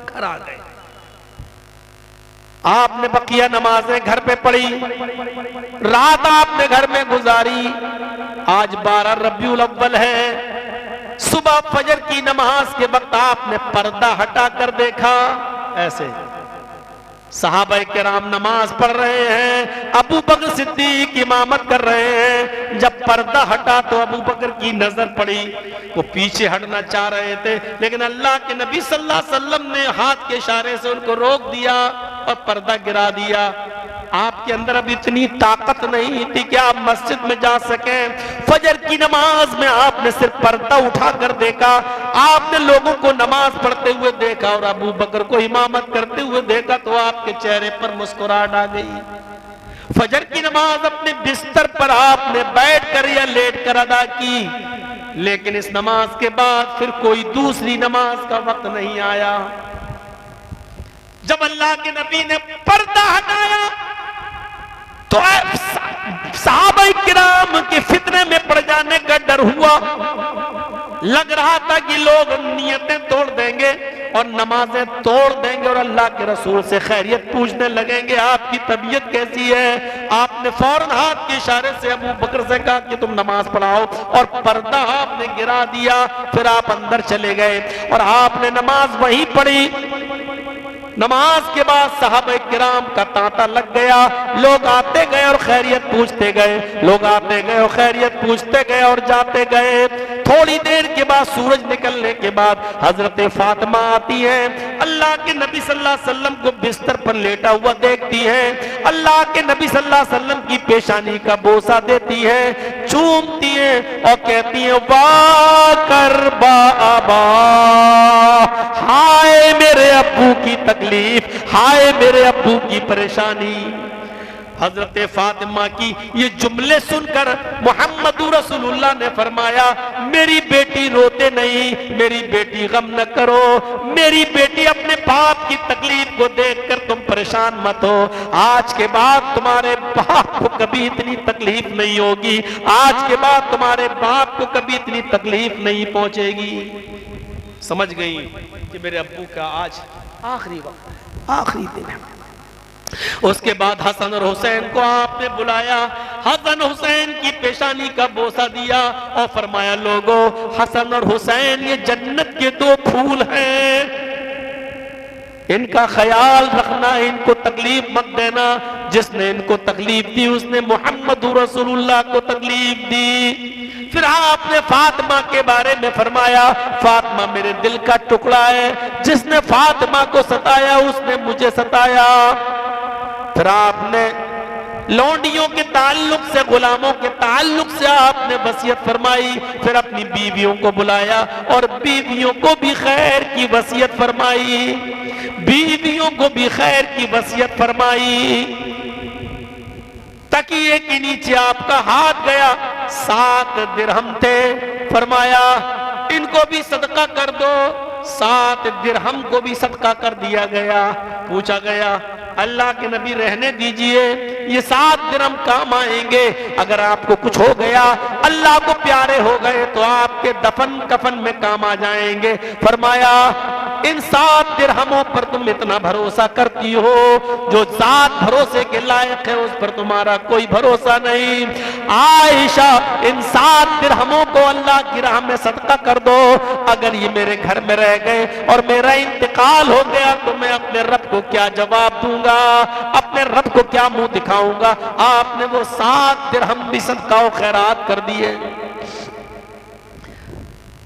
घर आ गए, आपने बकिया नमाजें घर पे पढ़ी, रात आपने घर में गुजारी। आज 12 रबीउल अव्वल है, सुबह फजर की नमाज के वक्त आपने पर्दा हटा कर देखा, ऐसे सहाबा किराम नमाज पढ़ रहे हैं, अबू बकर सिद्दीक इमामत कर रहे हैं। जब पर्दा हटा तो अबू बकर की नजर पड़ी, वो पीछे हटना चाह रहे थे, लेकिन अल्लाह के नबी सल्लल्लाहु अलैहि वसल्लम ने हाथ के इशारे से उनको रोक दिया और पर्दा गिरा दिया। आपके अंदर अब इतनी ताकत नहीं थी कि आप मस्जिद में जा सकें। फजर की नमाज में आपने सिर्फ पर्दा उठा कर देखा, आपने लोगों को नमाज पढ़ते हुए देखा और अबू बकर को इमामत करते हुए देखा, तो आपके चेहरे पर मुस्कुराहट आ गई। फजर की नमाज अपने बिस्तर पर आपने बैठकर या लेटकर अदा की, लेकिन इस नमाज के बाद फिर कोई दूसरी नमाज का वक्त नहीं आया। जब अल्लाह के नबी ने पर्दा हटाया तो सहाबा किराम के फितने में पड़ जाने का डर हुआ। लग रहा था कि लोग नियतें तोड़ देंगे और नमाजें तोड़ देंगे और अल्लाह के रसूल से खैरियत पूछने लगेंगे, आपकी तबीयत कैसी है। आपने फौरन हाथ के इशारे से अबू बकर से कहा कि तुम नमाज पढ़ाओ और पर्दा आपने गिरा दिया। फिर आप अंदर चले गए और आपने नमाज वहीं पढ़ी। नमाज के बाद सहाबा किराम का तांता लग गया, लोग आते गए और खैरियत पूछते गए, लोग आते गए और खैरियत पूछते गए और जाते गए। थोड़ी देर के बाद सूरज निकलने के बाद हजरत फातिमा आती है, अल्लाह के नबी सल्लल्लाहु अलैहि वसल्लम को बिस्तर पर लेटा हुआ देखती है, अल्लाह के नबी सल्लल्लाहु अलैहि वसल्लम की पेशानी का बोसा देती है, चूमती है और कहती है, वाह करबा अबा, हाय मेरे अब्बू की तकलीफ, हाय मेरे अब्बू की परेशानी। हजरत फातिमा की ये जुमले सुनकर मोहम्मद रसूलुल्लाह ने फरमाया, मेरी बेटी रोते नहीं, मेरी बेटी गम न करो, मेरी बेटी अपने बाप की तकलीफ को देखकर तुम परेशान मत हो। आज के बाद तुम्हारे बाप को कभी इतनी तकलीफ नहीं होगी, आज के बाद तुम्हारे बाप को कभी इतनी तकलीफ नहीं पहुंचेगी। समझ गई कि मेरे अब्बू का आज आखिरी वक्त, आखिरी दिन है। उसके बाद हसन और हुसैन को आपने बुलाया, हसन हुसैन की पेशानी का बोसा दिया और फरमाया, लोगों हसन और हुसैन ये जन्नत के दो फूल हैं, इनका ख्याल रखना, इनको तकलीफ मत देना। जिसने इनको तकलीफ दी उसने मोहम्मद रसूलुल्लाह को तकलीफ दी। फिर आपने फातिमा के बारे में फरमाया, फातिमा मेरे दिल का टुकड़ा है, जिसने फातिमा को सताया उसने मुझे सताया। फिर आपने लौंडियों के ताल्लुक से, गुलामों के ताल्लुक से आपने वसीयत फरमाई। फिर अपनी बीवियों को बुलाया और बीवियों को भी खैर की वसीयत फरमाई, बीवियों को भी खैर की वसीयत फरमाई। तकिए के नीचे आपका हाथ गया, 7 दिरहम थे, फरमाया इनको भी सदका कर दो, 7 दिरहम को भी सदका कर दिया गया। पूछा गया अल्लाह के नबी रहने दीजिए, ये 7 दिरहम काम आएंगे, अगर आपको कुछ हो गया, अल्लाह को प्यारे हो गए तो आपके दफन कफन में काम आ जाएंगे। फरमाया इन 7 दिरहमों पर तुम इतना भरोसा करती हो, जो 7 भरोसे के लायक है उस पर तुम्हारा कोई भरोसा नहीं। आयशा इन 7 दिरहमों को अल्लाह की राह में सदका कर दो, अगर ये मेरे घर में रह गए और मेरा इंतकाल हो गया तो मैं अपने रब को क्या जवाब दूंगा, अपने रब को क्या मुंह दिखाऊंगा। आपने वो 7 दिरहम भी सदका और खैरात कर दिए।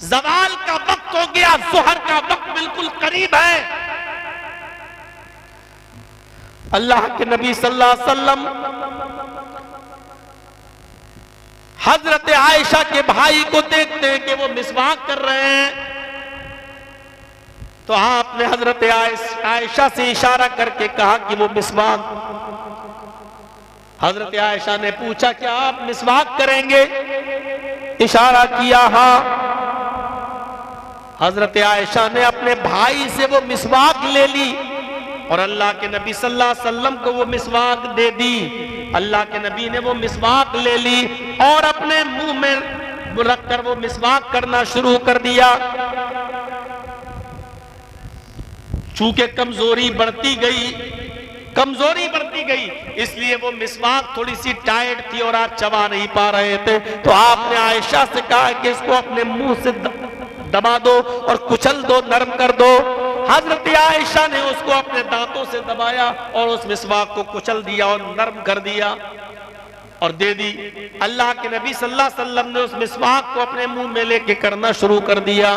ज़वाल का वक्त हो गया, ज़ोहर का वक्त बिल्कुल करीब है। अल्लाह के नबी सल्लल्लाहु अलैहि वसल्लम हजरत आयशा के भाई को देखते हैं कि वो मिसवाक कर रहे हैं, तो आपने हजरत आयशा से इशारा करके कहा कि वो मिसवाक। हजरत आयशा ने पूछा क्या आप मिसवाक करेंगे? इशारा किया हाँ। हजरत आयशा ने अपने भाई से वो मिसवाक ले ली और अल्लाह के नबी सल्लल्लाहु अलैहि वसल्लम को वो मिसवाक दे दी। अल्लाह के नबी ने वो मिसवाक ले ली और अपने मुंह में रखकर वो मिसवाक करना शुरू कर दिया। चूंकि कमजोरी बढ़ती गई इसलिए वो मिसवाक थोड़ी सी टाइट थी और आप चबा नहीं पा रहे थे, तो आपने आयशा से कहा कि इसको अपने मुंह से दबा दो और कुचल दो, नरम कर दो। हजरत आयशा ने उसको अपने दांतों से दबाया और उस मिसवाक को कुचल दिया और नरम कर दिया और दे दी। अल्लाह के नबी सल्लल्लाहु अलैहि वसल्लम ने उस मिसवाक को अपने मुंह में लेके करना शुरू कर दिया।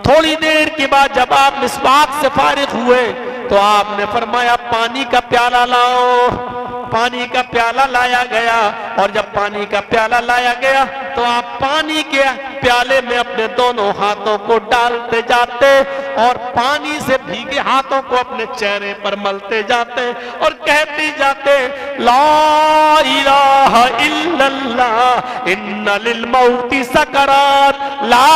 थोड़ी देर के बाद जब आप मिसवाक से फारिग हुए तो आपने फरमाया पानी का प्याला लाओ। पानी का प्याला लाया गया और जब पानी का प्याला लाया गया तो आप पानी के प्याले में अपने दोनों हाथों को डालते जाते और पानी से भीगे हाथों को अपने चेहरे पर मलते जाते और कहते जाते ला इलाहा इल्लल्लाह इन्ना लिल मौति सकरात, ला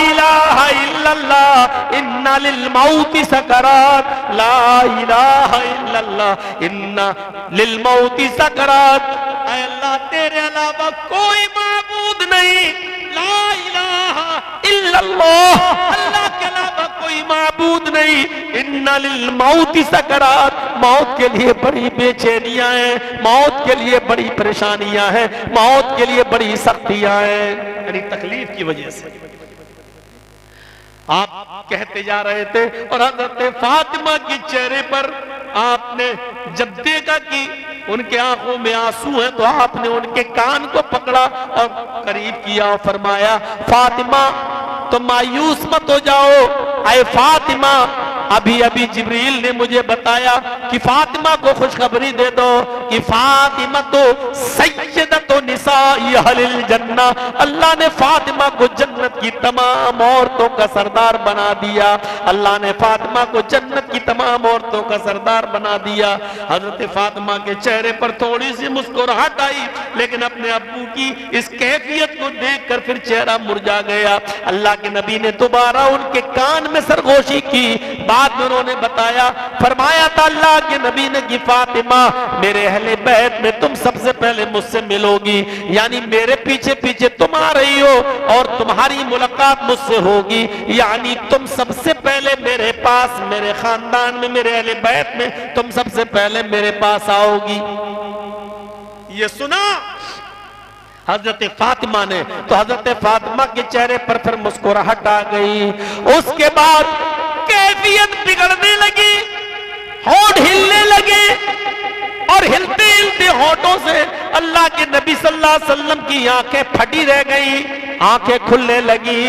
इलाहा इल्लल्लाह इन्ना लिल मौति सकरात, ला इलाहा इल्लल्लाह इन्ना लिल मौति सकरात। ऐ अल्लाह तेरे अलावा कोई माबूद नहीं, ला इलाहा इल्लल्लाह, अल्लाह के अलावा कोई माबूद नहीं। इन्ना लिल मौति सकरात, मौत के लिए बड़ी बेचैनियां हैं, मौत के लिए बड़ी परेशानियां हैं, मौत के लिए बड़ी सख्तियां हैं, यानी तकलीफ की वजह से। आप कहते जा रहे थे और हजरत फातिमा के चेहरे पर आपने जब देखा कि उनके आंखों में आंसू हैं तो आपने उनके कान को पकड़ा और करीब किया और फरमाया फातिमा तो मायूस मत हो जाओ, आए फातिमा अभी अभी जिब्रील ने मुझे बताया कि फातिमा को खुशखबरी दे दो कि फातिमा तो सय्यदतु निसाई अहलिल जन्ना, अल्लाह ने फातिमा को जन्नत की तमाम औरतों का सरदार बना दिया। अल्लाह ने फातिमा को जन्नत की तमाम औरतों का सरदार बना दिया। हजरत फातिमा के चेहरे पर थोड़ी सी मुस्कुराहट आई, लेकिन अपने अब्बू की इस कैफियत को देखकर फिर चेहरा मुरझा गया। अल्लाह के नबी ने दोबारा उनके कान में सरगोशी की। बाद में उन्होंने बताया, फरमाया था अल्लाह के नबी ने कि फातिमा मेरे अहले बैत में तुम सबसे पहले मुझसे मिलोगी, यानी मेरे पीछे पीछे तुम आ रही हो और तुम्हारी मुलाकात मुझसे होगी, यानी तुम सबसे पहले मेरे पास, मेरे खानदान में, मेरे अहले बैत में तुम सबसे पहले मेरे पास आओगी। ये सुना हजरत फातिमा ने तो हजरत फातिमा के चेहरे पर फिर मुस्कुराहट आ गई। उसके बाद कैफियत बिगड़ने लगी, होंठ हिलने लगे और हिलते हिलते होंठों से अल्लाह के नबी सल्लल्लाहु अलैहि वसल्लम की आंखें फटी रह गई, आंखें खुलने लगी,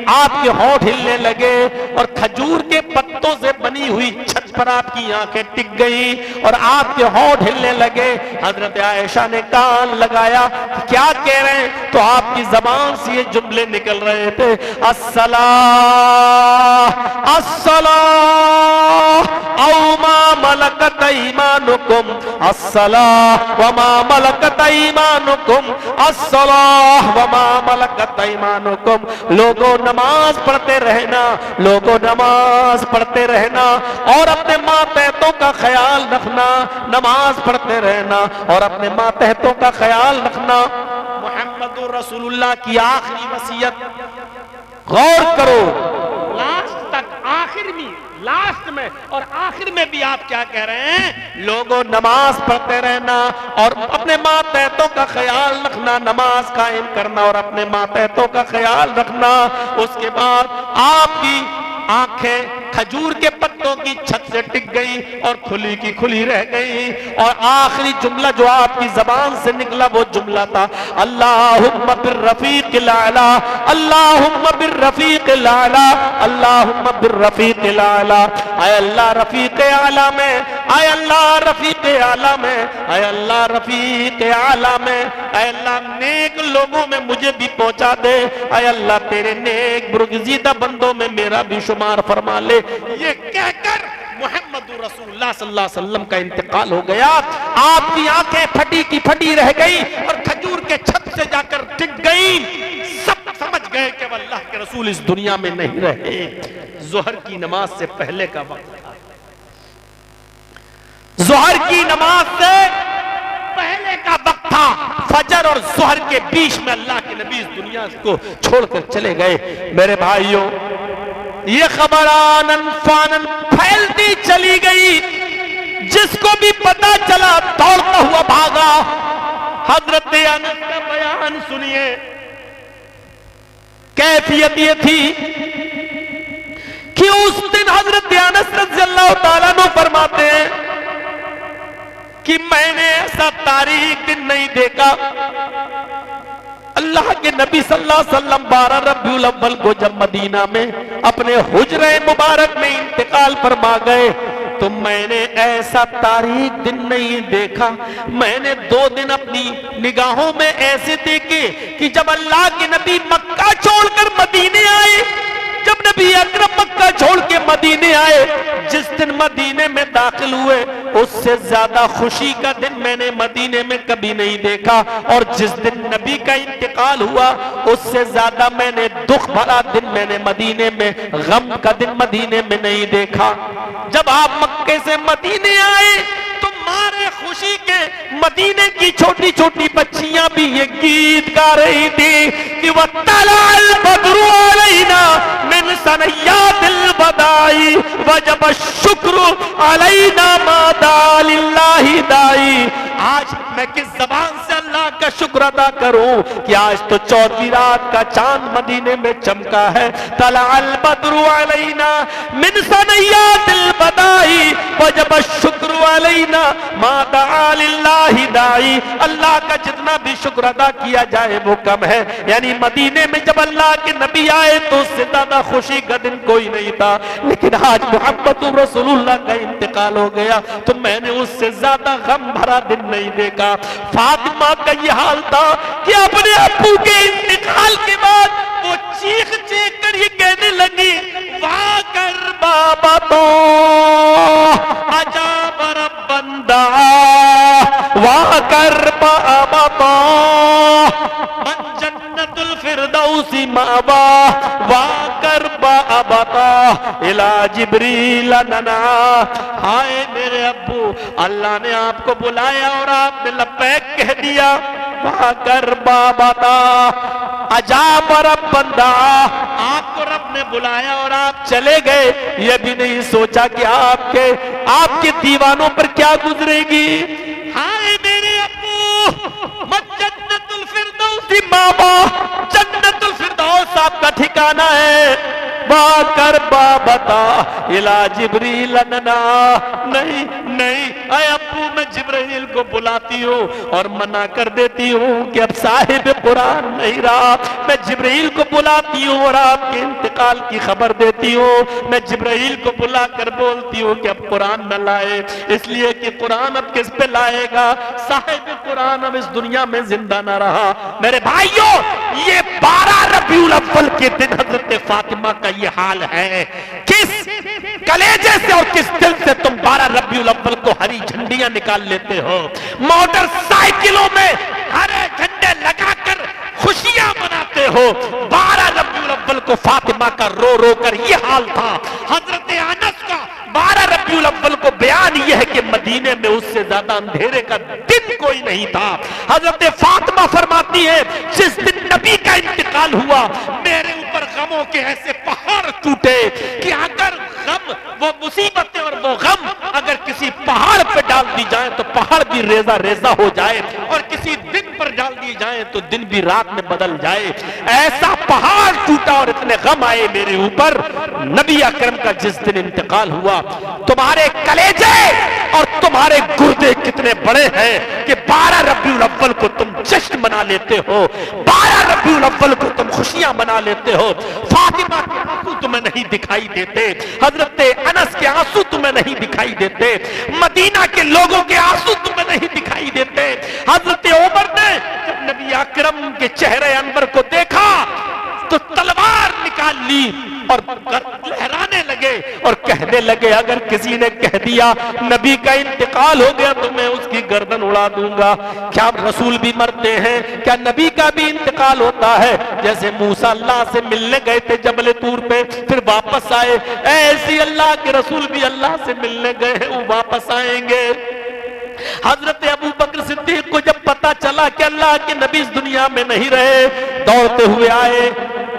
आपके होंठ हिलने लगे और खजूर के पत्तों से बनी हुई छत पर आपकी आंखें टिक गई और आपके होंठ हिलने लगे। हजरत आयशा ने कान लगाया, क्या कह रहे हैं? तो आपकी जबान से ये जुमले निकल रहे थे, अस्सला अस्सला औ मा मलकत ईमान ईमानुकुम अस्सलाह व मा मलकत ईमानुकुम अस्सलाह व मा मलकत ईमानुकुम। लोगों नमाज पढ़ते रहना, लोगों नमाज पढ़ते रहना और अपने मातहतों का ख्याल रखना, नमाज पढ़ते रहना और अपने मातहतों का ख्याल रखना। मुहम्मदुर रसूलुल्लाह की आखिरी वसीयत गौर करो, लास्ट तक, आखिर में, लास्ट में और आखिर में भी आप क्या कह रहे हैं? लोगों नमाज पढ़ते रहना और अपने मातहतों का ख्याल रखना, नमाज कायम करना और अपने मातहतों का ख्याल रखना। उसके बाद आपकी आंखें खजूर के पत्तों की छत से टिक गई और खुली की खुली रह गई और आखिरी जुमला जो आपकी जबान से निकला वो जुमला था अल्लाहुम्मा बिर्रफीक़िल आला, अल्लाहुम्मा बिर्रफीक़िल आला, अल्लाहुम्मा बिर्रफीक़िल आला। आय अल्लाह रफीक़े आला में, आय अल्लाह रफीक़े आला में, आय अल्लाह रफीक़े आला में, आय अल्लाह नेक लोगों में मुझे भी पहुंचा दे, आय अल्लाह तेरे नेक बुर्गज़ीदा बंदों में मेरा भी शुमार फरमा ले। ये कहकर मुहम्मदुर रसूलुल्लाह सल्लल्लाहु अलैहि वसल्लम का इंतकाल हो गया। आपकी आंखें फटी की फटी रह गई और खजूर के छत से जाकर टिक गई। सब समझ गए कि अब अल्लाह के रसूल इस दुनिया में नहीं रहे। जोहर की नमाज से पहले का वक्त था, जोहर की नमाज से पहले का वक्त था। फजर और जोहर के बीच में अल्लाह के नबी इस दुनिया को छोड़कर चले गए। मेरे भाइयों, ये खबर आनन फानन फैलती चली गई, जिसको भी पता चला दौड़ता हुआ भागा। हजरत अनस का बयान सुनिए। कैफियत ये थी कि उस दिन हजरत अनस रज़ियल्लाहु ताला अन्हु फरमाते हैं कि मैंने ऐसा तारीख दिन नहीं देखा। अल्लाह के नबी सल्लल्लाहु अलैहि वसल्लम 12 रबीउल अव्वल को जब मदीना में अपने हुजरे मुबारक में इंतकाल फरमा गए तो मैंने ऐसा तारीख दिन नहीं देखा। मैंने 2 दिन अपनी निगाहों में ऐसे देखे कि जब अल्लाह के नबी मक्का छोड़कर मदीने आए, जब नबी अकरम मक्का छोड़ के मदीने आए, जिस दिन मदीने में दाखिल हुए उससे ज्यादा खुशी का दिन मैंने मदीने में कभी नहीं देखा। और जिस दिन नबी का इंतकाल हुआ उससे ज्यादा मैंने दुख भरा दिन मैंने मदीने में, गम का दिन मदीने में नहीं देखा। जब आप मक्के से मदीने आए तो मारे खुशी के मदीने की छोटी छोटी बच्चियां भी ये गीत गा रही थी कि वत्तलाल बद्रु अलैना मिन सनयातिल बदाई वजब शुक्र अलैना मादा लिल्लाहि दाई। आज मैं किस जबान से अल्लाह का शुक्र अदा करूं कि आज तो 14वीं रात का चांद मदीने में चमका है। तलाल बद्रु अलैना मिन सनयातिल बदाई वजब शुक्र अलैना मादा लिल्लाहि दाई। अल्लाह का जितना भी शुक्र अदा किया जाए वो कम है। यानी मदीने में जब अल्लाह के नबी आए तो उससे ज्यादा खुशी का दिन कोई नहीं था। लेकिन आज मुहम्मदुर रसूलुल्लाह का इंतकाल हो गया तो मैंने उससे ज्यादा गम भरा दिन नहीं देखा। फातिमा का ये हाल था कि अपने अब्बू के इंतकाल के बाद वो चीख चीख कर ये कहने लगी, वाह कर बाबा तो अजाब रब्बंदा, वाह कर बाबा तो मन जन्नतुल फिरदौसी मावा, वाह कर बाबा तो इला जिब्रील नना। हाय मेरे अब्बू, अल्लाह ने आपको बुलाया और आपने लब्बैक कह दिया। वाह कर बाबा ता अजाब रब्बंदा, आपको रब ने बुलाया और आप चले गए। ये भी नहीं सोचा कि आपके दीवानों पर क्या गुजरेगी। हाय मेरे अब्बू, मत जन्नतुल फिरदौसी मावा, जन्नतुल फिरदौस आपका ठिकाना है। वाह कर बाबता इला जिब्रील नना। नहीं नहीं अय अब्बू, मैं जिब्रील को बुलाती हूँ और मना कर देती हूँ कि अब साहिब कुरान नहीं रहा। मैं जिब्रील को बुलाती हूँ और आपके इंतकाल की खबर देती हूँ। मैं जिब्रील को बुलाकर बोलती हूँ कि अब कुरान न लाए, इसलिए कि कुरान अब किस पे लाएगा। साहिब कुरान अब इस दुनिया में जिंदा न रहा। मेरे भाइयों, ये 12 रबीउल अव्वल के दिन हजरत फातिमा का ये हाल है। किस कलेजे से और किस दिल से तुम 12 रबीउल अव्वल को हरी झंडियां निकाल लेते हो, मोटरसाइकिलों में हरे झंडे लगाकर खुशियां मनाते हो। 12 रबीउल अव्वल को फातिमा का रो रो कर ये हाल था। हजरत अनस का 12 रबीउल अव्वल को बयान यह है कि मदीने में उससे ज्यादा अंधेरे का दिन कोई नहीं था। हजरत फातिमा फरमाती है, जिस दिन नबी का इंतकाल हुआ मेरे ऊपर गमों के ऐसे पहाड़ टूटे कि अगर गम, वो मुसीबतें और वो गम अगर किसी पहाड़ पे डाल दी जाए तो पहाड़ भी रेजा रेजा हो जाए, और किसी दिन पर डाल दी जाए तो दिन भी रात में बदल जाए। ऐसा पहाड़ टूटा और इतने गम आए मेरे ऊपर नबी अकरम का जिस दिन इंतकाल हुआ। तुम्हारे कलेजे और तुम्हारे गुर्दे कितने बड़े हैं कि 12 रबीउल अव्वल को तुम जश्न मना लेते हो, 12 रबीउल अव्वल को तुम खुशियां मना लेते हो। फातिमा के आंसू तुम्हें नहीं दिखाई देते, हजरत अनस के आंसू तुम्हें नहीं दिखाई देते, मदीना के लोगों के आंसू तुम्हें नहीं दिखाई देते। हजरत उमर ने जब नबी अकरम के चेहरे अनवर को देखा तो तलवार निकाल ली और लहराने लगे और कहने लगे, अगर किसी ने कह दिया नबी का इंतकाल हो गया तो मैं उसकी गर्दन उड़ा दूंगा। क्या रसूल भी मरते हैं? क्या नबी का भी इंतकाल होता है? जैसे मूसा अल्लाह से मिलने गए थे जबल तूर पे, फिर वापस आए, ऐसी अल्लाह के रसूल भी अल्लाह से मिलने गए हैं, वो वापस आएंगे। हजरत अबू बकर सिद्दीक को जब पता चला कि अल्लाह के नबी इस दुनिया में नहीं रहे, दौड़ते हुए आए,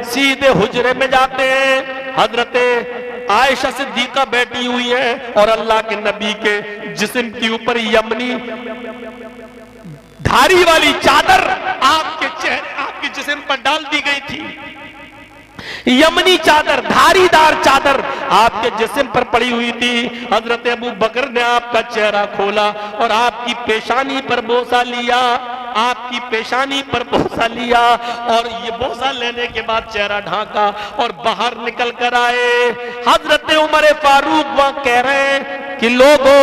सीधे हुजरे में जाते हैं। हजरत आयशा सिद्दीका बैठी हुई है और अल्लाह के नबी के जिस्म के ऊपर यमनी धारी वाली चादर आपके चेहरे, आपके जिस्म पर डाल दी गई थी। यमनी चादर, धारीदार चादर आपके जिस्म पर पड़ी हुई थी। हजरत अबू बकर ने आपका चेहरा खोला और आपकी पेशानी पर बोसा लिया, आपकी पेशानी पर बोसा लिया, और ये बोसा लेने के बाद चेहरा ढांका और बाहर निकल कर आए। हजरत उमर फारूक वहां कह रहे हैं कि लोगों,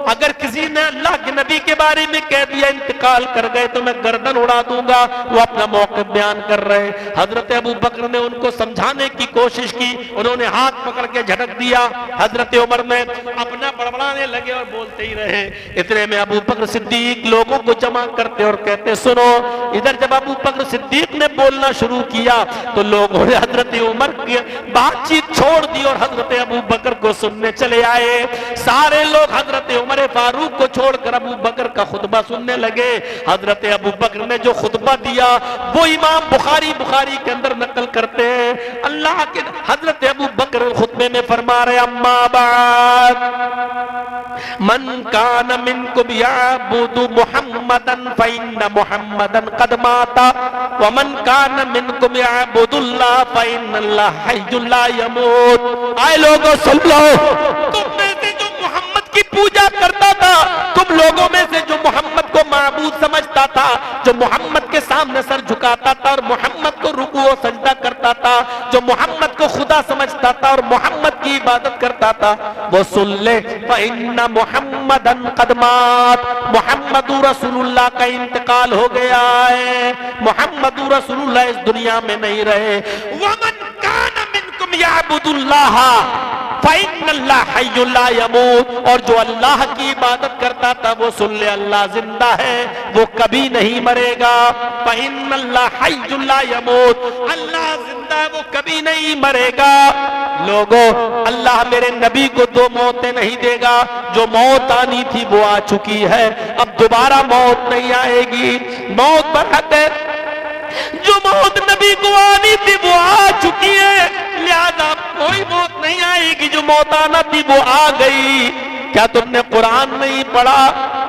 अगर किसी ने अल्लाह के नबी के बारे में कह दिया इंतकाल कर गए तो मैं गर्दन उड़ा दूंगा। वो अपना मौक़िफ़ बयान कर रहे। हजरत अबू बकर ने उनको समझाने की कोशिश की, उन्होंने हाथ पकड़ के झटक दिया। हजरत उमर में अपना बड़बड़ाने लगे और बोलते ही रहे। इतने में अबू बकर सिद्दीक लोगों को जमा करते और कहते, सुनो। इधर जब अबू बकर सिद्दीक ने बोलना शुरू किया तो लोगों ने हजरत उमर की बातचीत छोड़ दी और हजरत अबू बकर को सुनने चले आए। सारे लोग हजरत उमर फारूक को छोड़कर अबू बकर का खुतबा सुनने लगे। हजरत अबू बकर ने जो खुतबा दिया वो इमाम बुखारी के अंदर नकल करते हैं। अल्लाह के हजरत अबू बकर खुतबे में फरमा रहे, अम्मा बाद मन कान मिनकुम याबुदु मुहम्मदन फइन्न मुहम्मदन कद माता व मन कान मिनकुम याबुदुल्लाह फइन्नल्लाह हय्युल ला यमूत। आए लोगों सुन लो, तुम में से जो मोहम्मद की पूजा करता था, तुम लोगों में से जो मोहम्मद को माबूद समझता था, जो मोहम्मद के सामने सर झुकाता था और मोहम्मद को रुकू और सजदा करता था, जो मोहम्मद को खुदा समझता था और मोहम्मद की इबादत करता था, वो सुन ले, फइन्ना मुहम्मदन कद मात, मुहम्मदुर रसूलुल्लाह का इंतकाल हो गया है। मुहम्मदुर रसूलुल्लाह इस दुनिया में नहीं रहे। वमन कान मिनकुम याबुदुल्लाह फइन्नल्लाह हय्युल ला यमूत, और जो अल्लाह की इबादत करता था वो सुन ले, अल्लाह जिंदा है, वो कभी नहीं मरेगा। फइन्नल्लाह हय्युल ला यमूत, अल्लाह जिंदा है, वो कभी नहीं मरेगा। लोगों, अल्लाह मेरे नबी को 2 मौतें नहीं देगा। जो मौत आनी थी वो आ चुकी है, अब दोबारा मौत नहीं आएगी। मौत बरहक है, जो मौत नबी को आनी थी वो आ चुकी है, लिहाजा कोई मौत नहीं आएगी। जो मौत आना थी वो आ गई। क्या तुमने कुरान नहीं पढ़ा?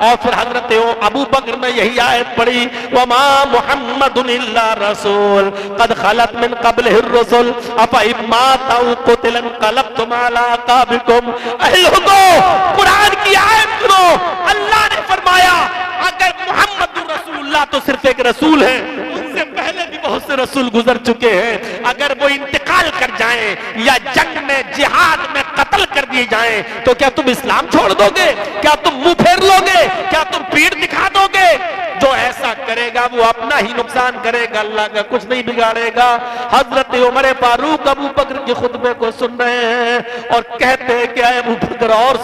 और फिर हजरत अबू बकर ने यही आयत पढ़ी, वमा मुहम्मदुन इल्ला रसूल कद खलत मिन क़ब्लिहिर रुसूल अफा इम्माता व क़ुतिला इनक़लबतुम अला अक़ाबिकुम। ऐ लोगों, कुरान की आयत सुनो। अल्लाह ने फरमाया अगर मुहम्मदुर रसूलुल्लाह तो सिर्फ एक रसूल है, उनसे पहले भी बहुत से रसूल गुजर चुके हैं। अगर वो इंतकाल कर जाएं या जंग में, जिहाद में कत्ल कर दिए जाएं तो क्या तुम इस्लाम छोड़ दोगे? क्या तुम मुंह फेर लोगे? क्या तुम पीठ दिखा दोगे? जो ऐसा करेगा वो अपना ही नुकसान करेगा, अल्लाह का कुछ नहीं बिगाड़ेगा। हजरत उमर फारूक अबू बकर के खुतबे को सुन रहे हैं और कहते हैं कि अबू बकर और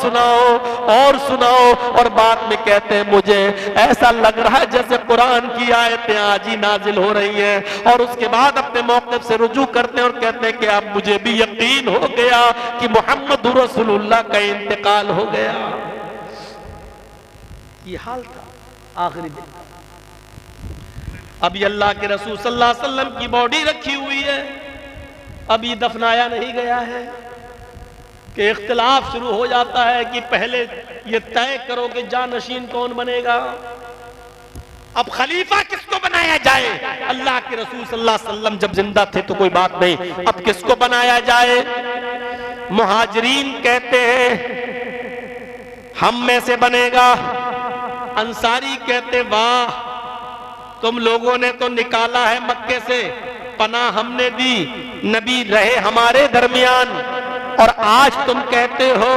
सुनाओ, और बाद में कहते हैं मुझे ऐसा लग रहा है जैसे कुरान की आयतें आज ही नाजिल हो रही हैं। और उसके बाद अपने मौक़िफ़ से रुजू करते हैं और कहते हैं कि अब मुझे भी यकीन हो गया कि मोहम्मद रसूलुल्लाह का इंतकाल हो गया। ये हाल था आखिरी दिन। अभी अल्लाह के रसूल सल्लल्लाहु अलैहि वसल्लम की बॉडी रखी हुई है, अभी दफनाया नहीं गया है कि इख्तिलाफ शुरू हो जाता है कि पहले ये तय करो कि जानशीन कौन बनेगा, अब खलीफा किसको बनाया जाए। अल्लाह के रसूल सल्लल्लाहु अलैहि वसल्लम जब जिंदा थे तो कोई बात नहीं, अब किसको बनाया जाए। मुहाजिरीन कहते हैं हम में से बनेगा, अंसारी कहते वाह तुम लोगों ने तो निकाला है मक्के से, पनाह हमने दी, नबी रहे हमारे दरमियान, और आज तुम कहते हो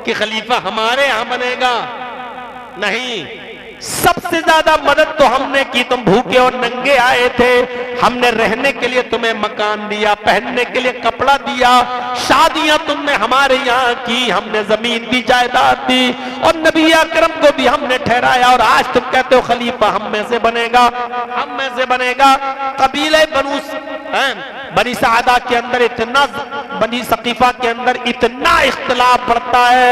कि खलीफा हमारे यहां बनेगा। नहीं, सबसे ज्यादा मदद तो हमने की, तुम भूखे और नंगे आए थे, हमने रहने के लिए तुम्हें मकान दिया, पहनने के लिए कपड़ा दिया, शादियां तुमने हमारे यहाँ की, हमने जमीन दी, जायदाद दी, और नबी अकरम को भी हमने ठहराया, और आज तुम कहते हो खलीफा हम में से बनेगा। कबीले बनी सादा के अंदर इतना, बनी सकीफा के अंदर इतना इख्तिलाफ बढ़ता है,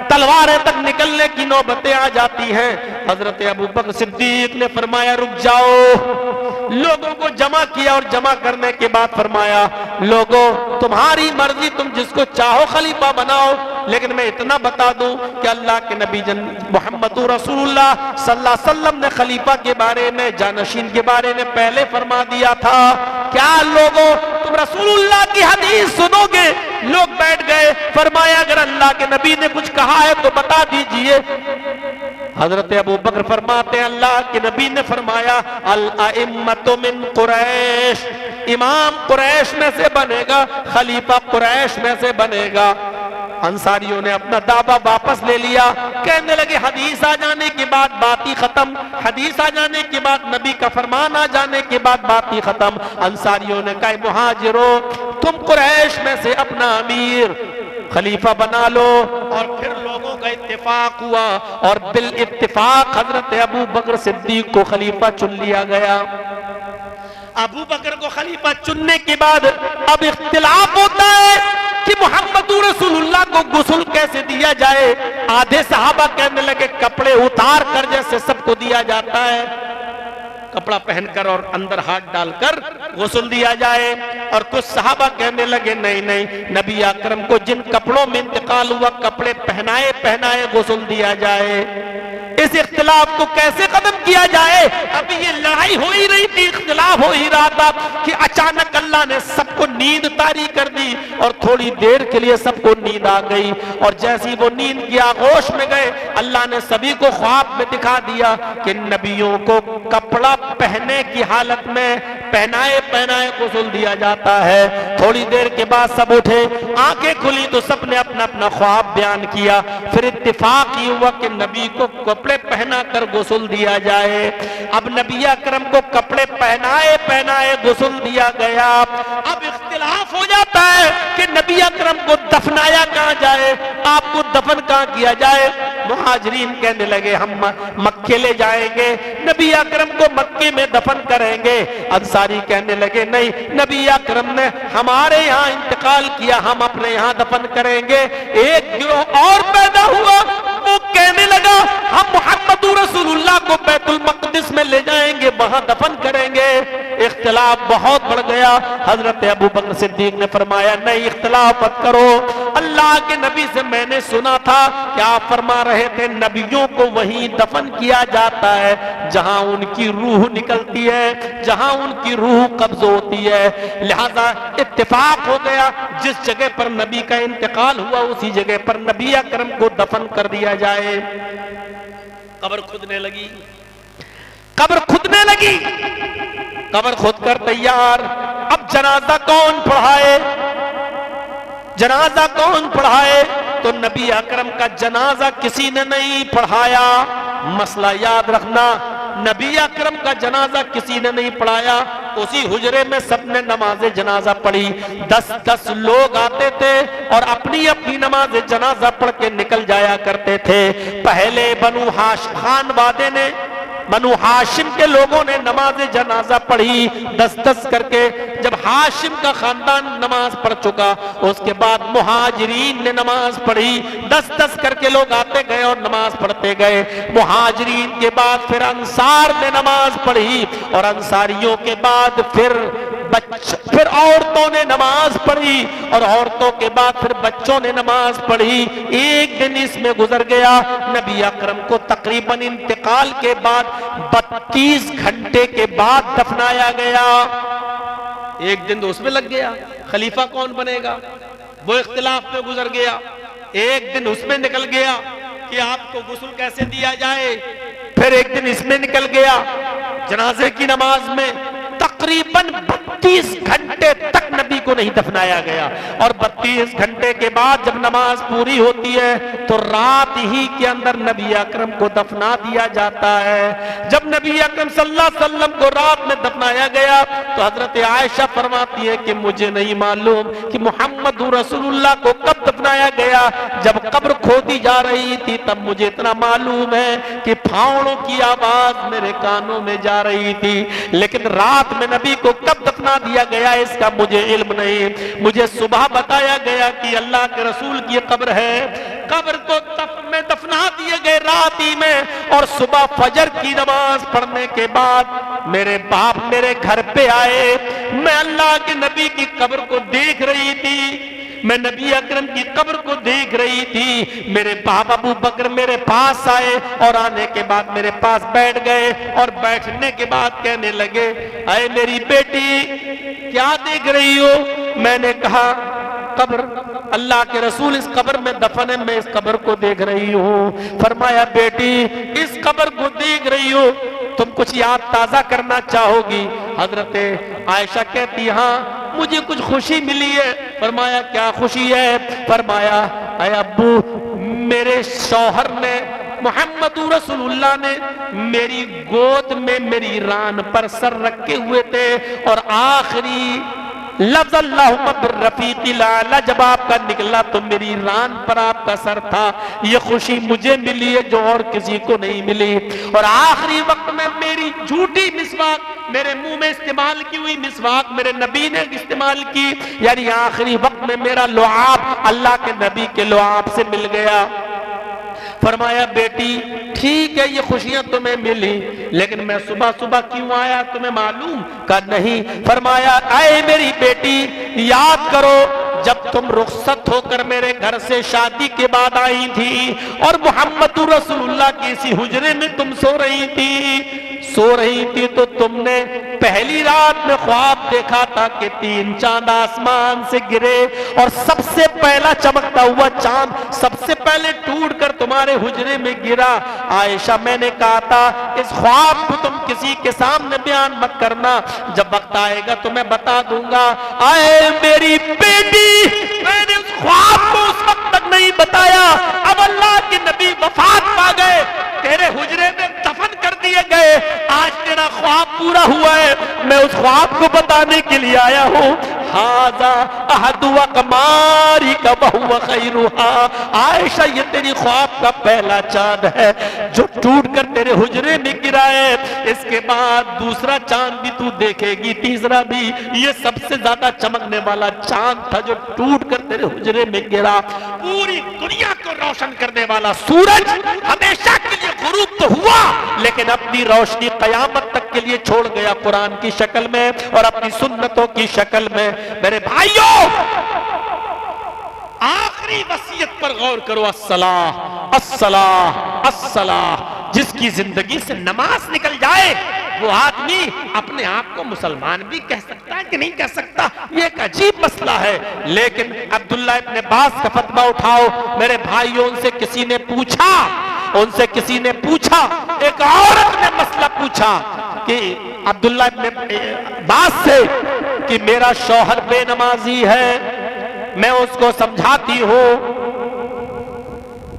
तलवारें तक निकलने की नौबतें आ जाती हैं। हजरत अबू बकर सिद्दीक ने फरमाया रुक जाओ, लोगों को जमा किया और जमा करने के बाद फरमाया लोगों तुम्हारी मर्जी, तुम जिसको चाहो खलीफा बनाओ, लेकिन मैं इतना बता दूं कि अल्लाह के नबी मोहम्मद रसूलुल्लाह सल्लल्लाहु अलैहि वसल्लम ने खलीफा के बारे में, जानशीन के बारे में पहले फरमा दिया था। क्या लोगों तुम रसूलुल्लाह की हदीस सुनोगे? लोग बैठ गए, फरमाया अगर अल्लाह के नबी ने कुछ कहा है तो बता दीजिए। हजरत अबू बकर फरमाते हैं अल्लाह के नबी ने फरमाया अल अइम्मतु मिन कुरैश, इमाम कुरैश में से बनेगा, खलीफा कुरैश में से बनेगा। अंसारियों ने अपना दावा वापस ले लिया, कहने लगे हदीस आ जाने के बाद बात ही खत्म, हदीस आ जाने के बाद नबी का फरमान आ जाने के बाद बात ही खत्म। अंसारियों ने कहा मुहाजिरों तुम कुरैश में से अपना अमीर खलीफा बना लो, और फिर लोगों का इत्तेफाक हुआ और बिल इत्तेफाक हजरत अबू बकर सिद्दीक को खलीफा चुन लिया गया। अबू बकर को खलीफा चुनने के बाद अब इख्तिलाफ होता है कि मोहम्मद रसूलुल्लाह को गुस्ल कैसे दिया जाए। आधे सहाबा कहने लगे कपड़े उतार कर जैसे सबको दिया जाता है, कपड़ा पहनकर और अंदर हाथ डालकर गुस्ल दिया जाए, और कुछ सहाबा कहने लगे नहीं नहीं, नबी अकरम को जिन कपड़ों में इंतकाल हुआ कपड़े पहनाए पहनाए गुस्ल दिया जाए। इस इख्तिलाफ को कैसे खत्म किया जाए? अभी ये लड़ाई हो ही रही थी, इख्तिलाफ हो ही रहा था कि अचानक अल्लाह ने सबको नींद तारी कर दी, और थोड़ी देर के लिए सबको नींद आ गई, और जैसी वो नींद की आगोश में गए अल्लाह ने सभी को ख्वाब में दिखा दिया कि नबियों को कपड़ा पहने की हालत में पहनाए पहनाए गुस्ल दिया जाता है। थोड़ी देर के बाद सब उठे, आंखें खुली तो सबने अपना अपना ख्वाब बयान किया। फिर इत्तेफाक ये हुआ कि नबी को कपड़े पहना कर गुस्ल दिया जाए। अब नबी अकरम को कपड़े पहनाए पहनाए गुस्ल दिया गया। अब इख्तिलाफ हो जाता है कि नबी अकरम को दफनाया कहां जाए, आपको दफन कहां किया जाए। मुहाजिरीन कहने लगे हम मक्के ले जाएंगे, नबी अकरम को मक्के में दफन करेंगे। अंसारी कहने लगे नहीं, नबी अकरम ने हमारे यहाँ इंतकाल किया, हम अपने यहाँ दफन करेंगे। एक गिरोह और पैदा हुआ, वो कहने लगा हम मोहम्मद रसूलुल्लाह को बैतुल मक़दिस में ले जाएंगे, वहां दफन करेंगे। इख्तिलाफ बहुत बढ़ गया। हजरत अबू बकर सिद्दीक ने फरमाया नहीं इख्तिलाफ मत करो, अल्लाह के नबी से मैंने सुना था कि आप फरमा रहे थे नबियों को वहीं दफन किया जाता है जहां उनकी रूह निकलती है, जहां उनकी रूह कब्ज होती है। लिहाजा इत्तेफाक हो गया, जिस जगह पर नबी का इंतकाल हुआ उसी जगह पर नबी अकरम को दफन कर दिया जाए। कब्र खुदने लगी, कब्र खुदने लगी, कब्र खुद कर तैयार। अब जनाजा कौन पढ़ाए, जनाजा कौन पढ़ाए? तो नबी अकरम का जनाजा किसी ने नहीं पढ़ाया। मसला याद रखना, नबी अकरम का जनाजा किसी ने नहीं पढ़ाया। उसी हुजरे में सबने नमाज जनाजा पढ़ी। 10-10 लोग आते थे और अपनी अपनी नमाज जनाजा पढ़ के निकल जाया करते थे। पहले बनु खान वादे ने, बनु हाशिम के लोगों ने नमाज जनाजा पढ़ी 10-10 करके। जब हाशिम का खानदान नमाज पढ़ चुका, उसके बाद मुहाजिरीन ने नमाज पढ़ी। 10-10 करके लोग आते गए और नमाज पढ़ते गए। मुहाजिरीन के बाद फिर अंसार ने नमाज पढ़ी और अंसारियों के बाद फिर औरतों ने नमाज पढ़ी और औरतों के बाद फिर बच्चों ने नमाज पढ़ी। एक दिन इसमें गुजर गया। नबी अकरम को तकरीबन इंतकाल के बाद 32 घंटे के बाद दफनाया गया। एक दिन तो उसमें लग गया, खलीफा कौन बनेगा वो इख्तिलाफ में गुजर गया। एक दिन उसमें निकल गया कि आपको गुस्ल कैसे दिया जाए। फिर एक दिन इसमें निकल गया जनाजे की नमाज में। तकरीबन 32 घंटे तक नबी को नहीं दफनाया गया। और 32 घंटे के बाद जब नमाज पूरी होती है तो रात ही के अंदर नबी अकरम को दफना दिया जाता है। जब नबी अकरम सल्लल्लाहु अलैहि वसल्लम को रात में दफनाया गया तो हजरत आयशा फरमाती है कि मुझे नहीं मालूम कि मोहम्मद रसूलुल्लाह को कब दफनाया गया। जब कब्र खोदी जा रही थी तब मुझे इतना मालूम है कि फावड़ों की आवाज मेरे कानों में जा रही थी, लेकिन रात में नबी को कब दफना दिया गया इसका मुझे इल्म नहीं। मुझे सुबह बताया गया कि अल्लाह के रसूल की कब्र है। कब्र को में दफना दिए गए रात ही में। और सुबह फजर की नमाज पढ़ने के बाद मेरे बाप मेरे घर पे आए। मैं अल्लाह के नबी की कब्र को देख रही थी, मैं नबी अकरम की कब्र को देख रही थी। मेरे बाप अबू बकर मेरे पास आए और आने के बाद मेरे पास बैठ गए और बैठने के बाद कहने लगे, अरे मेरी बेटी क्या देख रही हो? मैंने कहा कब्र, अल्लाह के रसूल इस कब्र में दफन है, मैं इस कब्र को देख रही हूँ। फरमाया बेटी इस कब्र को देख रही हो, तुम कुछ याद ताजा करना चाहोगी? हजरत आयशा कहती हाँ मुझे कुछ खुशी मिली है। फरमाया क्या खुशी है? फरमाया अय अब्बू मेरे शौहर ने मोहम्मद रसूलुल्लाह ने मेरी गोद में मेरी रान पर सर रखे हुए थे और आखिरी लफ्ज़ अल्लाहुम्मा बिर्रफ़ीक़िल आला जब आपका निकला तो मेरी रान पर आपका सर था। ये खुशी मुझे मिली है जो और किसी को नहीं मिली। और आखिरी वक्त में मेरी झूठी मिसवाक, मेरे मुंह में इस्तेमाल की हुई मिसवाक मेरे नबी ने इस्तेमाल की, यानी आखिरी वक्त में मेरा लुआब अल्लाह के नबी के लुआब से मिल गया। फरमाया बेटी ठीक है ये खुशियां तुम्हें मिली, लेकिन मैं सुबह सुबह क्यों आया तुम्हें मालूम? का नहीं। फरमाया आए मेरी बेटी याद करो जब तुम रुखसत होकर मेरे घर से शादी के बाद आई थी और मोहम्मद रसूलुल्लाह की इसी हुजरे में तुम सो रही थी तो तुमने पहली रात में ख्वाब देखा था कि 3 चांद आसमान से गिरे और सबसे पहला चमकता हुआ चांद सबसे पहले टूट कर तुम्हारे हुजरे में गिरा। आयशा मैंने कहा था इस ख्वाब को तुम किसी के सामने बयान मत करना, जब वक्त आएगा तो मैं बता दूंगा। आए मेरी बेटी मैंने उस ख्वाब को उस वक्त तक नहीं बताया, अब अल्लाह के नबी वफात पा गए, तेरे हुजरे में दफन कर दिए गए, आज तेरा ख्वाब पूरा हुआ है, मैं उस ख्वाब को बताने के लिए आया हूँ। हाजा अहदु अकमारी का बहु खैरुहा, आयशा ये तेरी ख्वाब का पहला चांद है जो टूट कर तेरे हुजरे में गिरा है, इसके बाद दूसरा चांद भी तू देखेगी, तीसरा भी। ये सबसे ज्यादा चमकने वाला चांद था जो टूट कर तेरे हुजरे में गिरा। पूरी दुनिया को रोशन करने वाला सूरज हमेशा के लिए गुरूब तो हुआ, लेकिन अपनी रोशनी कयामत तक के लिए छोड़ गया कुरान की शक्ल में और अपनी सुन्नतों की शक्ल में। मेरे भाइयों आखिरी वसीयत पर गौर करो, अस्सलाह अस्सलाह अस्सलाह। जिसकी जिंदगी से नमाज निकल जाए वो आदमी अपने आप को मुसलमान भी कह सकता है कि नहीं कह सकता, ये एक अजीब मसला है। लेकिन अब्दुल्ला इब्न अब्बास का फतवा उठाओ मेरे भाइयों, उनसे किसी ने पूछा, एक औरत ने मसला पूछा कि अब्दुल्ला इब्न अब्बास से कि मेरा शौहर बेनमाजी है, मैं उसको समझाती हूं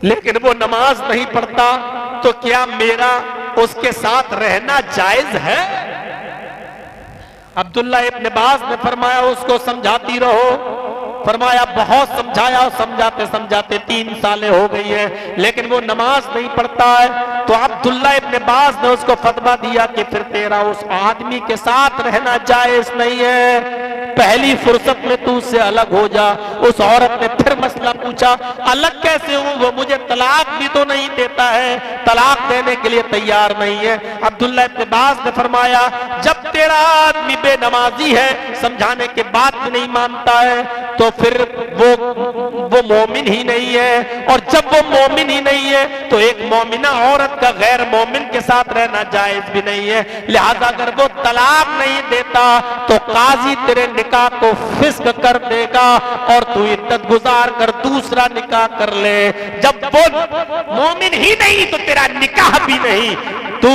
लेकिन वो नमाज नहीं पढ़ता, तो क्या मेरा उसके साथ रहना जायज है? अब्दुल्ला इब्न बाज ने फरमाया उसको समझाती रहो। फरमाया बहुत समझाया और समझाते समझाते 3 सालें हो गई है, लेकिन वो नमाज नहीं पढ़ता है। तो अब्दुल्ला इब्न बाज ने उसको फतवा दिया कि फिर तेरा उस आदमी के साथ रहना जायज नहीं है, पहली फुर्सत में तू उससे अलग हो जा। उस औरत ने फिर मसला पूछा, अलग कैसे हूं, वो मुझे तलाक भी तो नहीं देता है, तलाक देने के लिए तैयार नहीं है। अब्दुल्ला इब्न बाज ने फरमाया जब तेरा आदमी बेनमाजी है, समझाने के बाद भी नहीं मानता है, तो फिर वो मोमिन ही नहीं है, और जब वो मोमिन ही नहीं है तो एक मोमिना औरत का गैर मोमिन के साथ रहना जायज भी नहीं है। लिहाजा अगर वो तलाक नहीं देता तो काजी तेरे निकाह को फिस्क कर देगा और तू इद्दत गुजार कर दूसरा निकाह कर ले। जब वो मोमिन ही नहीं तो तेरा निकाह भी नहीं, तू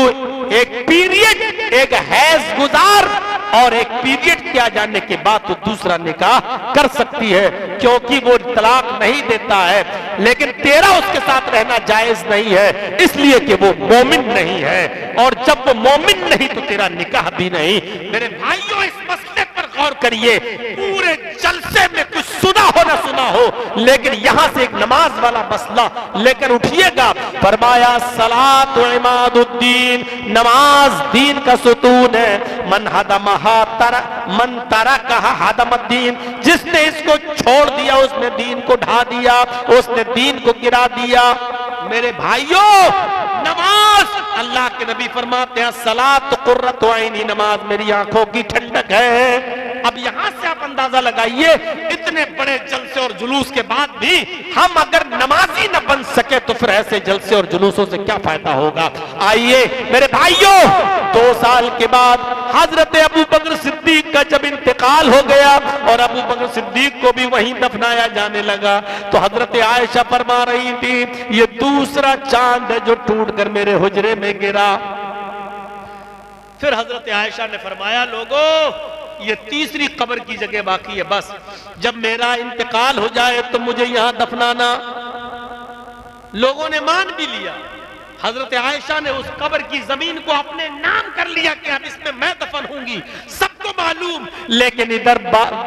एक पीरियड, एक हैज गुजार और एक पीरियड किया जाने के बाद तो दूसरा निकाह कर सकती है, क्योंकि वो तलाक नहीं देता है। लेकिन तेरा उसके साथ रहना जायज नहीं है, इसलिए कि वो मोमिन नहीं है, और जब वो मोमिन नहीं तो तेरा निकाह भी नहीं। मेरे भाइयों, इस मसले पर गौर करिए। पूरे जलसे में कुछ सुना हो ना सुना हो, लेकिन यहां से एक नमाज वाला मसला लेकर उठिएगा। फरमाया सलात इमादुद्दीन, नमाज दीन का सुतून है। मन तारा कहा हदमद्दीन, जिसने इसको छोड़ दिया उसने दीन को ढा दिया, उसने दीन को गिरा दिया। मेरे भाइयों, नमाज, अल्लाह के नबी फरमाते हैं सलात कुर्रतु ऐनी, नमाज मेरी आंखों की ठंडक है। अब यहां से आप अंदाजा लगाइए, इतने बड़े जलसे और जुलूस के बाद भी हम अगर नमाजी न बन सके तो फिर ऐसे जलसे और जुलूसों से क्या फायदा होगा। आइए मेरे भाइयों, 2 साल के बाद हजरत अबू बकर सिद्दीक का जब इंतकाल हो गया और अबू बकर सिद्दीक को भी वहीं दफनाया जाने लगा, तो हजरत आयशा फरमा रही थी ये दूसरा चांद है जो टूटकर मेरे हुजरे में गिरा। फिर हजरत आयशा ने फरमाया लोगों, ये तीसरी कब्र की जगह बाकी है, बस जब मेरा इंतकाल हो जाए तो मुझे यहां दफनाना। लोगों ने मान भी लिया। हजरत आयशा ने उस कब्र की जमीन को अपने नाम कर लिया कि अब इसमें मैं दफन होंगी, सबको मालूम। लेकिन इधर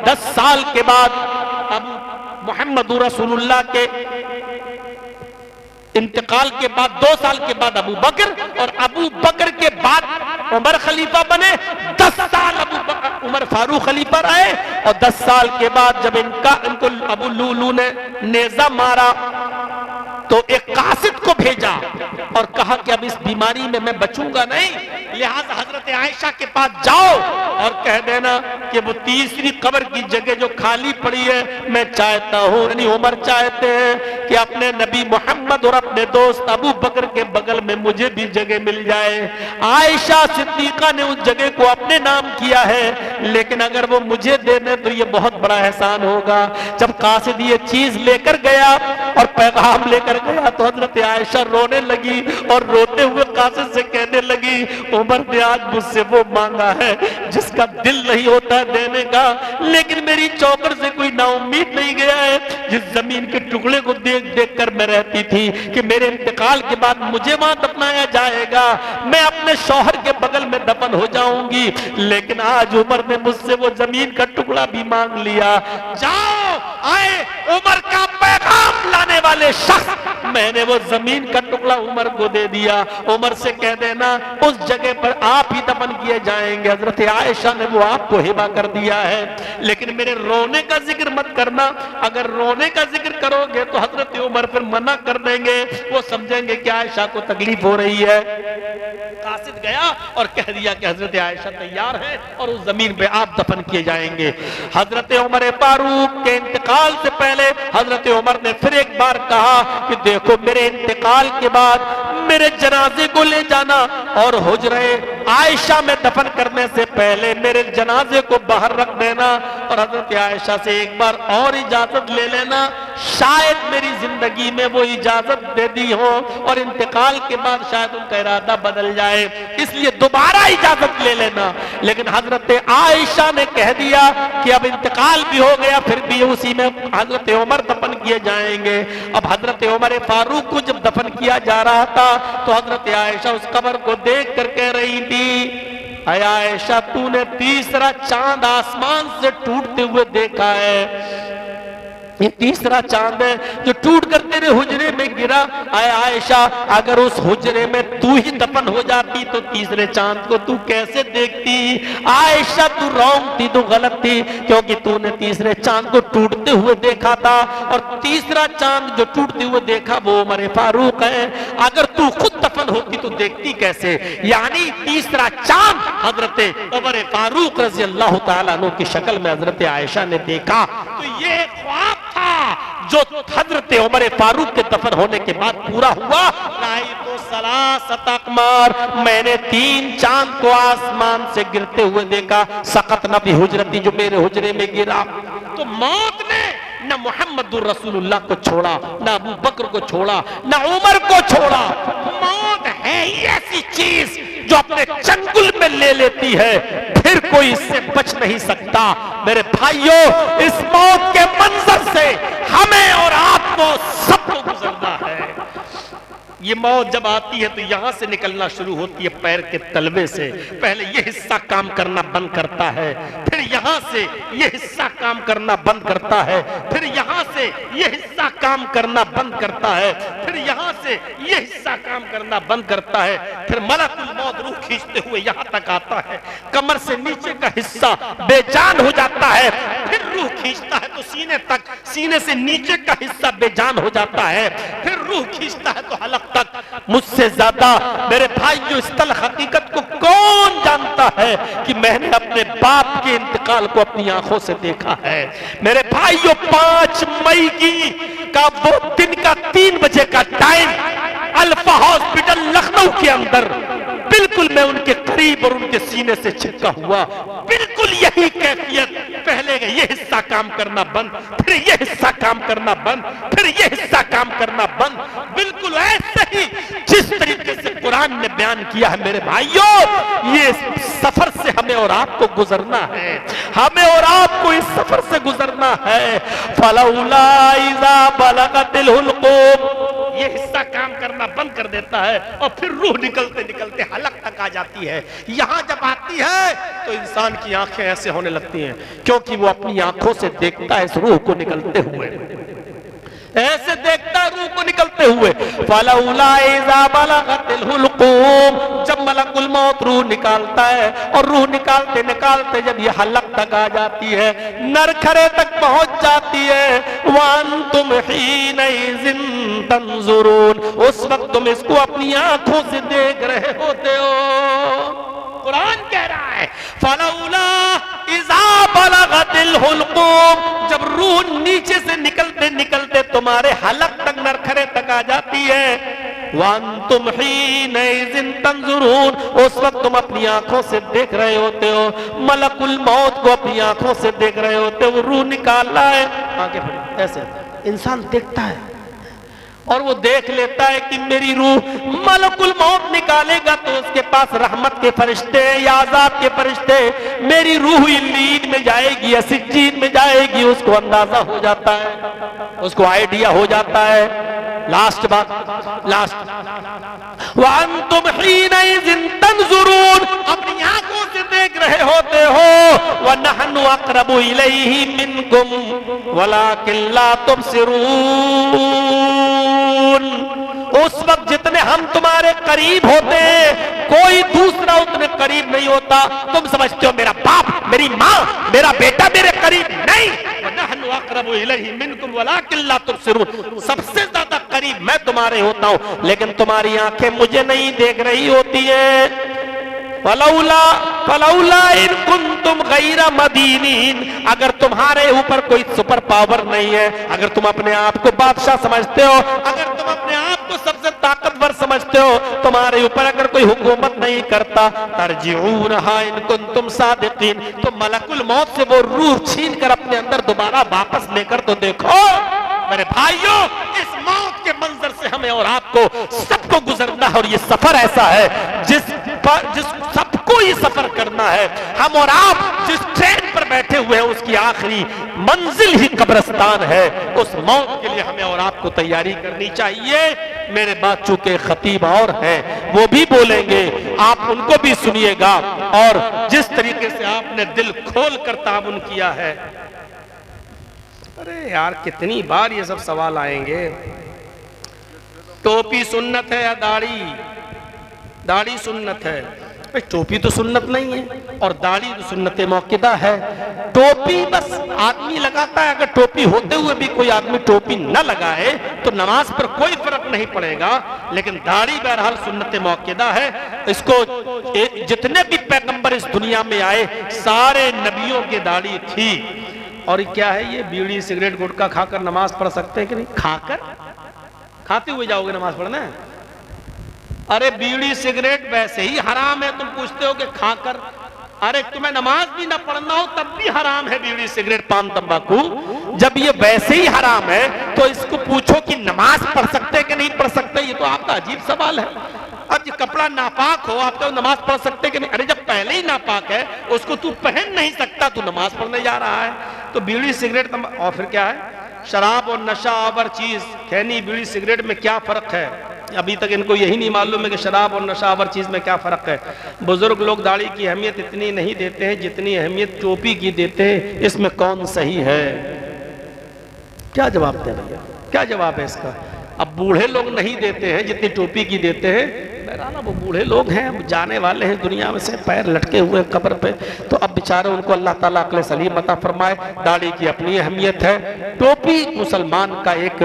10 साल के बाद अब मोहम्मद रसूलुल्लाह के इंतकाल के बाद 2 साल के बाद अबू बकर, और अबू बकर के बाद उमर खलीफा बने। 10 साल उमर फारूक खलीफा रहे, और 10 साल के बाद जब इनको अबू लूलू ने नेजा मारा तो एक कासिद को भेजा और कहा कि अब इस बीमारी में मैं बचूंगा नहीं, लिहाजा हजरत आयशा के पास जाओ और कह देना कि वो तीसरी कब्र की जगह जो खाली पड़ी है, मैं चाहता हूं, यानी उमर चाहते हैं कि अपने नबी मोहम्मद और अपने दोस्त अबू बकर के बगल में मुझे भी जगह मिल जाए। आयशा सिद्दीका ने उस जगह को अपने नाम किया है, लेकिन अगर वो मुझे दे दें तो ये बहुत बड़ा एहसान होगा। जब कासिद ये चीज लेकर गया और पैगाम लेकर गया तो हजरत आयशा रोने लगी और रोते हुए कासिद से कहने लगी उमर ने आज मुझसे वो मांगा है जिसका दिल नहीं होता देने का, लेकिन मेरी चौकर से कोई नाउम्मीद नहीं गया है। जिस जमीन के टुकड़े को देख देख कर मैं रहती थी कि मेरे इंतकाल के बाद मुझे वहां दफनाया जाएगा, मैं अपने शौहर के बगल में दफन हो जाऊंगी, लेकिन आज उमर ने मुझसे वो जमीन का टुकड़ा भी मांग लिया। जाओ, आए उमर का पैगाम लाने वाले शख्स, मैंने वो जमीन का टुकड़ा उमर को दे दिया। उमर से कह देना उस जगह पर आप ही दफन किए जाएंगे। हजरत आयशा ने वो आपको हिबा कर दिया है, लेकिन मेरे रोने का जिक्र मत करना। अगर रोने का जिक्र करोगे तो हजरत उमर फिर मना कर देंगे, वो समझेंगे कि आयशा को तकलीफ हो रही है। कासिद गया और कह दिया कि हजरत आयशा तैयार है और उस जमीन पे आप दफन किए जाएंगे। हजरत उमर फारूक के इंतकाल से पहले हजरत उमर ने फिर एक बार कहा कि देखो मेरे इंतकाल के बाद मेरे जनाजे को ले जाना और हुजरे आयशा में दफन करने से पहले मेरे जनाजे को बाहर रख देना और हजरत आयशा से एक बार और इजाजत ले लेना, शायद मेरी जिंदगी में वो इजाजत दे दी हो और इंतकाल के बाद शायद उनका इरादा बदल जाए, इसलिए दोबारा इजाजत ले लेना। लेकिन हजरत आयशा ने कह दिया कि अब इंतकाल भी हो गया, फिर भी उसी में हजरत उमर दफन किए जाएंगे। अब हजरत उमर फारूक को जब दफन किया जा रहा था तो हजरत आयशा उस कब्र को देख कर कह रही थी, अय आयशा तूने तीसरा चांद आसमान से टूटते हुए देखा है, ये तीसरा चांद है जो टूट कर तेरे हुजरे में गिरा। आय आयशा अगर उस हुजरे में तू ही दफन हो जाती तो तीसरे चांद को तू कैसे देखती? आयशा तू रॉन्ग थी, तू गलत थी, क्योंकि तूने तीसरे चांद को टूटते हुए देखा था और तीसरा चांद जो टूटते हुए देखा वो उमर फारूक है। अगर तू खुद दफन होती तो देखती कैसे? यानी तीसरा चांद हजरत उमर फारूक रजी अल्लाह तआला अन्हु की शक्ल में हजरत आयशा ने देखा। तो ये ख्वाब था जो हजरत उमर फारूक के दफन होने के बाद पूरा हुआ। तो सलासत अकमार, मैंने 3 चांद को आसमान से गिरते हुए देखा, सकत नबी हुजरती, जो मेरे हुजरे में गिरा। तो मौत ने न मोहम्मदुर रसूलुल्लाह को छोड़ा, न अबू बकर को छोड़ा, न उमर को छोड़ा। मौत है ही ऐसी चीज जो अपने चंगुल में ले लेती है, फिर कोई इससे बच नहीं सकता। मेरे भाइयों, इस मौत के मंजर से हमें और आपको सबको गुजरना है। ये मौत जब आती है तो यहां से निकलना शुरू होती है पैर के तलवे से। पहले ये हिस्सा काम करना बंद करता है, फिर यहां से ये हिस्सा काम करना बंद करता है, फिर यहां से ये हिस्सा काम करना बंद करता है, फिर यहां से ये हिस्सा काम करना बंद करता है, फिर मलकुल मौत रूह खींचते हुए यहां तक आता है, कमर से नीचे का हिस्सा बेजान हो जाता है, फिर रूह खींचता है तो सीने तक, सीने से नीचे का हिस्सा बेजान हो जाता है, फिर रूह खींचता है तो हलक तक। मुझसे ज्यादा मेरे भाइयों इस तल हकीकत को कौन जानता है कि मैंने अपने बाप के इंतकाल को अपनी आंखों से देखा है। मेरे भाइयों 5 मई की का वो दिन का 3 बजे का टाइम अल्फा हॉस्पिटल लखनऊ के अंदर बिल्कुल मैं उनके करीब और उनके सीने से चिपका हुआ, बिल्कुल यही कैफियत। पहले ये हिस्सा काम करना बंद, फिर ये हिस्सा काम करना बंद, फिर ये हिस्सा काम करना बंद, बिल्कुल ऐसे ही जिस तरीके से कुरान ने बयान किया है। मेरे भाइयों, ये सफर से हमें और आपको गुजरना है, हमें और आपको इस सफर से गुजरना है। फलौला इज़ा बलगतिल हुल्कूम, ये हिस्सा काम करना बंद कर देता है और फिर रूह निकलते निकलते हलक तक आ जाती है। यहां जब आती है तो इंसान की आंखें ऐसे होने लगती हैं, क्योंकि वो अपनी आंखों से देखता है इस रूह को निकलते हुए, ऐसे देखता है रूह को निकलते हुए। फलौला इज़ा बलगतिल हुल्कूम, जब मलकुल मौत रूह निकालता है और रूह निकालते निकालते जब ये हलक तक आ जाती है, नरखरे तक पहुंच जाती है, वअंतुम हीनइज़िन तंजुरून, उस वक्त तुम इसको अपनी आंखों से देख रहे होते हो। कुरान कह रहा है फलौला इज़ा बलगतिल हुल्कूम, जब रूह नीचे से निकलते निकलते तुम्हारे हलक तक, नरखरे तक आ जाती है, वअंतुम हीनइज़िन तंजुरून, उस वक्त तुम अपनी आंखों से देख रहे होते हो, मलकुल मौत को अपनी आंखों से देख रहे होते हो। रूह निकाल रहा है, आगे बढ़े, ऐसे इंसान देखता है और वो देख लेता है कि मेरी रूह, मलकुल मौत निकालेगा तो उसके पास रहमत के फरिश्ते या आजाब के फरिश्ते, मेरी रूह इल्लीन में जाएगी या सिज्जीन में जाएगी, उसको अंदाजा हो जाता है, उसको आइडिया हो जाता है। लास्ट बात, लास्ट, वअंतुम हीनइज़िन तंजुरून, अपनी आंखों से देख रहे होते हो, वनहनु अक़रबु इलैहि मिनकुम वलाकिन ला तुबसिरून, उस वक्त जितने हम तुम्हारे करीब होते हैं, कोई दूसरा उतने करीब नहीं होता। तुम समझते हो मेरा बाप, मेरी माँ, मेरा बेटा मेरे करीब नहीं, वनहनु अक़रबु इलैहि मिनकुम वलाकिन ला तुबसिरून, सबसे ज्यादा करीब मैं तुम्हारे होता हूं, लेकिन तुम्हारी आंखें मुझे नहीं देख रही होती है। फलौला फलौला इन कुंतुम गैरा मदीनीन, अगर तुम्हारे ऊपर कोई सुपर पावर नहीं है, अगर तुम अपने आप को बादशाह समझते हो, अगर तुम अपने आप को सबसे ताकतवर समझते हो, तुम्हारे ऊपर अगर कोई हुकूमत नहीं करता, तरजिऊनहा इन कुंतुम सादिकीन, तो मलकुल मौत से वो रूह छीन कर अपने अंदर दोबारा वापस लेकर तो देखो। मेरे भाइयों, इस मौत के मंजर से हमें और आपको सबको गुजरना है, और ये सफर ऐसा है जिस सबको ये सफर करना है। हम और आप जिस ट्रेन पर बैठे हुए हैं उसकी आखिरी मंजिल ही कब्रिस्तान है। उस मौत के लिए हमें और आपको तैयारी करनी चाहिए। मेरे बाद चूंकि खतीब और हैं, वो भी बोलेंगे, आप उनको भी सुनिएगा, और जिस तरीके से आपने दिल खोल कर तामुन किया है। अरे यार, कितनी बार ये सब सवाल आएंगे। टोपी सुन्नत है या दाढ़ी? दाढ़ी सुन्नत है। भाई टोपी तो सुन्नत नहीं है, और दाढ़ी तो सुन्नत मौक़िदा है। टोपी बस आदमी लगाता है, अगर टोपी होते हुए भी कोई आदमी टोपी न लगाए तो नमाज पर कोई फर्क नहीं पड़ेगा, लेकिन दाढ़ी बहरहाल सुन्नत मौक़िदा है। इसको जितने भी पैगंबर इस दुनिया में आए, सारे नबियों की दाढ़ी थी। और क्या है ये, बीड़ी सिगरेट गुटखा खाकर नमाज पढ़ सकते हैं कि नहीं? खाकर, खाते हुए जाओगे नमाज पढ़ने? अरे बीड़ी सिगरेट वैसे ही हराम है, तुम पूछते हो कि खाकर? अरे तुम्हें नमाज भी ना पढ़ना हो तब भी हराम है बीड़ी सिगरेट पान तंबाकू। जब ये वैसे ही हराम है तो इसको पूछो कि नमाज पढ़ सकते कि नहीं पढ़ सकते? ये तो आपका अजीब सवाल है। अब ये कपड़ा नापाक हो, आप तो नमाज पढ़ सकते कि नहीं? अरे जब पहले ही नापाक है, उसको तू पहन नहीं सकता, तू नमाज पढ़ने जा रहा है। तो बीड़ी सिगरेट और फिर क्या है? शराब और नशा आवर चीज, खैनी बीड़ी सिगरेट में क्या फर्क है? अभी तक इनको यही नहीं मालूम है कि शराब और नशा आवर चीज में क्या फर्क है। बुजुर्ग लोग दाढ़ी की अहमियत इतनी नहीं देते हैं जितनी अहमियत टोपी की देते हैं। इसमें कौन सही है? क्या जवाब दें भैया, क्या जवाब है इसका? अब बूढ़े लोग नहीं देते हैं जितनी टोपी की देते हैं। बहरहाल वो बूढ़े लोग हैं, जाने वाले हैं दुनिया में से, पैर लटके हुए कब्र पे, तो अब बेचारे उनको अल्लाह ताला अक्ल सलीम अता फरमाए। दाढ़ी की अपनी अहमियत है। टोपी मुसलमान का एक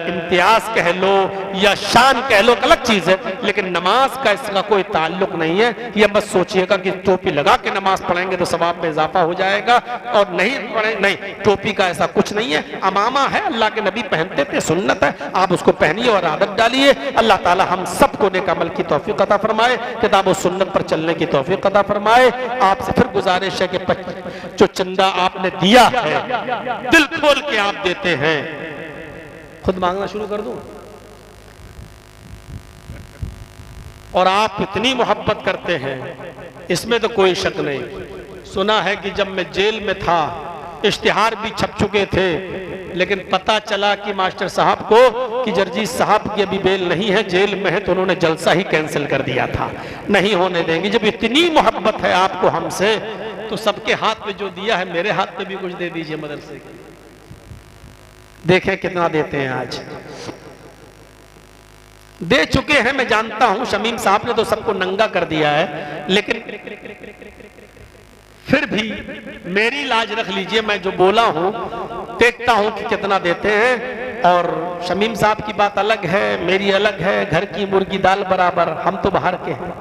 इम्तियाज कह लो या शान कह लो, अलग चीज है, लेकिन नमाज का इसका कोई ताल्लुक नहीं है। ये मत सोचिएगा कि टोपी लगा के नमाज पढ़ेंगे तो सवाब में इजाफा हो जाएगा, और नहीं पढ़े, नहीं, टोपी का ऐसा कुछ नहीं है। अमामा है, अल्लाह के नबी पहनते थे, सुन्नत है, आप उसको पहनिए और आदत डालिए। अल्लाह ताला हम सबको नेक अमल की तौफीक अता फरमाए, किताब और सुन्नत पर चलने की तौफीक अता फरमाए। आपसे फिर गुजारिश है कि जो चंदा आपने दिया है, दिल खोल के आप देते हैं, खुद मांगना शुरू कर दूं? और आप इतनी मोहब्बत करते हैं, इसमें तो कोई शक नहीं। सुना है कि जब मैं जेल में था, इश्तिहार भी छप चुके थे, लेकिन पता चला कि मास्टर साहब को कि जर्जीस साहब की अभी बेल नहीं है, जेल में है, तो उन्होंने जलसा ही कैंसिल कर दिया था, नहीं होने देंगे। जब इतनी मोहब्बत है आपको हमसे, तो सबके हाथ में जो दिया है, मेरे हाथ में भी कुछ दे दीजिए मदरसे की। देखें कितना देते हैं। आज दे चुके हैं, मैं जानता हूं, शमीम साहब ने तो सबको नंगा कर दिया है, लेकिन फिर भी मेरी लाज रख लीजिए, मैं जो बोला हूं देखता हूं कि कितना देते हैं। और शमीम साहब की बात अलग है, मेरी अलग है, घर की मुर्गी दाल बराबर, हम तो बाहर के हैं।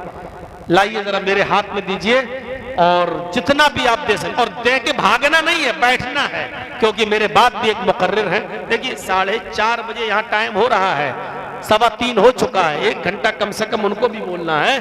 लाइए जरा मेरे हाथ में दीजिए, और जितना भी आप दे सकते, और दे के भागना नहीं है, बैठना है, क्योंकि मेरे बाद भी एक मुकर्रिर है। देखिए 4:30 बजे यहाँ टाइम हो रहा है, 2:15 हो चुका है, 1 घंटा कम से कम उनको भी बोलना है।